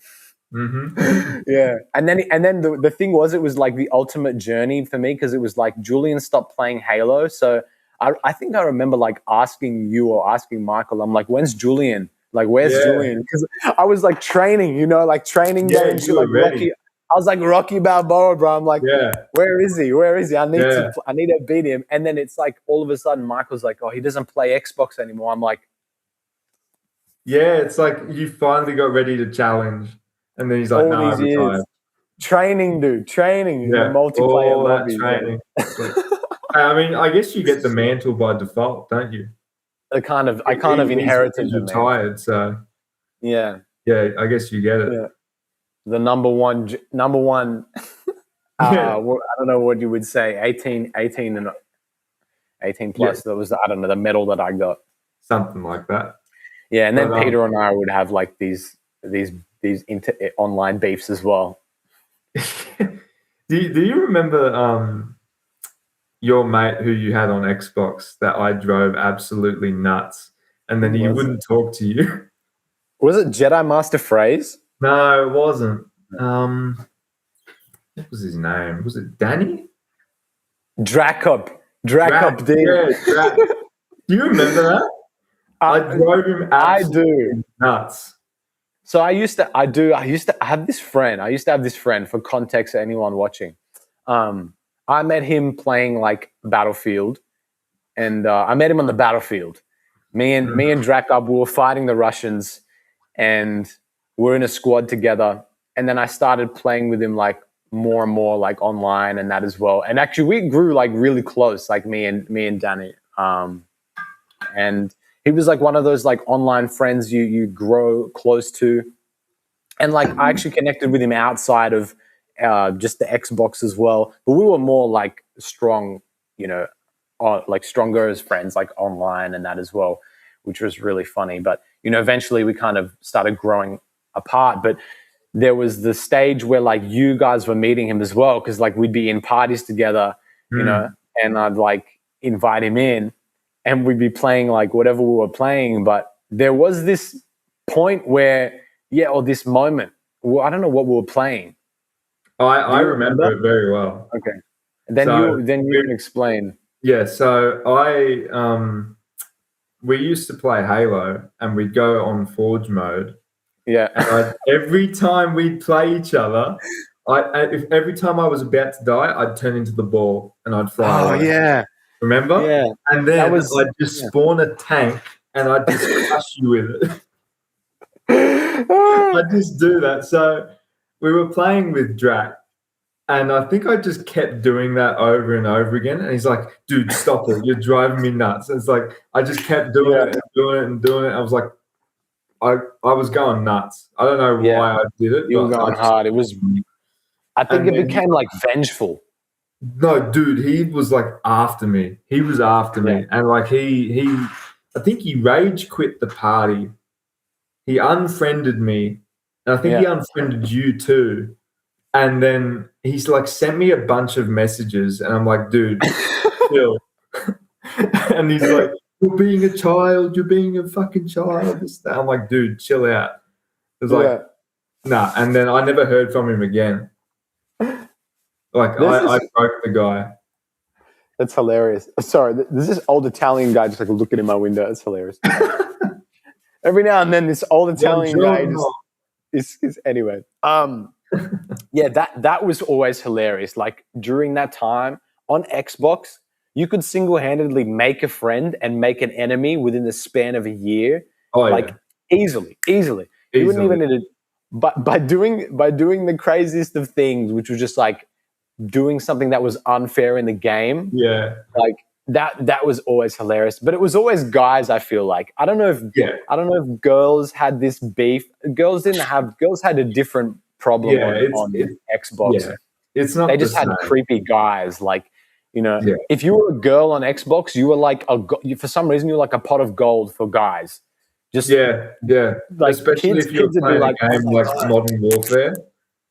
Mm-hmm. Yeah. And then the thing was, it was like the ultimate journey for me, because it was like Julian stopped playing Halo. So I think I remember like asking you or asking Michael, I'm like, when's Julian? Like, where's Julian? Because I was like training, you know, like training games. Like Rocky. I was like Rocky Balboa, bro. I'm like, where is he? Where is he? I need to beat him. And then it's like all of a sudden Michael's like, oh, he doesn't play Xbox anymore. I'm like, yeah, it's like you finally got ready to challenge, and then he's like, no, I'm retired. Training, dude, training. Yeah, multiplayer all lobby, that training. I mean, I guess you get the mantle by default, don't you? I kind of inherited the retired, so yeah, I guess you get it. Yeah. The number one. I don't know what you would say. 18 plus. That was, I don't know, the medal that I got. Something like that. Yeah, and then Peter and I would have like these online beefs as well. Do you remember your mate who you had on Xbox that I drove absolutely nuts, and then he wouldn't talk to you? Was it Jedi Master Phrase? No, it wasn't. What was his name? Was it Danny? Dracup, dude. Yeah, Drac. Do you remember that? I drove him absolutely nuts. So I used to have this friend, for context, anyone watching. I met him playing like Battlefield, and I met him on the battlefield. Me and Dracup, we were fighting the Russians, and we're in a squad together. And then I started playing with him like more and more, like online and that as well. And actually we grew like really close, like me and Danny. And he was like one of those like online friends you grow close to. And like I actually connected with him outside of just the Xbox as well. But we were more like strong, you know, like stronger as friends, like online and that as well, which was really funny. But, you know, eventually we kind of started growing apart. But there was the stage where like you guys were meeting him as well, because like we'd be in parties together, you know, and I'd like invite him in and we'd be playing like whatever we were playing. But there was this point where, or this moment, well, I don't know what we were playing. I remember it very well. Okay. Then you can explain. Yeah, so we used to play Halo and we'd go on Forge mode. Yeah. And every time we'd play each other, every time I was about to die, I'd turn into the ball and I'd fly away. Yeah. Remember? Yeah. And then I'd just spawn a tank and I'd just crush you with it. I'd just do that. So we were playing with Drac, and I think I just kept doing that over and over again. And he's like, dude, stop it. You're driving me nuts. And it's like, I just kept doing it and doing it and doing it. I was like, I was going nuts. I don't know why I did it. You were going hard. It was I think it became like vengeful. No, dude, he was like after me. He was after me, and like he, I think he rage quit the party. He unfriended me, and I think he unfriended you too. And then he's like sent me a bunch of messages, and I'm like, dude, chill. And he's like, you're being a child. You're being a fucking child. I'm like, dude, chill out. It was like, nah. And then I never heard from him again. Like I broke the guy. That's hilarious. Sorry, there's this old Italian guy just like looking in my window. It's hilarious. Every now and then, this old Italian guy is anyway. Yeah, that was always hilarious. Like during that time on Xbox, you could single-handedly make a friend and make an enemy within the span of a year. Oh, like easily. You wouldn't even need it. But by doing the craziest of things, which was just like doing something that was unfair in the game. Yeah. Like that was always hilarious. But it was always guys, I feel like. I don't know if girls had this beef. Girls had a different problem on Xbox. Yeah. It's not they just had creepy guys. Like, you know, if you were a girl on Xbox, you were like for some reason you were like a pot of gold for guys. Just like especially if you're playing a game like Modern Warfare.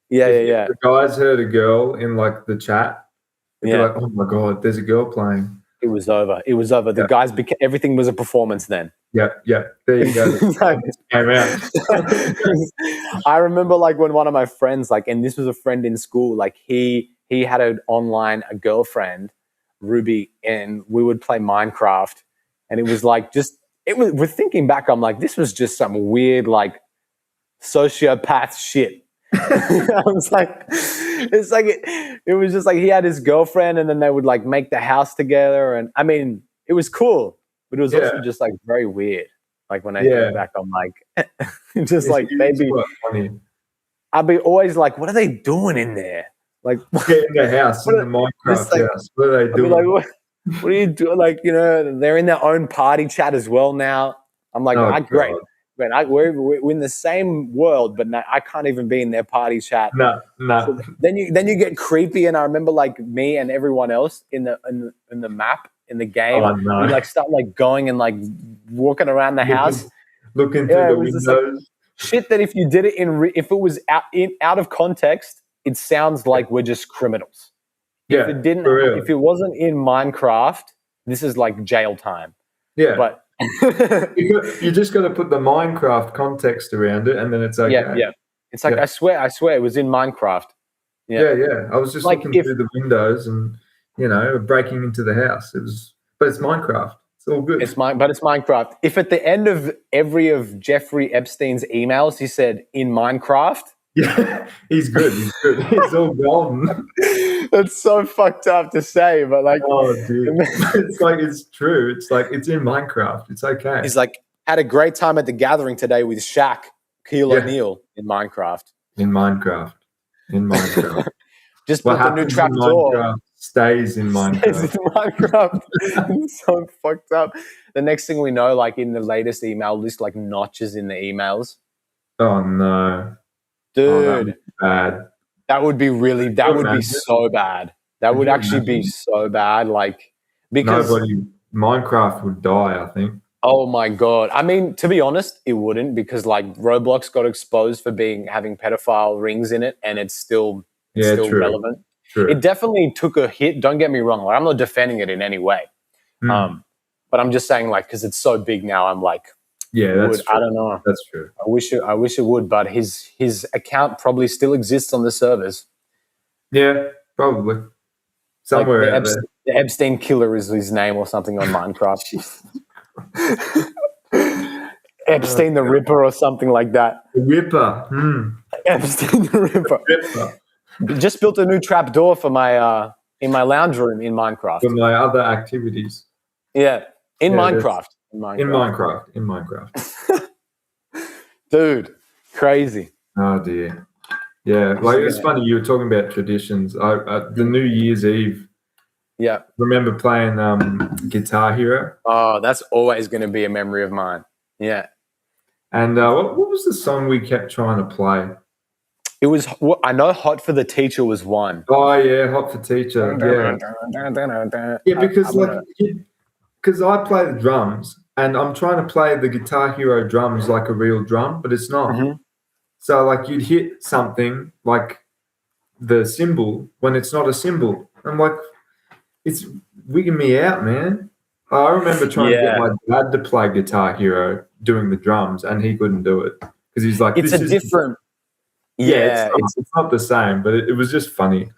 Yeah. The guys heard a girl in like the chat. They'd be like, "Oh my god, there's a girl playing." It was over. The guys everything was a performance then. Yeah. There you go. Came out. I remember like when one of my friends, like, and this was a friend in school, like he had a girlfriend, Ruby, and we would play Minecraft, and it was like with thinking back, I'm like, this was just some weird like sociopath shit. I was like, it was just like he had his girlfriend, and then they would like make the house together, and I mean, it was cool, but it was also just like very weird. Like when I think back, I'm like, just like maybe I'd be always like, what are they doing in there? Like, get in the house, in the Minecraft house. What are they doing? Like, what are you doing? Like, you know, they're in their own party chat as well now. I'm like, great. We're in the same world, but I can't even be in their party chat. No. So then you get creepy, and I remember like me and everyone else in the map in the game, we like start like going and like walking around the house, looking through the windows. Like, shit that if you did it if it was out of context, it sounds like we're just criminals. Yeah, if it wasn't in Minecraft, this is like jail time. Yeah, but. You just got to put the Minecraft context around it, and then it's okay. Yeah. It's like I swear it was in Minecraft. Yeah. I was just like looking through the windows and breaking into the house. But it's Minecraft. It's all good. It's Minecraft. If at the end of every of Jeffrey Epstein's emails he said in Minecraft, yeah, he's good. It's all golden. That's so fucked up to say, but like, oh, dude, it's like it's true. It's like it's in Minecraft. It's okay. He's like had a great time at the gathering today with Shaq, O'Neal in Minecraft. In Minecraft. Just put the new trapdoor. Stays in Minecraft. It's so fucked up. The next thing we know, like in the latest email list, like notches in the emails. Oh no. Dude, bad. That would be so bad. That would actually be so bad. Like, because Minecraft would die, I think. Oh my God. I mean, to be honest, it wouldn't, because like Roblox got exposed for having pedophile rings in it, and it's still relevant. True. It definitely took a hit. Don't get me wrong. Like, I'm not defending it in any way. But I'm just saying, like, because it's so big now, I'm like, yeah, that's true. I don't know. That's true. I wish it would, but his account probably still exists on the servers. Yeah, probably somewhere like the Epstein killer is his name or something on Minecraft. Epstein the Ripper or something like that. The Ripper. Epstein the Ripper. Just built a new trap door for my in my lounge room in Minecraft. For my other activities. Yeah, in Minecraft. In Minecraft. Dude, crazy. Oh dear. Yeah, like it's funny you were talking about traditions. The New Year's Eve. Yeah. Remember playing Guitar Hero? Oh, that's always going to be a memory of mine. Yeah. And what was the song we kept trying to play? It was, I know Hot for the Teacher was one. Oh, yeah, Hot for Teacher. Yeah, because because I play the drums and I'm trying to play the Guitar Hero drums like a real drum, but it's not. Mm-hmm. So, like, you'd hit something like the cymbal when it's not a cymbal. I'm like, it's wigging me out, man. I remember trying to get my dad to play Guitar Hero doing the drums, and he couldn't do it because he's like, it's a different. Yeah, it's not the same, but it was just funny.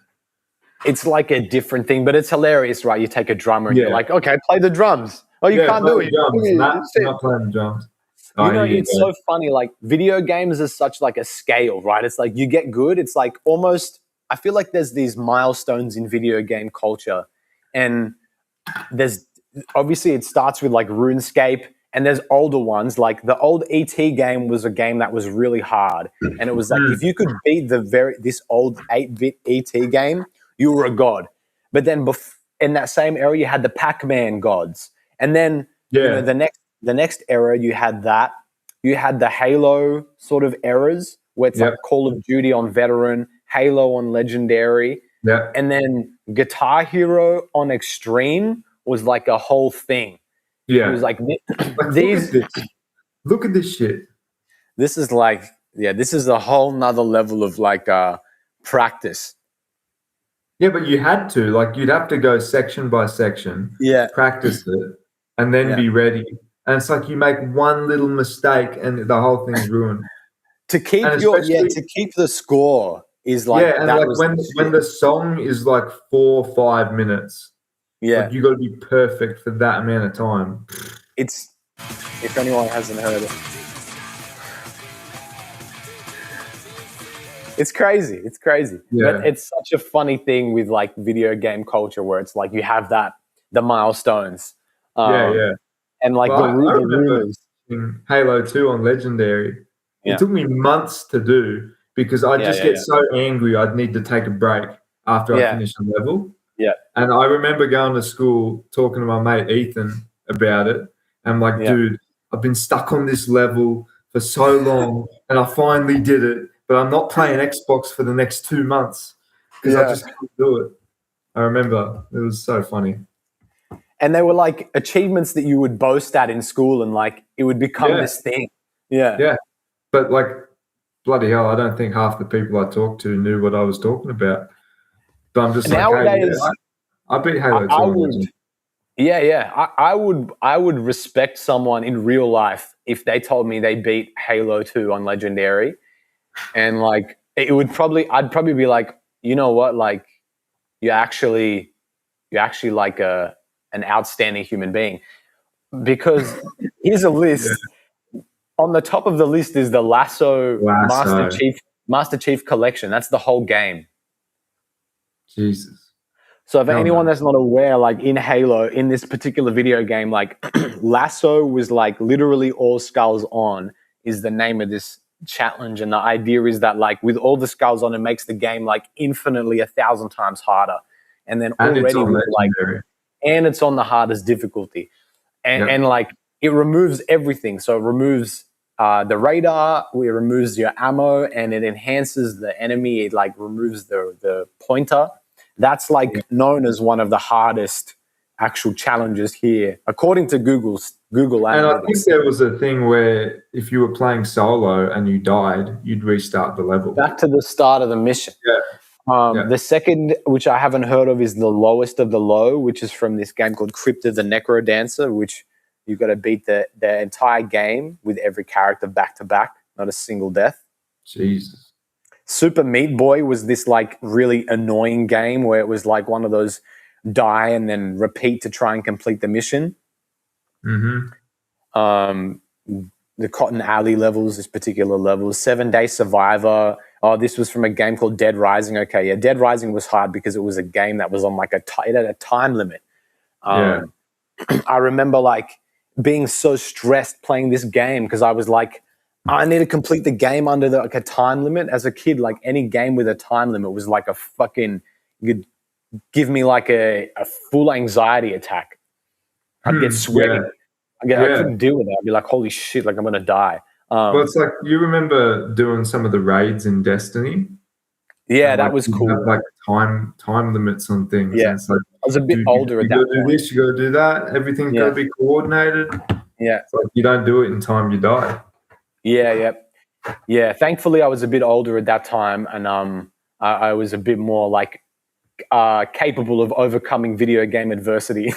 It's like a different thing, but it's hilarious, right? You take a drummer and you're like, okay, play the drums. Oh, you can't do it. Not playing the drums. It's so funny. Like, video games is such like a scale, right? It's like you get good. It's like almost, I feel like there's these milestones in video game culture. And there's, obviously it starts with like RuneScape, and there's older ones. Like the old ET game was a game that was really hard. And it was like, if you could beat this old 8-bit ET game, you were a god. But then in that same era, you had the Pac-Man gods. And then the next era, you had that. You had the Halo sort of eras where it's like Call of Duty on Veteran, Halo on Legendary. Yeah. And then Guitar Hero on Extreme was like a whole thing. Yeah. It was like these. Look at this shit. This is like, this is a whole nother level of like practice. Yeah, but you had to. Like, you'd have to go section by section, practice it, and then be ready. And it's like you make one little mistake and the whole thing's ruined. To keep to keep the score is like and like when the song is like 4 or 5 minutes, like you got to be perfect for that amount of time. It's, if anyone hasn't heard it, it's crazy. It's crazy. Yeah. But it's such a funny thing with like video game culture where it's like you have the milestones. And like the rumors. In Halo 2 on Legendary, it took me months to do because I'd just get so angry I'd need to take a break after I finished a level. Yeah. And I remember going to school talking to my mate Ethan about it. And I'm like, dude, I've been stuck on this level for so long and I finally did it, but I'm not playing Xbox for the next 2 months because I just couldn't do it. I remember it was so funny. And they were like achievements that you would boast at in school, and like it would become this thing. Yeah. Yeah. But like, bloody hell, I don't think half the people I talked to knew what I was talking about. But I'm just nowadays, like, hey, I beat Halo 2. I would respect someone in real life if they told me they beat Halo 2 on Legendary. And like I'd probably be like, you know what, like you're actually like an outstanding human being. Because here's a list. On the top of the list is the Lasso. Master Chief Collection. That's the whole game. Jesus. So if anyone that's not aware, like in Halo, in this particular video game, like Lasso was like literally all skulls on is the name of this challenge. And the idea is that like with all the skulls on, it makes the game like infinitely 1,000 times harder. And then already and it's on the hardest difficulty. And like it removes everything. So it removes the radar, it removes your ammo, and it enhances the enemy. It like removes the pointer. That's like known as one of the hardest actual challenges here, according to Google Analytics. And I think there was a thing where if you were playing solo and you died, you'd restart the level. Back to the start of the mission. The second, which I haven't heard of, is the lowest of the low, which is from this game called Crypta the Necro Dancer, which you've got to beat the entire game with every character back to back, not a single death. Jesus. Super Meat Boy was this like really annoying game where it was like one of those die and then repeat to try and complete the mission. The Cotton Alley levels, this particular level, 7 Day Survivor. Oh, this was from a game called Dead Rising. Okay, yeah, Dead Rising was hard because it was a game that was on like it had a time limit. I remember like being so stressed playing this game because I was like, I need to complete the game under like a time limit. As a kid, like any game with a time limit was like a fucking, you'd give me like a full anxiety attack. I'd get sweaty. I couldn't deal with it. I'd be like, holy shit, like I'm going to die. Well, it's like, you remember doing some of the raids in Destiny? Yeah, that was cool. Have, like, time limits on things. Yeah, and it's like, I was a bit older at that point. You got to do this, you got to do that. Everything's got to be coordinated. Yeah. It's like, you don't do it in time, you die. Yeah. Thankfully, I was a bit older at that time, and I was a bit more like capable of overcoming video game adversity.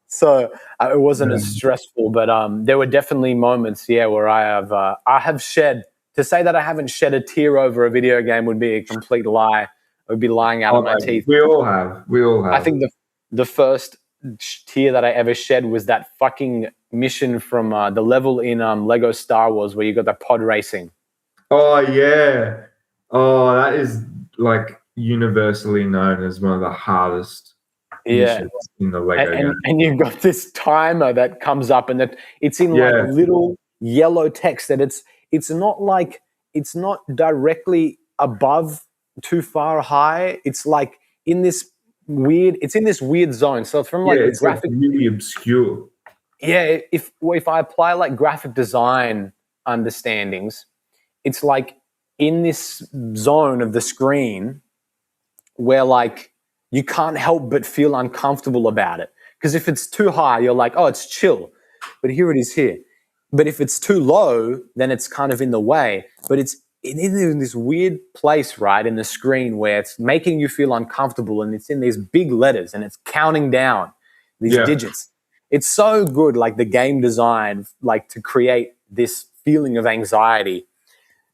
So it wasn't as stressful, but there were definitely moments, where I have shed. To say that I haven't shed a tear over a video game would be a complete lie. I would be lying out of my teeth. We all have. I think the first tear that I ever shed was that fucking mission from the level in Lego Star Wars where you got the pod racing. Oh, yeah. Oh, that is like universally known as one of the hardest missions in the Lego game. And you've got this timer that comes up, and that it's in like little yellow text, that it's not directly above too far high. It's like in this weird zone. So it's from like it's graphic, like really obscure. Yeah, if I apply like graphic design understandings, it's like in this zone of the screen where like you can't help but feel uncomfortable about it. Because if it's too high, you're like, oh, it's chill. But here it is here. But if it's too low, then it's kind of in the way. But it's in this weird place, right, in the screen where it's making you feel uncomfortable, and it's in these big letters, and it's counting down these digits. It's so good, like the game design, like to create this feeling of anxiety,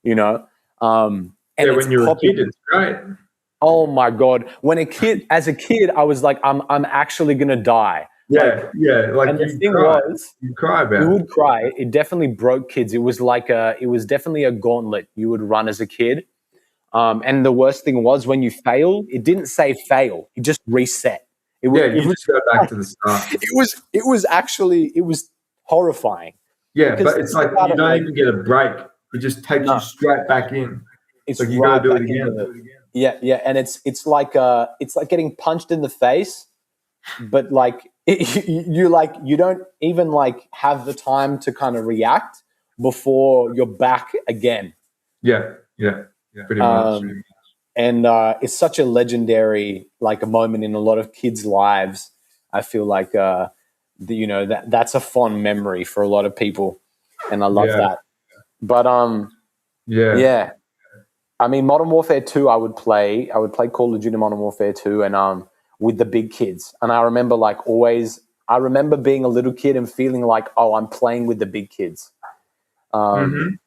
you know. And when you're a kid, it's great. Oh my God! As a kid, I was like, I'm actually gonna die. Yeah. Like, and the thing was, you cry about. You would cry. It definitely broke kids. It was definitely a gauntlet you would run as a kid. And the worst thing was, when you failed, it didn't say fail. It just reset. You just go back to the start. It was horrifying. Yeah, but it's like you don't even get a break. It just takes you straight back in. It's like you gotta do it again. Yeah, and it's like getting punched in the face, but like you don't even like have the time to kind of react before you're back again. Yeah, pretty much. And it's such a legendary like a moment in a lot of kids' lives. I feel like that's a fond memory for a lot of people, and I love that. But I mean, Modern Warfare 2, I would play Call of Duty Modern Warfare 2, and with the big kids. And I remember being a little kid and feeling like, oh, I'm playing with the big kids. And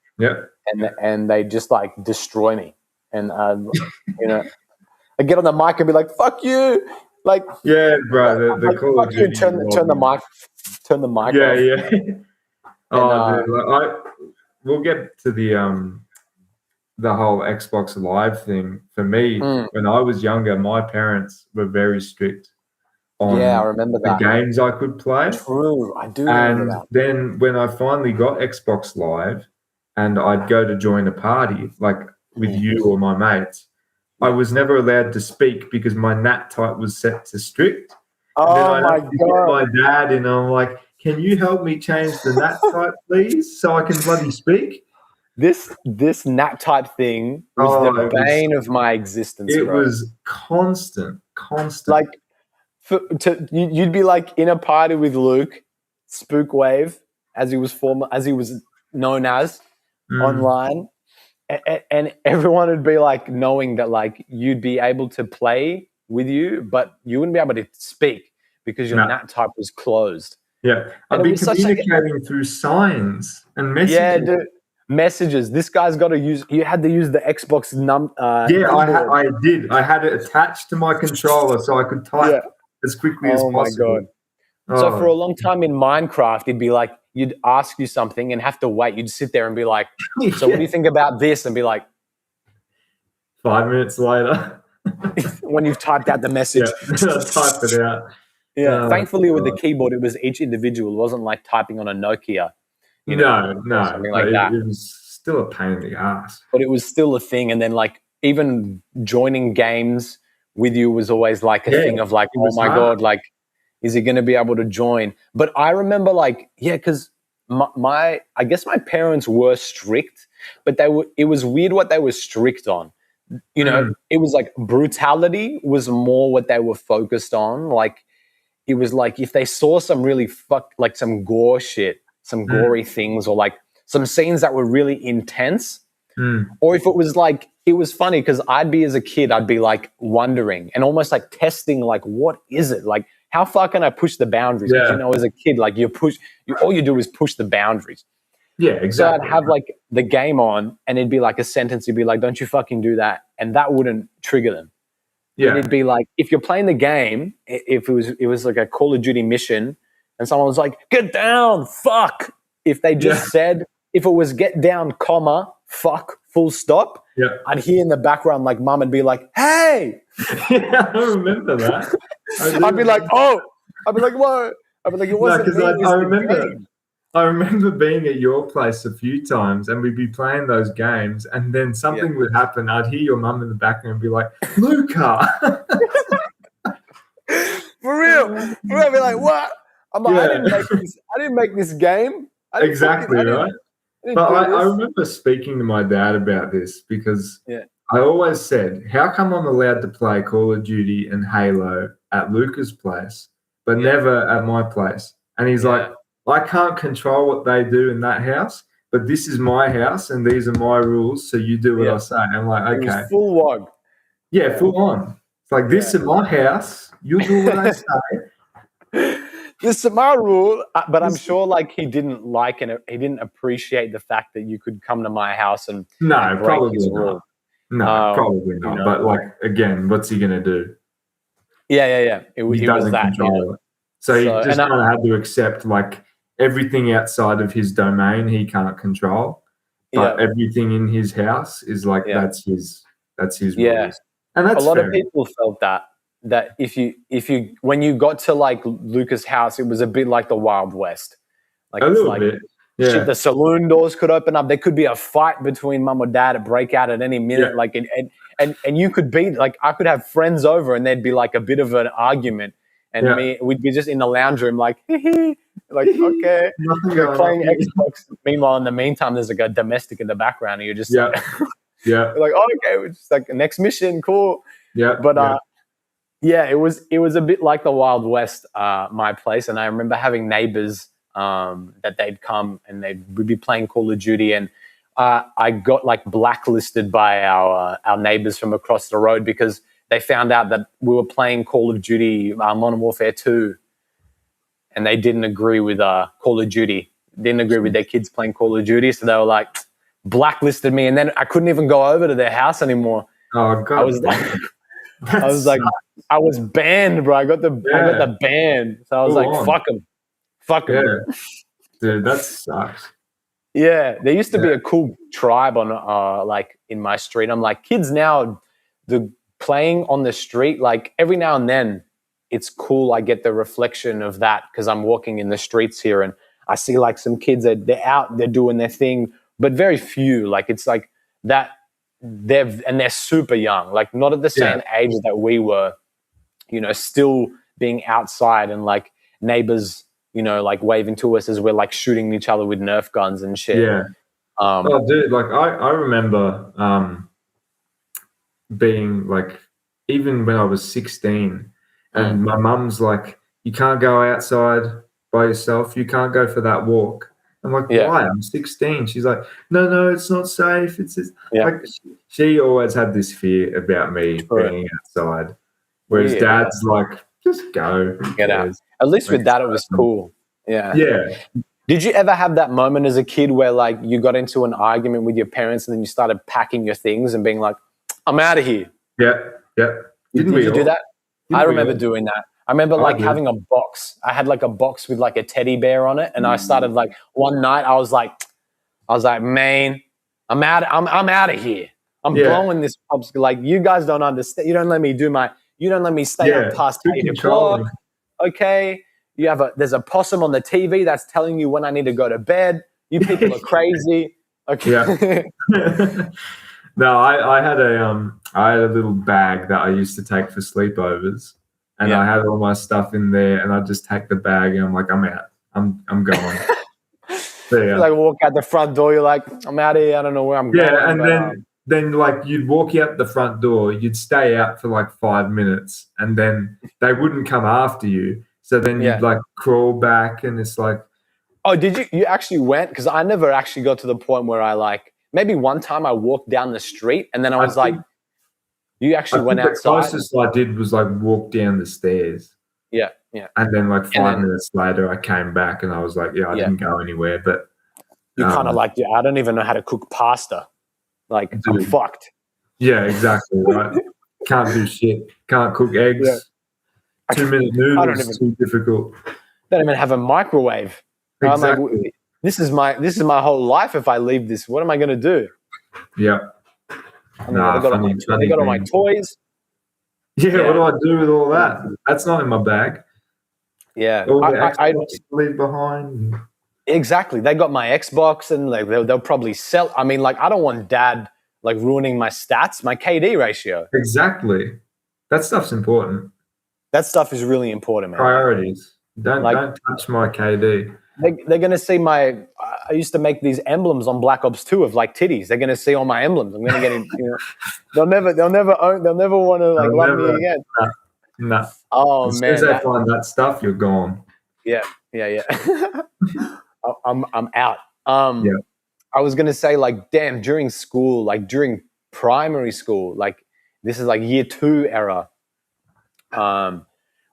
they just like destroy me. And I get on the mic and be like, "Fuck you!" Like, yeah, bro. The Call of Duty. Turn the mic off. Yeah. Dude, we'll get to the whole Xbox Live thing. For me, when I was younger, my parents were very strict on I remember the games I could play. True, I do remember that. And then when I finally got Xbox Live and I'd go to join a party, like with you or my mates, I was never allowed to speak because my NAT type was set to strict. Oh my God. My dad, and I'm like, can you help me change the NAT type, please, so I can bloody speak? This NAT type thing was the bane of my existence. It was constant. Like, you'd be like in a party with Luke, Spookwave, as he was known as online, and everyone would be like knowing that like you'd be able to play with you, but you wouldn't be able to speak because your NAT type was closed. Yeah, I'd be communicating through signs and messages. Yeah, dude. Messages. This guy's got to use. You had to use the Xbox I did. I had it attached to my controller so I could type as quickly as possible. Oh my God! So for a long time in Minecraft, it'd be like you'd ask you something and have to wait. You'd sit there and be like, "So what do you think about this?" And be like, 5 minutes later, when you've typed out the message, type it out. Yeah. Thankfully, with the keyboard, it was each individual. It wasn't like typing on a Nokia. No, something like that. It was still a pain in the ass. But it was still a thing. And then like even joining games with you was always like a thing of like, oh my God, like, is he going to be able to join? But I remember like, because I guess my parents were strict, but it was weird what they were strict on. You know, it was like brutality was more what they were focused on. Like, it was like if they saw some really like some gore shit, some gory things, or like some scenes that were really intense, or if it was like, it was funny because I'd be, as a kid, I'd be like wondering and almost like testing, like, what is it? Like, how far can I push the boundaries? Because, you know, as a kid, like all you do is push the boundaries. Yeah, exactly. So I'd have like the game on and it'd be like a sentence. You'd be like, don't you fucking do that. And that wouldn't trigger them. Yeah. And it'd be like, if you're playing the game, if it was like a Call of Duty mission and someone was like, get down, fuck. If they just said, if it was get down, comma, fuck, full stop, I'd hear in the background, like, mum would be like, hey. Yeah, I remember that. I'd be like, oh. I'd be like, what? I'd be like, it wasn't me. I remember being at your place a few times and we'd be playing those games and then something would happen. I'd hear your mum in the background and be like, Luca. For real. I'd be like, what? I'm like, I didn't make this game. Exactly, right? But I remember speaking to my dad about this because I always said, how come I'm allowed to play Call of Duty and Halo at Luca's place, but never at my place? And he's like, I can't control what they do in that house, but this is my house and these are my rules, so you do what I say. I'm like, okay. Full wog. Yeah, full on. It's like, this is my house. You do what I say. This is my rule. But I'm sure, like, he didn't like and he didn't appreciate the fact that you could come to my house and break his rule. No, probably not. You know, but, like, again, what's he going to do? Yeah. He doesn't was that, control it. So he just kind of had to accept, like, everything outside of his domain he can't control, but everything in his house is like that's his rules. And that's a lot of people felt that if you when you got to like Luca's house, it was a bit like the Wild West. Like, a little bit. Yeah. Shit, the saloon doors could open up. There could be a fight between mum or dad, a break out at any minute. Yeah. Like and you could be like, I could have friends over and there'd be like a bit of an argument. And we'd be just in the lounge room, like, like, okay, we're playing Xbox. Meanwhile, in the meantime, there's like a domestic in the background, and you're just like, like, oh, okay, we're just like next mission, cool. Yeah, but it was a bit like the Wild West, my place, and I remember having neighbors that they'd come and we'd be playing Call of Duty, and I got like blacklisted by our neighbors from across the road because they found out that we were playing Call of Duty Modern Warfare 2 and they didn't agree with Call of Duty. Didn't agree with their kids playing Call of Duty. So they were like, blacklisted me. And then I couldn't even go over to their house anymore. Oh, God. I was like, I was banned, bro. I got the ban. So I was like, fuck them. Fuck them. Yeah. Dude, that sucks. Yeah. There used to be a cool tribe on like in my street. I'm like, kids now, playing on the street, like every now and then it's cool. I get the reflection of that because I'm walking in the streets here and I see like some kids that they're out, they're doing their thing, but very few. Like it's like that they're super young, like not at the same age that we were, you know, still being outside and like neighbors, you know, like waving to us as we're like shooting each other with Nerf guns and shit. Yeah. Oh, dude, like I remember being like, even when I was 16 and my mum's like, you can't go outside by yourself, you can't go for that walk. I'm like, why? I'm 16. She's like, no, it's not safe. It's just like she always had this fear about me being outside, whereas dad's like, just go, get out. At least with that it was cool. Yeah. Did you ever have that moment as a kid where like you got into an argument with your parents and then you started packing your things and being like, I'm out of here? Yeah. Did you do that? I remember doing that. I remember like having a box. I had like a box with like a teddy bear on it, and I started like one night. I was like, man, I'm out of here. I'm blowing this popsicle. Like you guys don't understand. You don't let me stay up past 8 o'clock. Okay, there's a possum on the TV that's telling you when I need to go to bed. You people are crazy. Okay. Yeah. No, I had a little bag that I used to take for sleepovers, and I had all my stuff in there, and I just take the bag, and I'm like, I'm out. I'm going. You like walk out the front door. You're like, I'm out of here. I don't know where I'm going. Yeah, and then like you'd walk out the front door. You'd stay out for like 5 minutes, and then they wouldn't come after you. So then you'd like crawl back, and it's like, oh, did you? You actually went? Because I never actually got to the point where I like. Maybe one time I walked down the street, and then I was like, you actually went outside. The closest I did was like walk down the stairs. Yeah. And then like 5 minutes later, I came back and I was like, I didn't go anywhere. But you kind of like, I don't even know how to cook pasta. Like, dude, I'm fucked. Yeah, exactly. Right. Can't do shit. Can't cook eggs. Yeah. 2-minute noodles too difficult. Don't even have a microwave. Exactly. I'm like, this is my whole life. If I leave this, what am I going to do? Yeah. I mean, they got all my toys. Yeah, what do I do with all that? That's not in my bag. Yeah, I leave behind. Exactly. They got my Xbox, and like they'll probably sell. I mean, like I don't want Dad like ruining my stats, my KD ratio. Exactly. That stuff's important. That stuff is really important, man. Priorities. Don't touch my KD. They're gonna see my. I used to make these emblems on Black Ops 2 of like titties. They're gonna see all my emblems. I'm gonna get in. They'll never want to like love me again. No. Oh as man. As soon as they find that stuff, you're gone. Yeah. I'm out. I was gonna say like, damn, during school, like during primary school, like this is like year 2 era.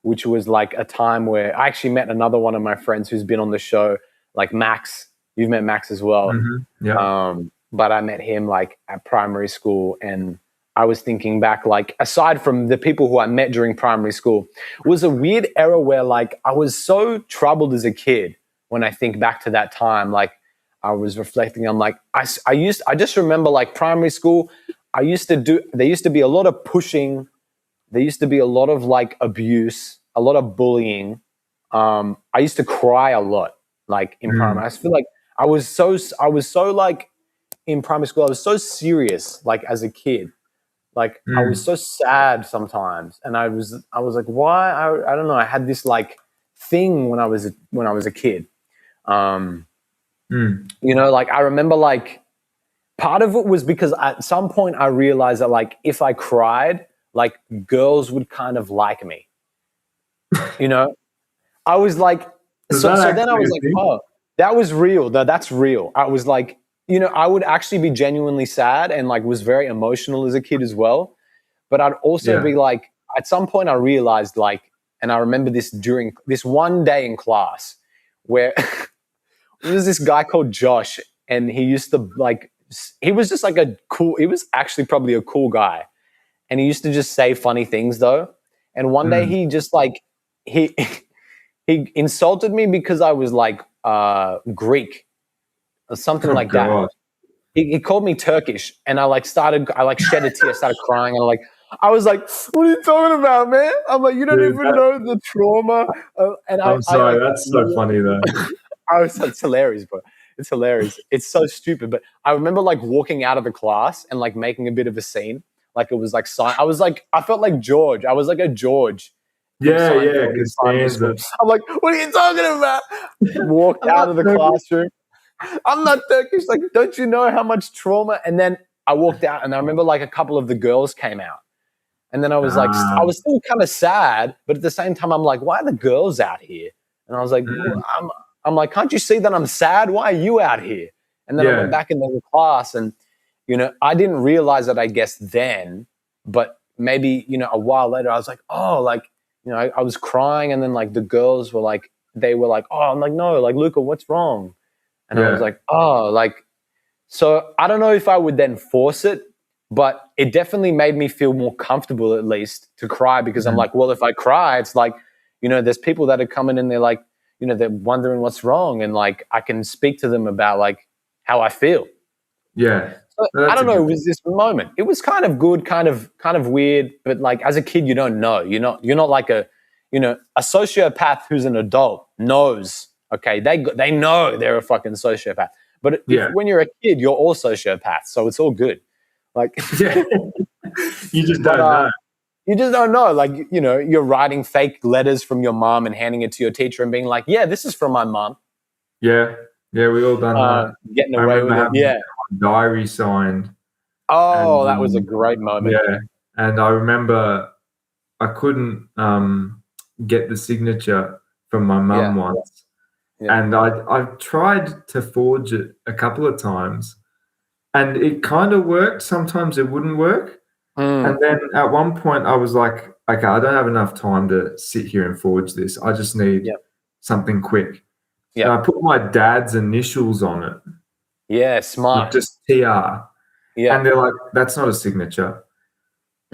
Which was like a time where I actually met another one of my friends who's been on the show, like Max. You've met Max as well. Mm-hmm. Yeah. But I met him like at primary school, and I was thinking back, like aside from the people who I met during primary school, it was a weird era where like I was so troubled as a kid. When I think back to that time, like I was reflecting, I'm like, I just remember like primary school, there used to be a lot of pushing. There used to be a lot of like abuse, a lot of bullying. I used to cry a lot, like in primary. I feel like I was so like in primary school. I was so serious, like as a kid. Like I was so sad sometimes, and I was like, why? I don't know. I had this like thing when I was a kid. You know, like I remember like part of it was because at some point I realized that like if I cried, like girls would kind of like me, you know. I was like, so then I was like, oh, that was real. That's real. I was like, you know, I would actually be genuinely sad and like was very emotional as a kid as well. But I'd also be like, at some point I realized like, and I remember this during this one day in class where there was this guy called Josh, and he used to like, he was just like he was actually probably a cool guy. And he used to just say funny things though. And one day he just like, he insulted me because I was like Greek or something like that. He called me Turkish, and I shed a tear, started crying. And I was like, what are you talking about, man? I'm like, you don't even know the trauma. I'm sorry, that's so funny though. It's hilarious, bro. It's hilarious. It's so stupid. But I remember like walking out of the class and like making a bit of a scene. Like it was like, I felt like George. I was like a George. Yeah. I'm like, what are you talking about? Walked out of the classroom. I'm not Turkish. Like, don't you know how much trauma? And then I walked out, and I remember like a couple of the girls came out. And then I was like, I was still kind of sad, but at the same time, I'm like, why are the girls out here? And I was like, I'm like, can't you see that I'm sad? Why are you out here? And then I went back into the class, and you know, I didn't realize that, I guess, then, but maybe, you know, a while later, I was like, oh, like, you know, I was crying, and then like the girls were like, oh, I'm like, no, like, Luca, what's wrong? And I was like, oh, like, so I don't know if I would then force it, but it definitely made me feel more comfortable at least to cry, because I'm like, well, if I cry, it's like, you know, there's people that are coming in, they're like, you know, they're wondering what's wrong, and like I can speak to them about like how I feel. Yeah. I don't know. It was this moment. It was kind of good, kind of weird. But like as a kid, you don't know. You're not like a sociopath who's an adult knows. Okay, they know they're a fucking sociopath. But when you're a kid, you're all sociopaths, so it's all good. Like you just don't know. You just don't know. Like, you know, you're writing fake letters from your mom and handing it to your teacher and being like, yeah, this is from my mom. Yeah. Yeah, we all done that. Getting away with it. Yeah. Diary signed. Oh, that was a great moment. Yeah, and I remember I couldn't get the signature from my mum once, and I tried to forge it a couple of times, and it kind of worked. Sometimes it wouldn't work, and then at one point I was like, okay, I don't have enough time to sit here and forge this. I just need something quick. Yeah, and I put my dad's initials on it. Yeah, smart. Just TR. Yeah, and they're like, that's not a signature.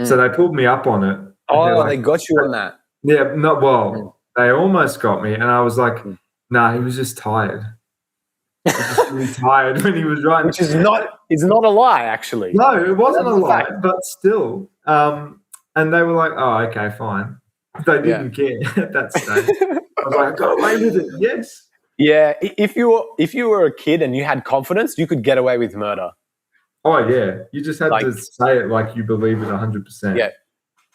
So they pulled me up on it. Oh, like, they got you on that. Yeah, not well. They almost got me, and I was like, nah, he was just tired. He was just really tired when he was writing. Which is not a lie, actually. No, it wasn't a lie, but still. And they were like, oh, okay, fine. They didn't care at that stage. I was like, I got away with it, yes. Yeah, if you were a kid and you had confidence, you could get away with murder. Oh, yeah. You just had to say it like you believe it 100%. Yeah.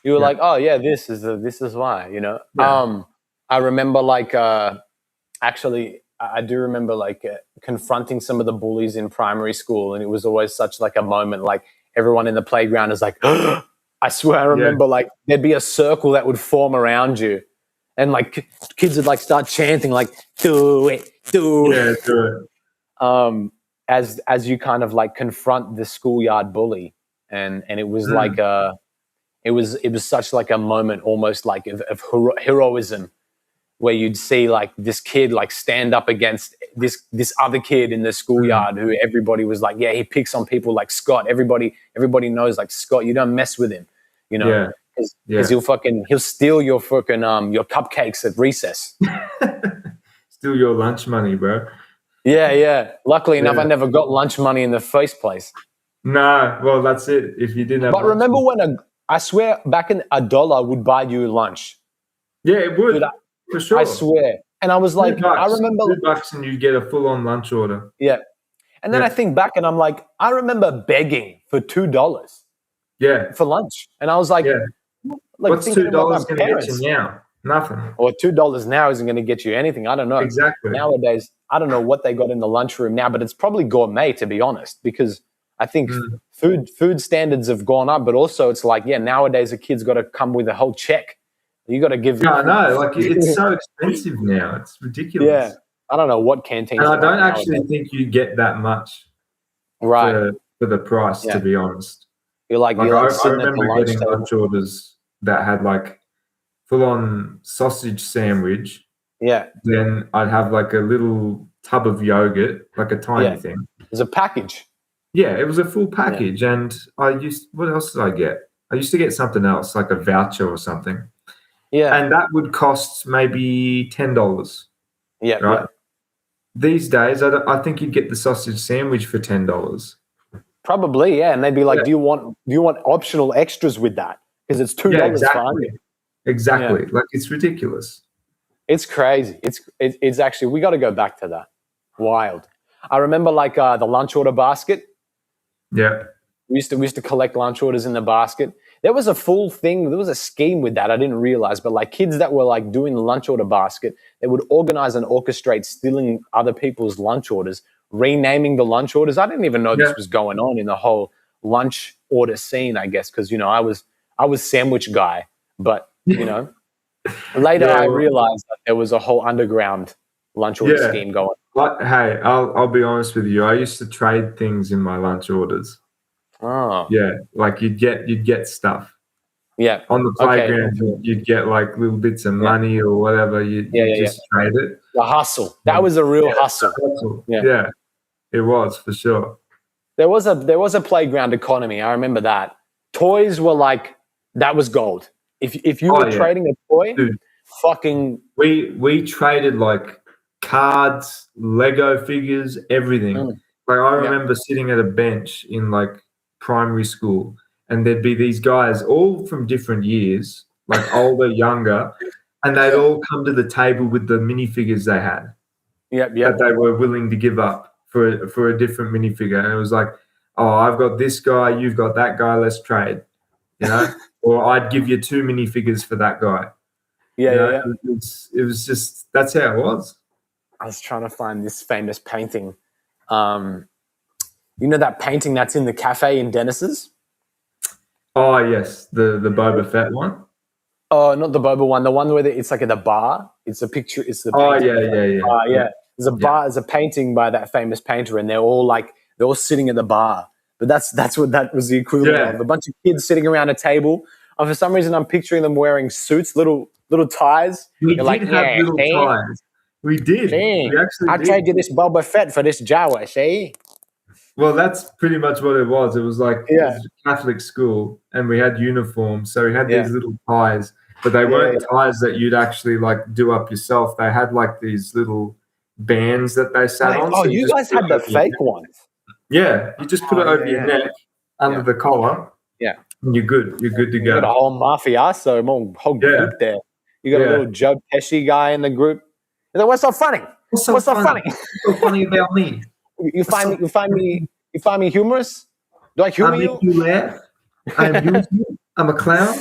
You were like, oh, yeah, this is why, you know. Yeah. I remember, actually, I do remember, confronting some of the bullies in primary school, and it was always such, a moment, everyone in the playground is like, I swear I remember, there'd be a circle that would form around you, and, kids would, start chanting, do it, do it. Yeah, do it. As you kind of confront the schoolyard bully, and it was it was such a moment almost of heroism, where you'd see this kid stand up against this other kid in the schoolyard who everybody was like, yeah, he picks on people like Scott. Everybody knows Scott, you don't mess with him, you know, because he'll steal your fucking your cupcakes at recess. Steal your lunch money, bro. Yeah. Luckily enough, I never got lunch money in the first place. No, well, that's it. If you didn't have But remember when I swear back in $1 would buy you lunch. Yeah, it would. Dude, for sure. I swear. And I was like, I remember $2 and you get a full-on lunch order. Yeah. And then I think back and I'm like, I remember begging for $2. Yeah. For lunch. And I was like, what's $2 going to get you now? Nothing. Or $2 now isn't going to get you anything. I don't know. Exactly. Nowadays, I don't know what they got in the lunchroom now, but it's probably gourmet, to be honest, because I think food standards have gone up, but also it's nowadays a kid's got to come with a whole check. You got to give. Yeah, I know. It's so expensive now. It's ridiculous. Yeah, I don't know what canteens. And I don't actually think you get that much, for the price. To be honest, you're I remember getting lunch orders that had full-on sausage sandwich. Yeah. Then I'd have a little tub of yogurt, a tiny thing. It was a package. Yeah, it was a full package, and what else did I get? I used to get something else, like a voucher or something. Yeah. And that would cost maybe $10. Yeah. Right? Yeah. These days, I think you'd get the sausage sandwich for $10. Probably, yeah. And they'd be like, do you want optional extras with that? Because it's $2 exactly. Exactly. Yeah. It's ridiculous. It's crazy. It's actually, we got to go back to that. Wild. I remember the lunch order basket. Yeah. We used to collect lunch orders in the basket. There was a full thing. There was a scheme with that. I didn't realize, but kids that were doing the lunch order basket, they would organize and orchestrate stealing other people's lunch orders, renaming the lunch orders. I didn't even know this was going on in the whole lunch order scene, I guess, because, I was sandwich guy, but, later I realized that there was a whole underground lunch order scheme going on. Hey, I'll be honest with you. I used to trade things in my lunch orders. Oh. Yeah, you'd get stuff. Yeah. On the playground, you'd get little bits of money or whatever. You just trade it. The hustle. That was a real hustle. Yeah, it was for sure. There was a playground economy. I remember that. Toys were that was gold. If you were trading a toy, dude, fucking. We traded cards, Lego figures, everything. I remember sitting at a bench in primary school, and there'd be these guys all from different years, older, younger, and they'd all come to the table with the minifigures they had. That they were willing to give up for a different minifigure. And it was oh, I've got this guy, you've got that guy, let's trade. Or I'd give you 2 minifigures for that guy. Yeah. It was just, that's how it was. I was trying to find this famous painting. You know that painting that's in the cafe in Dennis's? Oh yes, the Boba Fett one. Oh, not the Boba one. The one where it's like at the bar. It's a picture. It's the oh painting. Yeah. There's a bar. There's a painting by that famous painter, and they're all sitting at the bar. But that's what that was the equivalent of. A bunch of kids sitting around a table. And for some reason, I'm picturing them wearing suits, little ties. We did have little ties. We did. We actually I trade you this Boba Fett for this Jawa, see? Well, that's pretty much what it was. It was like it was a Catholic school, and we had uniforms. So we had these little ties, but they weren't ties that you'd actually like do up yourself. They had like these little bands that they sat on. Oh, so you guys had the fake ones. Yeah, you just put it over your neck, under the collar. Yeah. And you're good. You're good to go. You got a whole mafioso, whole group there. You got a little Joe Pesci guy in the group. You're like, what's so funny? What's so funny? What's so funny about me? You find me humorous? Do I humor you? Make you laugh. I'm a clown.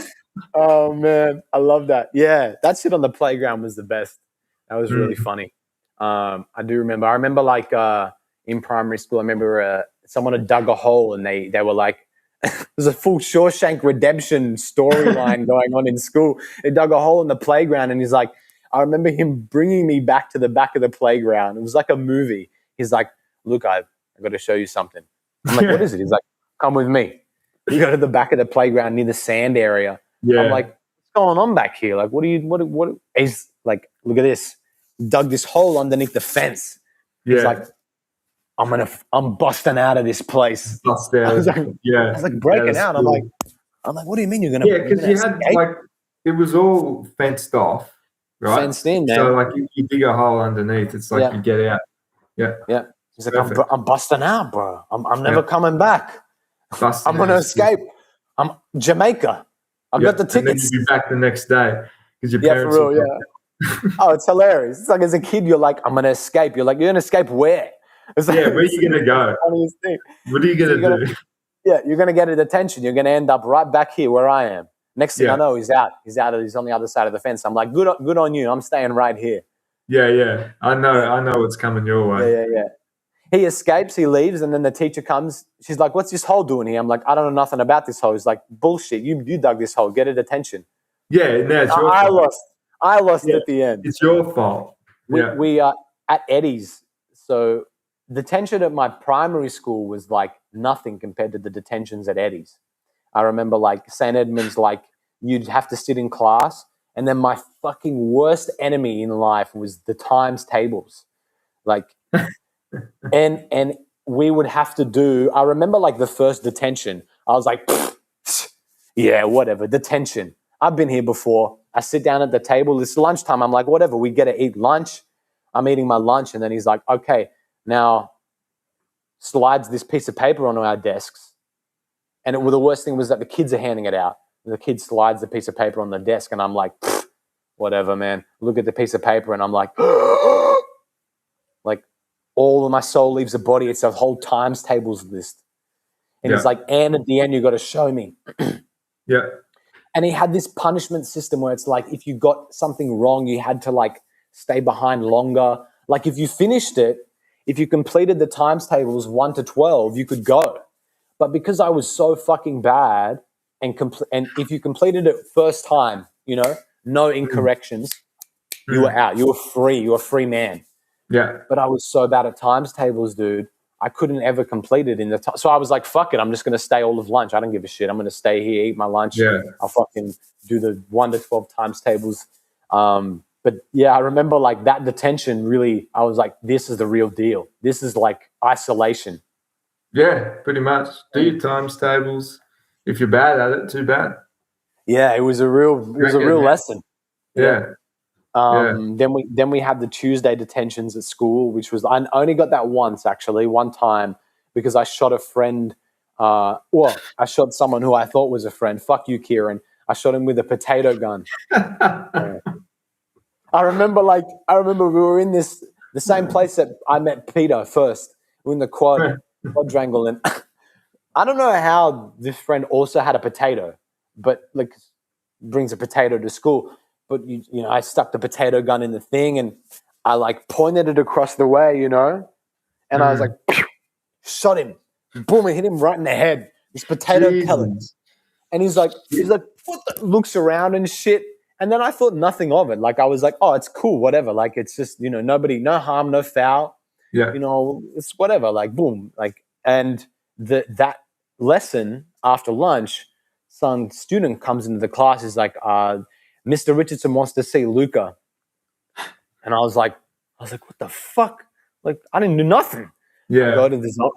Oh man, I love that. Yeah, that shit on the playground was the best. That was really funny. I do remember. I remember like in primary school. I remember someone had dug a hole and they were like, there's a full Shawshank Redemption storyline going on in school. They dug a hole in the playground and he's like, I remember him bringing me back to the back of the playground. It was like a movie. He's like, look, I've got to show you something. I'm like, what is it? He's like, come with me. You go to the back of the playground near the sand area. Yeah. I'm like, what's going on back here? Like, what? He's like, look at this. He dug this hole underneath the fence. He's like, I'm busting out of this place. Bust out. I was like breaking out. Cool. I'm like, what do you mean you're gonna? Yeah, because you had like it was all fenced off, right? Fenced in, man. So like you dig a hole underneath. It's like you get out. Yeah. Yeah. He's like, I'm busting out, bro. I'm never coming back. I'm gonna escape. I'm Jamaica. I've got the tickets. And then you'll be back the next day because your parents. For real, Oh, it's hilarious. It's like as a kid, you're like, I'm gonna escape. You're like, you're gonna escape where? It's like, where are you gonna go? Funniest thing. What are you gonna do? You're gonna get a detention. You're gonna end up right back here where I am. Next thing I know, he's out. He's on the other side of the fence. I'm like, good on you. I'm staying right here. Yeah. I know what's coming your way. Yeah. He escapes, he leaves, and then the teacher comes. She's like, what's this hole doing here? I'm like, I don't know nothing about this hole. He's like, bullshit. You dug this hole. Get a detention. Yeah, no, it's your fault. I lost at the end. It's your fault. We are at Eddie's. So detention at my primary school was like nothing compared to the detentions at Eddie's. I remember like St. Edmund's, like you'd have to sit in class. And then my fucking worst enemy in life was the times tables. Like, and we would have to do, I remember like the first detention, I was like, yeah, whatever, detention. I've been here before. I sit down at the table. It's lunchtime. I'm like, whatever, we get to eat lunch. I'm eating my lunch. And then he's like, okay, now slides this piece of paper onto our desks. And the worst thing was that the kids are handing it out. The kid slides the piece of paper on the desk. And I'm like, whatever, man. Look at the piece of paper. And I'm like, like all of my soul leaves the body. It's a whole times tables list. And he's like, and at the end, you got to show me. Yeah. And he had this punishment system where it's like, if you got something wrong, you had to like stay behind longer. Like if you finished it, if you completed the times tables 1 to 12, you could go. But because I was so fucking bad and if you completed it first time, you know, no incorrections, you were out. You were free. You were a free man. Yeah. But I was so bad at times tables, dude. I couldn't ever complete it in the time. So I was like, fuck it. I'm just going to stay all of lunch. I don't give a shit. I'm going to stay here, eat my lunch. Yeah. I'll fucking do the 1 to 12 times tables. But yeah, I remember like that detention really, I was like, this is the real deal. This is like isolation. Yeah, pretty much. Do your times tables. If you're bad at it, too bad. Yeah, it was a real lesson. Yeah. Then we had the Tuesday detentions at school, which was, I only got that once actually, one time, because I shot a friend. I shot someone who I thought was a friend. Fuck you, Kieran. I shot him with a potato gun. I remember we were in the same place that I met Peter first. We were in the quadrangle, and I don't know how this friend also had a potato, but like brings a potato to school. But you know, I stuck the potato gun in the thing, and I like pointed it across the way, and I was like, pew, shot him, boom, I hit him right in the head. This potato pellets, and he's like, what the? Looks around and shit, and then I thought nothing of it. Like I was like, oh, it's cool, whatever. Like it's just nobody, no harm, no foul. Yeah, it's whatever. Like boom, like and that lesson after lunch, some student comes into the class. Is like, Mr. Richardson wants to see Luca. And I was like, what the fuck? Like, I didn't do nothing. Yeah. I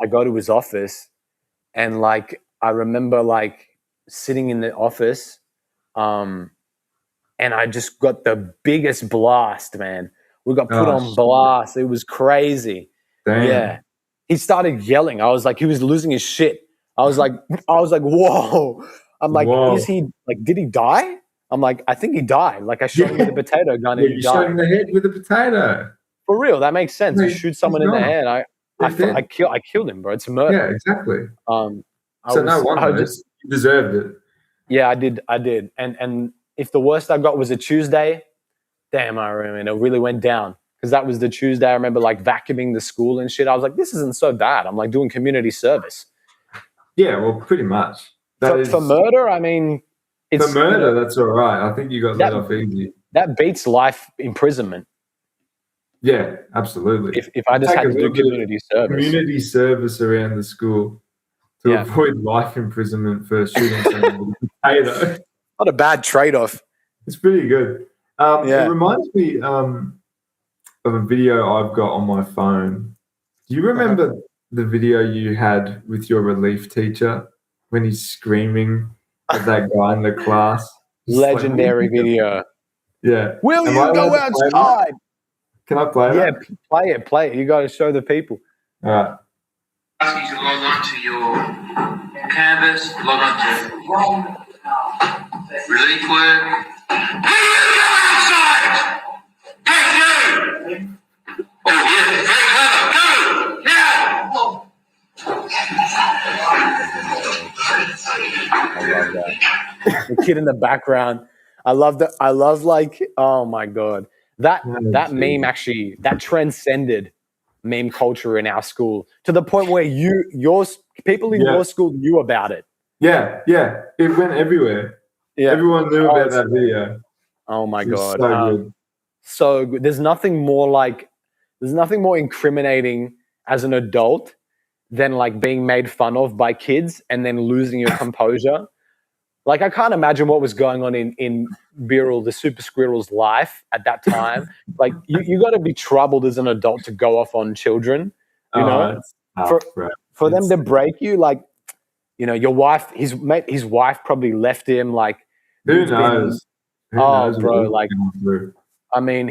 go to his office, and like I remember like sitting in the office, and I just got the biggest blast, man. We got put on blast. It was crazy. Damn. Yeah. He started yelling. I was like, he was losing his shit. I was like, whoa. I'm like, is he like, did he die? I'm like, I think he died. Like I shot him with a potato gun and he died. You shot him in the head with a potato. For real, that makes sense. You shoot someone in the head. I killed him, bro. It's a murder. Yeah, exactly. No wonder you deserved it. Yeah, I did. And if the worst I got was a Tuesday, damn, I remember it really went down. Because that was the Tuesday. I remember like vacuuming the school and shit. I was like, this isn't so bad. I'm like doing community service. Yeah, well, pretty much. For murder, I mean, for murder, that's all right. I think you got let off easy. That beats life imprisonment. Yeah, absolutely. If I just had to do community service around the school to avoid life imprisonment for shooting someone with a potato. Not a bad trade-off. It's pretty good. It reminds me of a video I've got on my phone. Do you remember the video you had with your relief teacher when he's screaming at that guy in the class? Legendary video. Yeah. Will you go outside? Can I play that? Yeah, play it. You got to show the people. All right. Ask you to log on to your canvas, log on to relief work. Will you go outside? Yes, you! Oh, yes, very clever. Go! Now! I love that. The kid in the background. I love like, oh my God. That meme actually, that transcended meme culture in our school to the point where people in your school knew about it. Yeah. It went everywhere. Yeah. Everyone knew about that video. Oh my God. So good. So good. There's nothing more incriminating as an adult than like being made fun of by kids and then losing your composure. Like I can't imagine what was going on in Birrell, the Super Squirrel's life at that time. Like you got to be troubled as an adult to go off on children, for them to break you. Like, your wife, his wife probably left him. Like, who knows? Bro, like, I mean,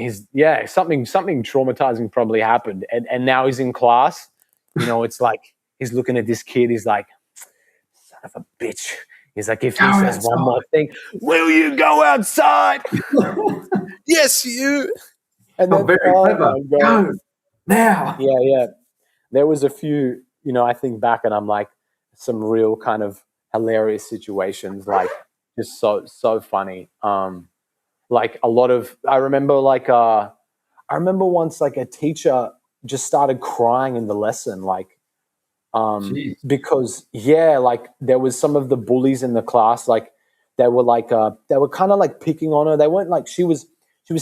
something traumatizing probably happened, and now he's in class. It's like he's looking at this kid. He's like, son of a bitch. He's like, if he says one more thing, will you go outside? Yes, you. And then, very clever. Go now. Yeah. There was a few, I think back and I'm like, some real kind of hilarious situations, like just so funny. Like a lot of, I remember once like a teacher just started crying in the lesson, like, because like there was some of the bullies in the class, like they were kind of like picking on her. They weren't like, she was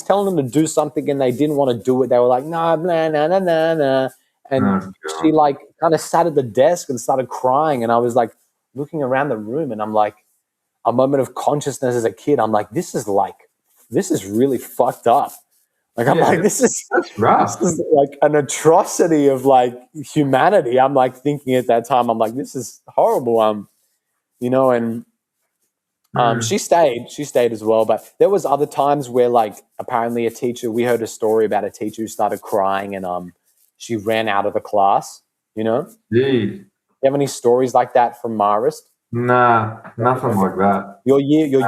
telling them to do something and they didn't want to do it. They were like, nah, nah, nah, nah, nah, nah. And she like kind of sat at the desk and started crying. And I was like looking around the room and I'm like, a moment of consciousness as a kid. I'm like, this is really fucked up. Like, I'm like, that's rough. This is like an atrocity of like humanity. I'm like thinking at that time, I'm like, this is horrible. And she stayed as well. But there was other times where like apparently we heard a story about a teacher who started crying and she ran out of the class, Indeed. You have any stories like that from Marist? Nah, nothing like that. Your year you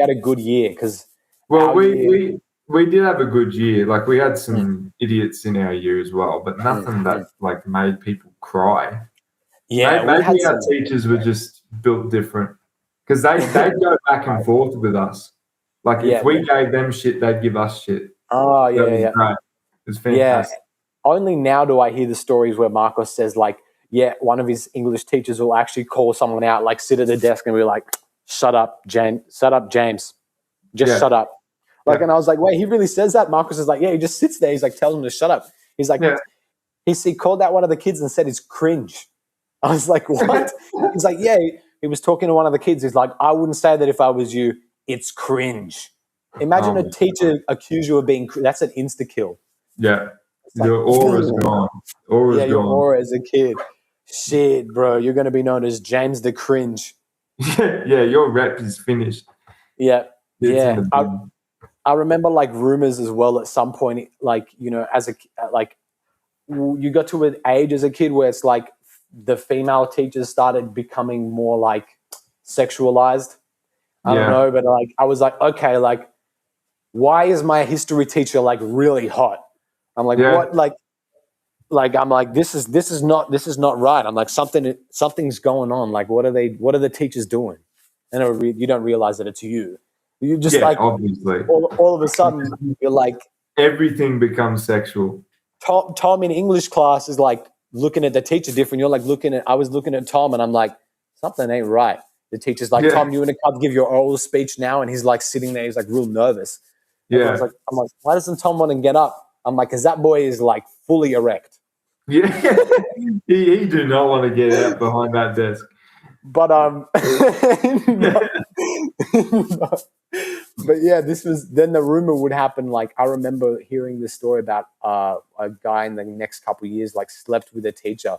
had a good year because we did have a good year. Like we had some idiots in our year as well, but nothing that like made people cry. Yeah, maybe our teachers were just built different because they'd go back and forth with us. Like if we gave them shit, they'd give us shit. Oh yeah, Great. was fantastic. Yeah. Only now do I hear the stories where Marcos says like, yeah, one of his English teachers will actually call someone out, like sit at the desk and be like, shut up, James. Just shut up. Like, and I was like, wait, he really says that? Marcos is like, yeah, he just sits there. He's like, tells him to shut up. He's like, he called out one of the kids and said it's cringe. I was like, what? He's like, yeah, he was talking to one of the kids. He's like, I wouldn't say that if I was you. It's cringe. Imagine a teacher accuse you of being that's an insta-kill. Yeah. Your aura's gone. Your aura as a kid. Shit, bro. You're going to be known as James the Cringe. Yeah, your rep is finished. Yeah. Yeah. I remember like rumors as well at some point, like, you know, as you got to an age as a kid where it's like the female teachers started becoming more like sexualized. I don't know, but like I was like, okay, like why is my history teacher like really hot? I'm like, what? Like I'm like, this is not right. I'm like, something's going on. Like, what are the teachers doing? And you don't realize that it's you. You just like obviously all of a sudden you're like everything becomes sexual. Tom in English class is like looking at the teacher different. You're like I was looking at Tom and I'm like, something ain't right. The teacher's like, Tom, you want to come give your oral speech now? And he's like sitting there, he's like real nervous. I'm like, why doesn't Tom want to get up? I'm like, because that boy is like fully erect. Yeah, he do not want to get out behind that desk. But but yeah, then the rumor would happen. Like I remember hearing this story about a guy in the next couple of years like slept with a teacher.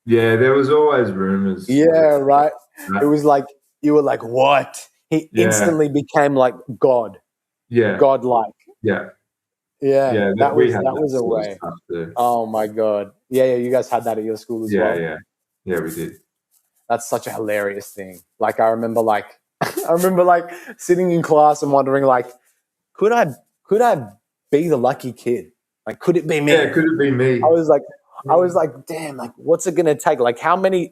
Yeah, there was always rumors. Yeah, right. It was like you were like, what? He instantly became like God. Yeah, godlike. Yeah. That was a way. Oh my God. Yeah. You guys had that at your school as well. Yeah, we did. That's such a hilarious thing. Like I remember like sitting in class and wondering like, could I be the lucky kid? Like, could it be me? Yeah, could it be me? I was like, damn, like what's it gonna take? Like how many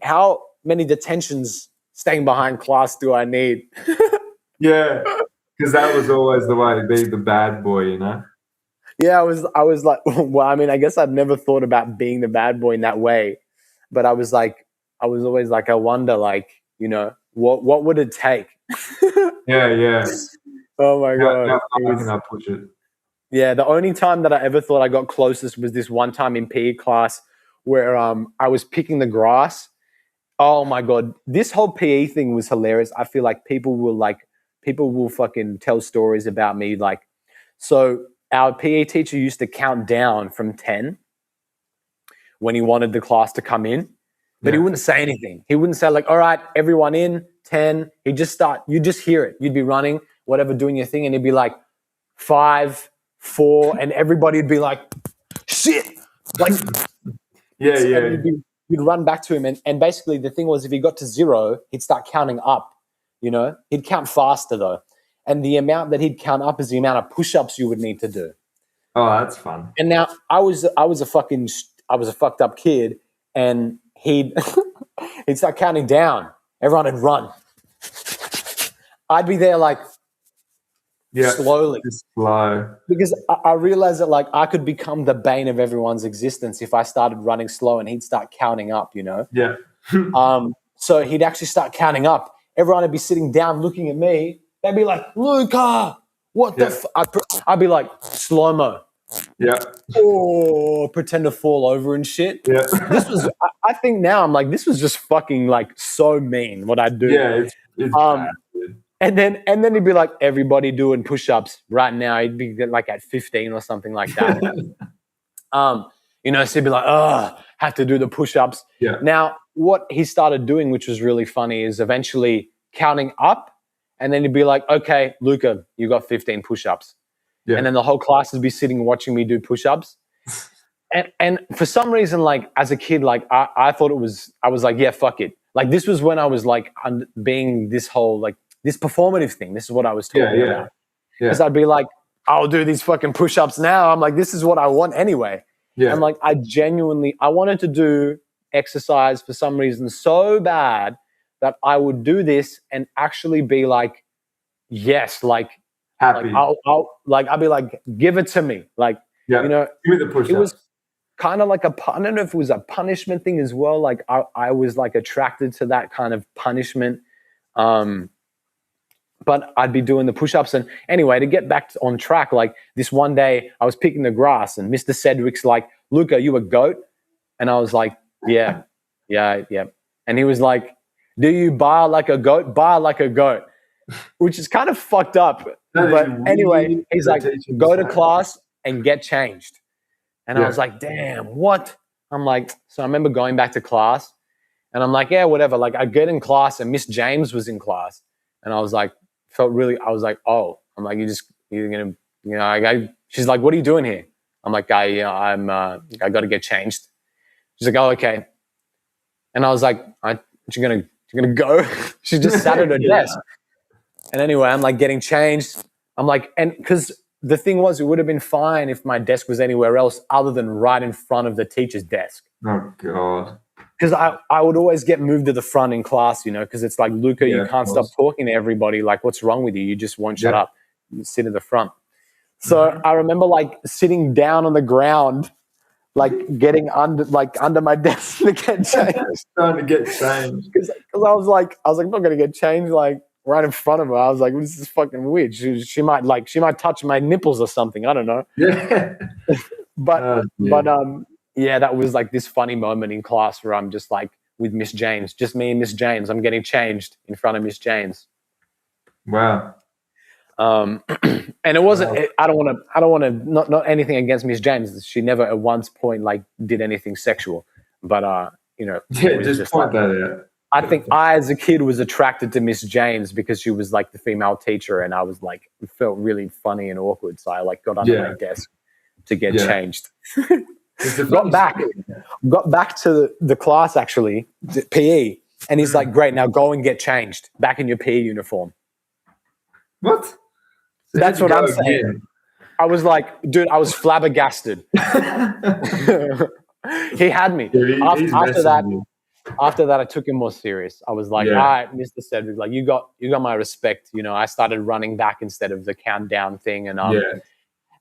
detentions staying behind class do I need? Yeah. Because that was always the way to be the bad boy, you know? Yeah, I was like, well, I mean, I guess I've never thought about being the bad boy in that way. But I was always like, I wonder, like, you know, what would it take? Yeah. Oh my God. How can I push it? Yeah, the only time that I ever thought I got closest was this one time in PE class where I was picking the grass. Oh my God. This whole PE thing was hilarious. I feel like people will fucking tell stories about me. Like, so our PE teacher used to count down from 10 when he wanted the class to come in, but he wouldn't say anything. He wouldn't say like, all right, everyone in, 10. He'd just start, you'd just hear it. You'd be running, whatever, doing your thing. And he'd be like 5, 4, and everybody'd be like, shit. Like, You'd run back to him. And basically the thing was, if he got to 0, he'd start counting up. You know, he'd count faster though. And the amount that he'd count up is the amount of push-ups you would need to do. Oh, that's fun. And now I was a fucked up kid, and he'd start counting down. Everyone would run. I'd be there like slowly. Slow. Because I realized that like I could become the bane of everyone's existence if I started running slow, and he'd start counting up, you know? Yeah. So he'd actually start counting up. Everyone would be sitting down looking at me. They'd be like, Luca, what the I'd be like, slow-mo. Yeah. Or pretend to fall over and shit. Yeah. This was, I think now I'm like, this was just fucking like so mean what I'd do. Yeah, it's bad. And then he'd be like, everybody doing push-ups right now. He'd be like at 15 or something like that. You know, so he'd be like, have to do the push-ups. Yeah. Now, what he started doing, which was really funny, is eventually counting up. And then he'd be like, okay, Luca, you got 15 push-ups. Yeah. And then the whole class would be sitting watching me do push-ups. and for some reason, like as a kid, like I thought I was like, yeah, fuck it. Like this was when I was like being this whole, like this performative thing. This is what I was talking about. Because I'd be like, I'll do these fucking push-ups now. I'm like, this is what I want anyway. Yeah. And like, I wanted to do exercise for some reason so bad that I would do this and actually be like, yes, like, happy. Like I'll be like, give it to me. Like, Yeah. You know, Give me the push-ups. It was kind of like I don't know if it was a punishment thing as well. Like I was like attracted to that kind of punishment. But I'd be doing the push-ups. And anyway, to get back on track, like this one day I was picking the grass and Mr. Cedric's like, "Luke, are you a goat?" And I was like, yeah. And he was like, "Do you bar like a goat? Bar like a goat," which is kind of fucked up. But anyway, he's like, "Go to class and get changed." And I was like, damn, what? I'm like, so I remember going back to class and I'm like, yeah, whatever. Like I get in class and Miss James was in class. And I was like, I was like, oh, I'm like, you're going to, you know, she's like, "What are you doing here?" I'm like, I got to get changed. She's like, "Oh, okay." And I was like, you're going to go? She just sat at her desk. And anyway, I'm like getting changed. I'm like, and because the thing was, it would have been fine if my desk was anywhere else other than right in front of the teacher's desk. Oh, God. Because I would always get moved to the front in class, you know, because it's like, "Luca, you can't stop talking to everybody. Like, what's wrong with you? You just won't shut up. You sit at the front." So I remember like sitting down on the ground, like getting under my desk to get changed. Trying to get changed. Because I was like, I'm not going to get changed like right in front of her. I was like, "This is fucking weird. She might touch my nipples or something. I don't know." Yeah. Yeah, that was like this funny moment in class where I'm just like with Miss James, just me and Miss James. I'm getting changed in front of Miss James. Wow. And it wasn't. I don't want to. Not anything against Miss James. She never at one point like did anything sexual. But you know, just point that out. I think I, as a kid, was attracted to Miss James because she was like the female teacher, and I was like, it felt really funny and awkward. So I like got under my desk to get changed. Got back to the class actually, PE, and he's like, "Great, now go and get changed back in your PE uniform." What? So that's what I'm saying. I was like, dude, I was flabbergasted. He had me. Dude, after that, I took him more serious. I was like, "All right, Mr. Cedric, like you got my respect." You know, I started running back instead of the countdown thing, and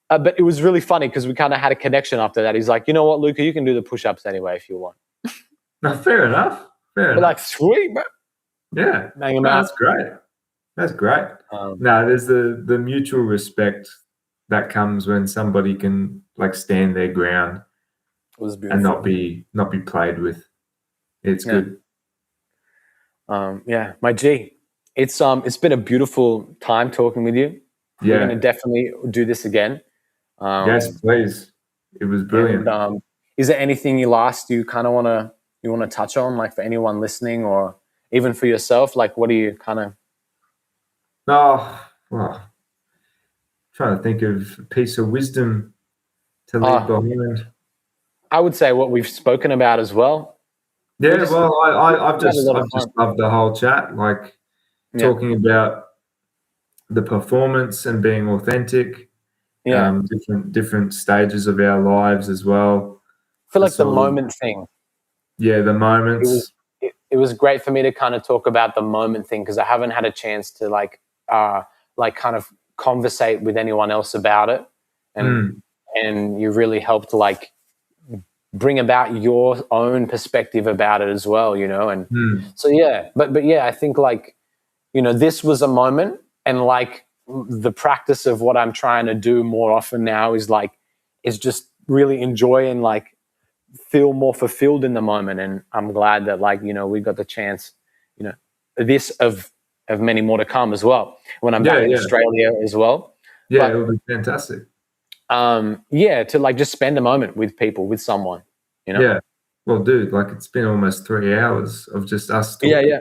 but it was really funny because we kind of had a connection after that. He's like, "You know what, Luca, you can do the push-ups anyway if you want." No, fair enough. We're like, sweet, bro. Yeah, that's great. That's great. There's the mutual respect that comes when somebody can like stand their ground and not be played with. It's good. My G, it's been a beautiful time talking with you. We're going to definitely do this again. Yes, please. It was brilliant. And, is there anything you kind of want to touch on, like for anyone listening, or even for yourself? Like, what do you kind of? Trying to think of a piece of wisdom to leave behind. I would say what we've spoken about as well. Yeah, I've just loved the whole chat, like talking about the performance and being authentic. Different stages of our lives as well. I feel like the moment thing. Yeah, the moments. It was great for me to kind of talk about the moment thing because I haven't had a chance to like kind of conversate with anyone else about it, and you really helped like bring about your own perspective about it as well, you know. And so but I think like, you know, this was a moment, and like the practice of what I'm trying to do more often now is just really enjoy and like feel more fulfilled in the moment. And I'm glad that like, you know, we got the chance, you know, this of many more to come as well when I'm back in Australia as well. Yeah, it'll be fantastic. To like just spend a moment with people, with someone, you know? Yeah. Well, dude, like it's been almost 3 hours of just us talking. Yeah.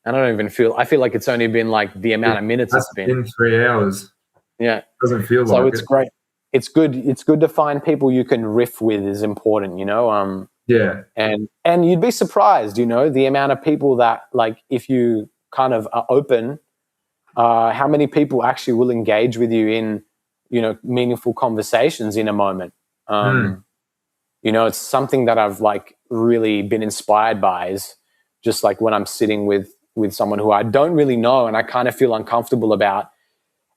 And I feel like it's only been like the amount of minutes it's been. In 3 hours. Yeah. Doesn't feel like it. So it's great. It's good to find people you can riff with is important, you know? And you'd be surprised, you know, the amount of people that like, if you kind of are open, how many people actually will engage with you in, you know, meaningful conversations in a moment. You know, it's something that I've like really been inspired by is just like when I'm sitting with someone who I don't really know and I kind of feel uncomfortable about,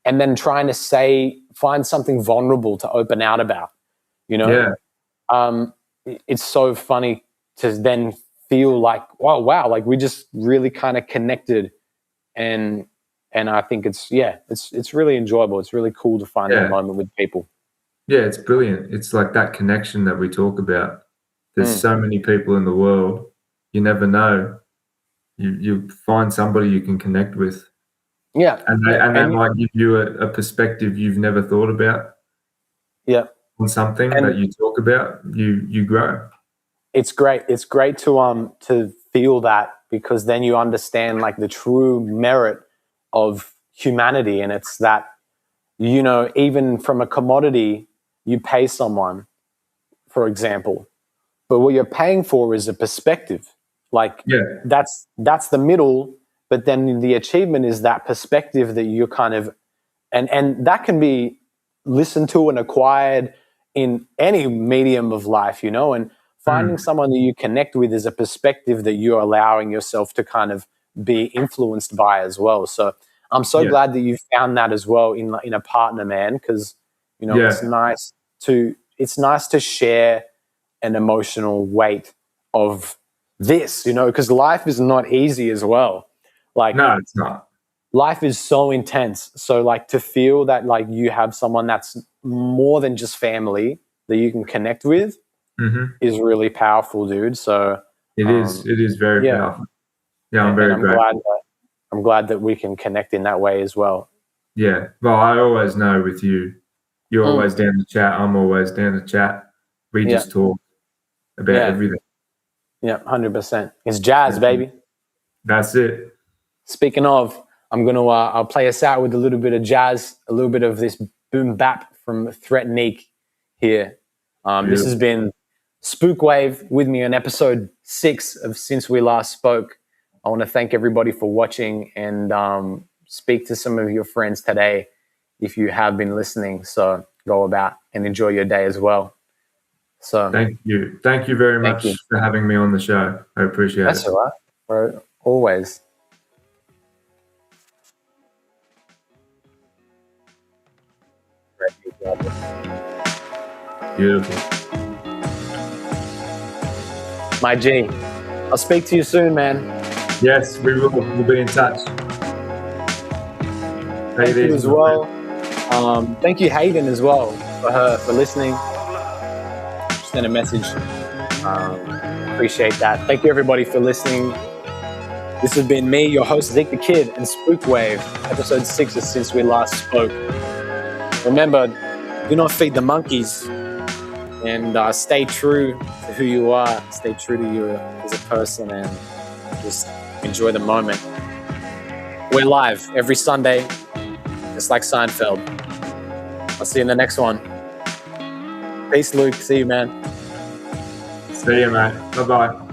and then trying to find something vulnerable to open out about. you know? Yeah. It's so funny to then feel like, oh, wow, like we just really kind of connected. And I think it's really enjoyable. It's really cool to find that moment with people. Yeah, it's brilliant. It's like that connection that we talk about. There's so many people in the world. You never know. You find somebody you can connect with. Yeah. And they might give you a perspective you've never thought about. Yeah. On something that you talk about, you grow. It's great. It's great to feel that, because then you understand like the true merit of humanity. And it's that, you know, even from a commodity, you pay someone, for example, but what you're paying for is a perspective. Like that's the middle, but then the achievement is that perspective that you're kind of, and that can be listened to and acquired in any medium of life, you know, and finding someone that you connect with is a perspective that you're allowing yourself to kind of be influenced by as well. So I'm so glad that you found that as well in a partner, man, because, you know, it's nice to share an emotional weight of this, you know, because life is not easy as well. Like, no, it's not. Life is so intense. So like to feel that like you have someone that's more than just family that you can connect with is really powerful, dude. So it is very powerful. Yeah, I'm very grateful. I'm glad that we can connect in that way as well. Yeah. Well, I always know with you, you're always down to chat. I'm always down to chat. We just talk about everything. Yeah, 100%. It's jazz, baby. That's it. Speaking of, I'm going to I'll play us out with a little bit of jazz, a little bit of this boom bap from Threatnique here. This has been Spookwave with me on episode 6 of Since We Last Spoke. I want to thank everybody for watching and speak to some of your friends today if you have been listening. So go about and enjoy your day as well. So thank you very much for having me on the show. I appreciate it. That's all right, bro. Always. Beautiful. My G, I'll speak to you soon, man. Yes, we will. We'll be in touch. Thank you as well. Thank you, Hayden, as well, for listening. Send a message. Appreciate that. Thank you, everybody, for listening. This has been me, your host, Zeke the Kid, and Spookwave, episode 6 of Since We Last Spoke. Remember, do not feed the monkeys, and stay true to who you are. Stay true to you as a person, and just enjoy the moment. We're live every Sunday, just like Seinfeld. I'll see you in the next one. Peace, Luke. See you, man. See you, man. Bye-bye.